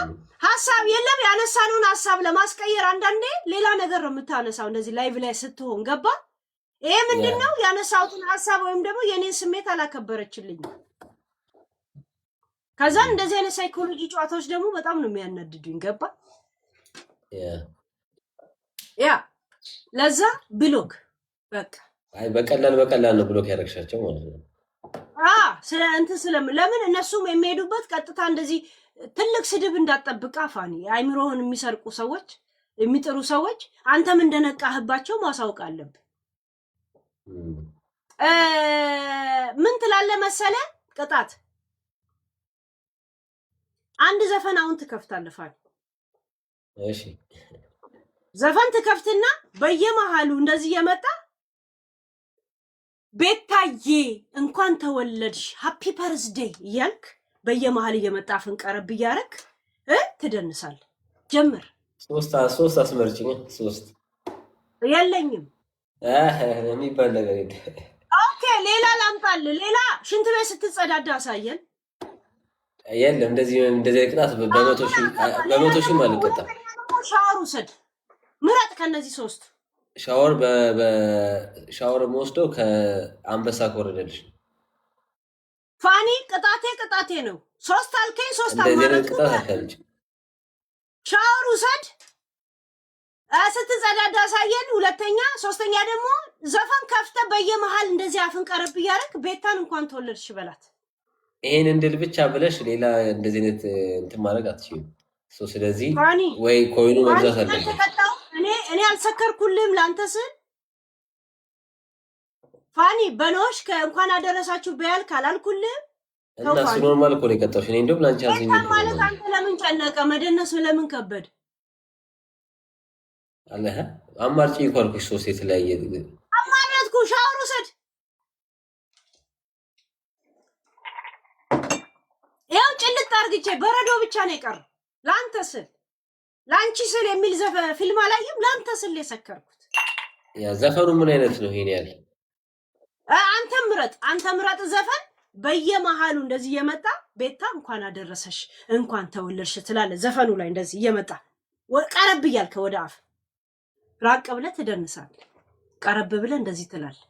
ሐሳብ የለም ያነሳነውን ሐሳብ ለማስቀየር አንዳንዴ ሌላ ነገር ነው የምታነሳው እንደዚህ ላይቭ ላይ ስትሆን ገባ ይሄ ምንድነው ያነሳውትን ሐሳብ ወይም ደግሞ የኔን ስሜት አላከበረችልኝ ከዛ እንደዚህ አይነት ሳይኮሎጂ ጨዋታዎች ደግሞ በጣም ነው የሚያናድዱኝ ገባ ያ ለዛ ብሎክ በቃ አይ በቀላል ነው ብሎክ ያደረግሻቸው ማለት ነው ስለ እንትን ለምን እነሱም የሚሄዱበት ቀጥታ እንደዚህ ትልቅ ስድብ እንዳትጠብቃ ፋኒ አይምሮህን የሚሰርቁ ሰዎች የሚጥሩ ሰዎች አንተም እንደነቃህባቸው ማሳወቅ አለብህ ምን ትላለህ መሰለ ቅጣት አንድ ዘፈን አሁን ትከፍታለህ ፋኒ እሺ ዘፈን ትከፍትና በየመሃሉ እንደዚህ የመጣ ቤታዬ እንኳን ተወለድሽ ሃፒ በርዝዴይ እያልክ በየመሃል እየመጣ ፍንቀረብ እያረክ ትደንሳለህ ጀምር ሶስት አስመርጭኝ ሶስት የለኝም የሚባል ነገር የለ ኦኬ ሌላ ላምጣልህ ሌላ ሽንት ቤት ስትጸዳዳ አሳየን የለም እንደዚህ ቅጣት በመቶ ሺህ አልቀጣም ሻወር ውሰድ ምረጥ ከነዚህ ሶስት ሻወር መወስደው ከአንበሳ ኮረደልሽ ፋኒ ቅጣቴ ነው ሶስት አልከኝ ሶስት አማራጭ ሻወር ውሰድ ስትጸዳዳ አሳየን ሁለተኛ ሶስተኛ ደግሞ ዘፈን ከፍተ በየመሃል እንደዚህ አፍን ቀረብ ያረክ ቤታን እንኳን ተወለድሽ በላት ይሄን እንድል ብቻ ብለሽ ሌላ እንደዚህ አይነት እንትን ማድረግ አትችይም ስለዚህ ወይ ኮይኑ መግዛት አለብሽ እኔ አልሰከርኩልም ላንተስ ፋኒ በኖሽ እንኳን አደረሳችሁ በያል ካላልኩልም እና ኖርማል እኮ ነው የቀጣሁሽ እኔ እንደውም ላንቺ አዝኝ ማለት አንተ ለምን ጨነቀ መደነሱ ለምን ከበድ አለህ አማርጪ ይቆርኩሽ ሶስት የተለያየ አማራጥኩ ሻወር ውሰድ ያው ጭልጥ አርግቼ በረዶ ብቻ ነው የቀረው ላንተስ ላንቺ ስል የሚል ፊልም አላየም ላንተ ስል የሰከርኩት ያ ዘፈኑ ምን አይነት ነው ይሄን ያለ አንተ ምረጥ ዘፈን በየመሃሉ እንደዚህ እየመጣ ቤታ እንኳን አደረሰሽ እንኳን ተወለድሽ ትላለህ ዘፈኑ ላይ እንደዚህ እየመጣ ቀረብ ይያልከ ወደ አፍ ራቅ ብለህ ትደንሳለህ ቀረብ ብለህ እንደዚህ ትላለህ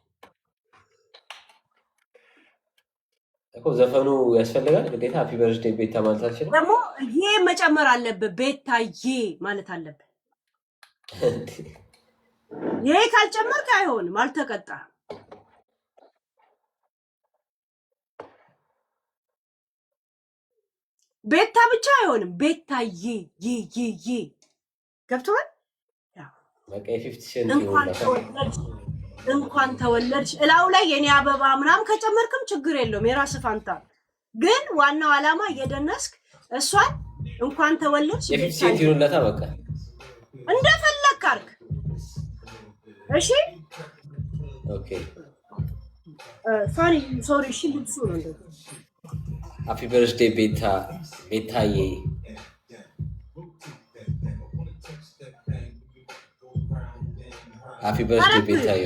እኮ ዘፈኑ ያስፈልጋል ግዴታ ሃፒ በርዝዴይ ቤታ ማለት አልችልም ደግሞ ይሄ መጨመር አለበት ቤታዬ ማለት አለበት ይሄ ካልጨመርክ አይሆንም አልተቀጣም ቤታ ብቻ አይሆንም ቤታዬ ዬ ገብቶሃል በቃ 50 ሴንት እንኳን ተወለድሽ እላው ላይ የኔ አበባ ምናም ከጨመርክም ችግር የለውም የራስ ፋንታ ግን ዋናው አላማ እየደነስክ እሷን እንኳን ተወለድሽ የ50 ሴንት ይሁንላታ በቃ እንደፈለክ አርክ እሺ ኦኬ ፋኒ ሶሪ እሺ ልብሱ ነው እንደዚህ ሃፒ በርዝዴይ ቤታዬ ሃፒ በርዝዴይ ቤታዬ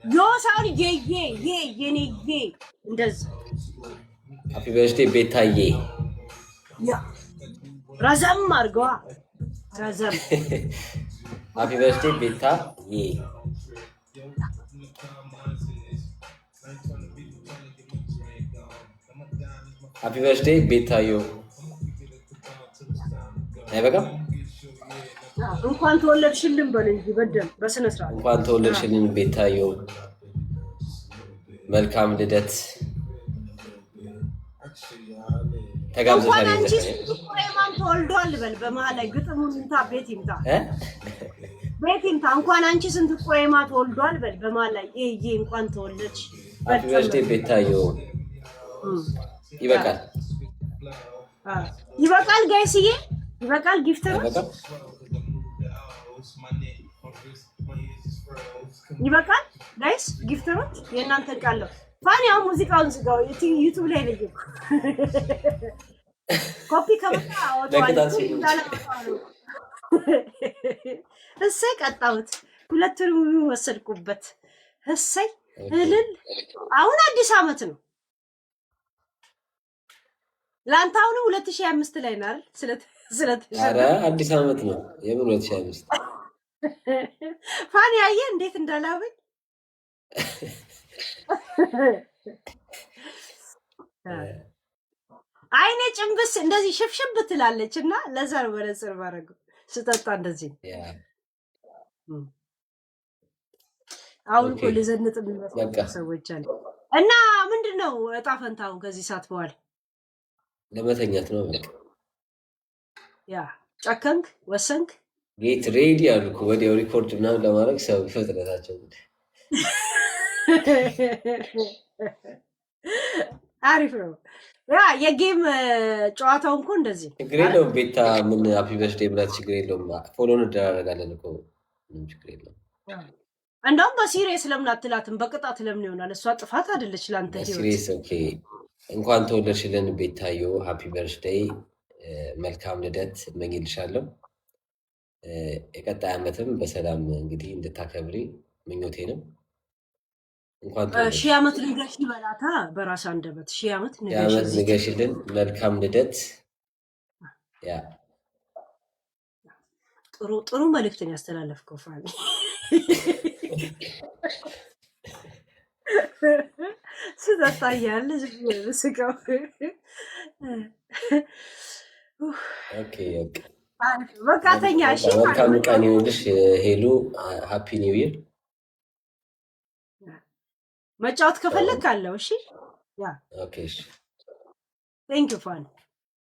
ዮ ሳሪ ዬ የኔ እንደዚህ ሃፒ በርዝዴይ ቤታዬ ያ ረዘም አርገዋ ረዘም ሃፒ በርዝዴይ ቤታዬ ሃፒ በርዝዴይ ቤታዮ አይበቃም እንኳን ተወለድሽልን በል እንጂ በደም በስነ ስርዓት እንኳን ተወለድሽልን ቤታዮ መልካም ልደት ተጋብዘሻል እንኳን ተወልዷል በል በመሃል ላይ ግጥሙን እንታ ቤት ይምጣ እንኳን አንቺ ስንት ቆይማ ተወልዷል በል በመሃል ላይ እንኳን ተወለድሽ ሃፒ በርዝዴይ ቤታዮ ይበቃል ጋይስዬ ይበቃል ጊፍተሮች ይበቃል ጋይስ ጊፍተሮች የእናንተ ቃል ነው ፋኒ አሁን ሙዚቃውን ዝጋው ዩቲዩብ ላይ ልጅ ኮፒ ከመጣ እሰይ ቀጣሁት ሁለቱንም ወሰድኩበት እሰይ እልል አሁን አዲስ አመት ነው ለአንተ አሁን 2025 ላይ ነው አይደል? ኧረ አዲስ ዓመት ነው የምን 2025 ፋኒ አየህ እንዴት እንዳላበኝ አይኔ ጭንብስ እንደዚህ ሽፍሽብ ትላለች እና ለዛ ነው መነጽር ማድረገው ስጠጣ እንደዚህ አሁን እኮ ልዘንጥ የሚመስለው ሰዎች አሉ። እና ምንድነው እጣ ፈንታው ከዚህ ሰዓት በኋላ? ለመተኛት ነው በቃ። ያ ጨከንክ ወሰንክ? ጌት ሬዲ አልኩ ወዲያው ሪኮርድ ምናምን ለማድረግ ሰው ፍጥነታቸው አሪፍ ነው። ያ የጌም ጨዋታው እንኳ እንደዚህ ችግር የለውም። ቤታ ምን ሃፒ በርዝዴ ብላት ችግር የለውም። ፎሎ እንደራረጋለን እኮ ምንም ችግር የለውም። እንደውም በሲሪየስ ለምን አትላትም? በቅጣት ለምን ይሆናል? እሷ ጥፋት አይደለች ላንተ ህይወት። ሲሪየስ ኦኬ። እንኳን ተወለድሽልን ቤታዮ፣ ሃፒ በርዝዴይ፣ መልካም ልደት እመኝልሻለሁ። የቀጣይ ዓመትም በሰላም እንግዲህ እንድታከብሪ ምኞቴ ነው። እንኳን 1000 ዓመት ንገሽ ይበላታ በራስ አንደበት 1000 ዓመት ንገሽልን። መልካም ልደት። ያ ጥሩ መልእክትን ያስተላለፍከው ፋኒ። ስታያለ ስቀው ኦኬ ኦኬ በቃ ተኛ። እሺ መልካም ቀን ይሁንልሽ ሄሉ። ሃፒ ኒው ይር። መጫወት ከፈለክ አለው። እሺ ያ ኦኬ እሺ ቴንክ ዩ ፋኒ።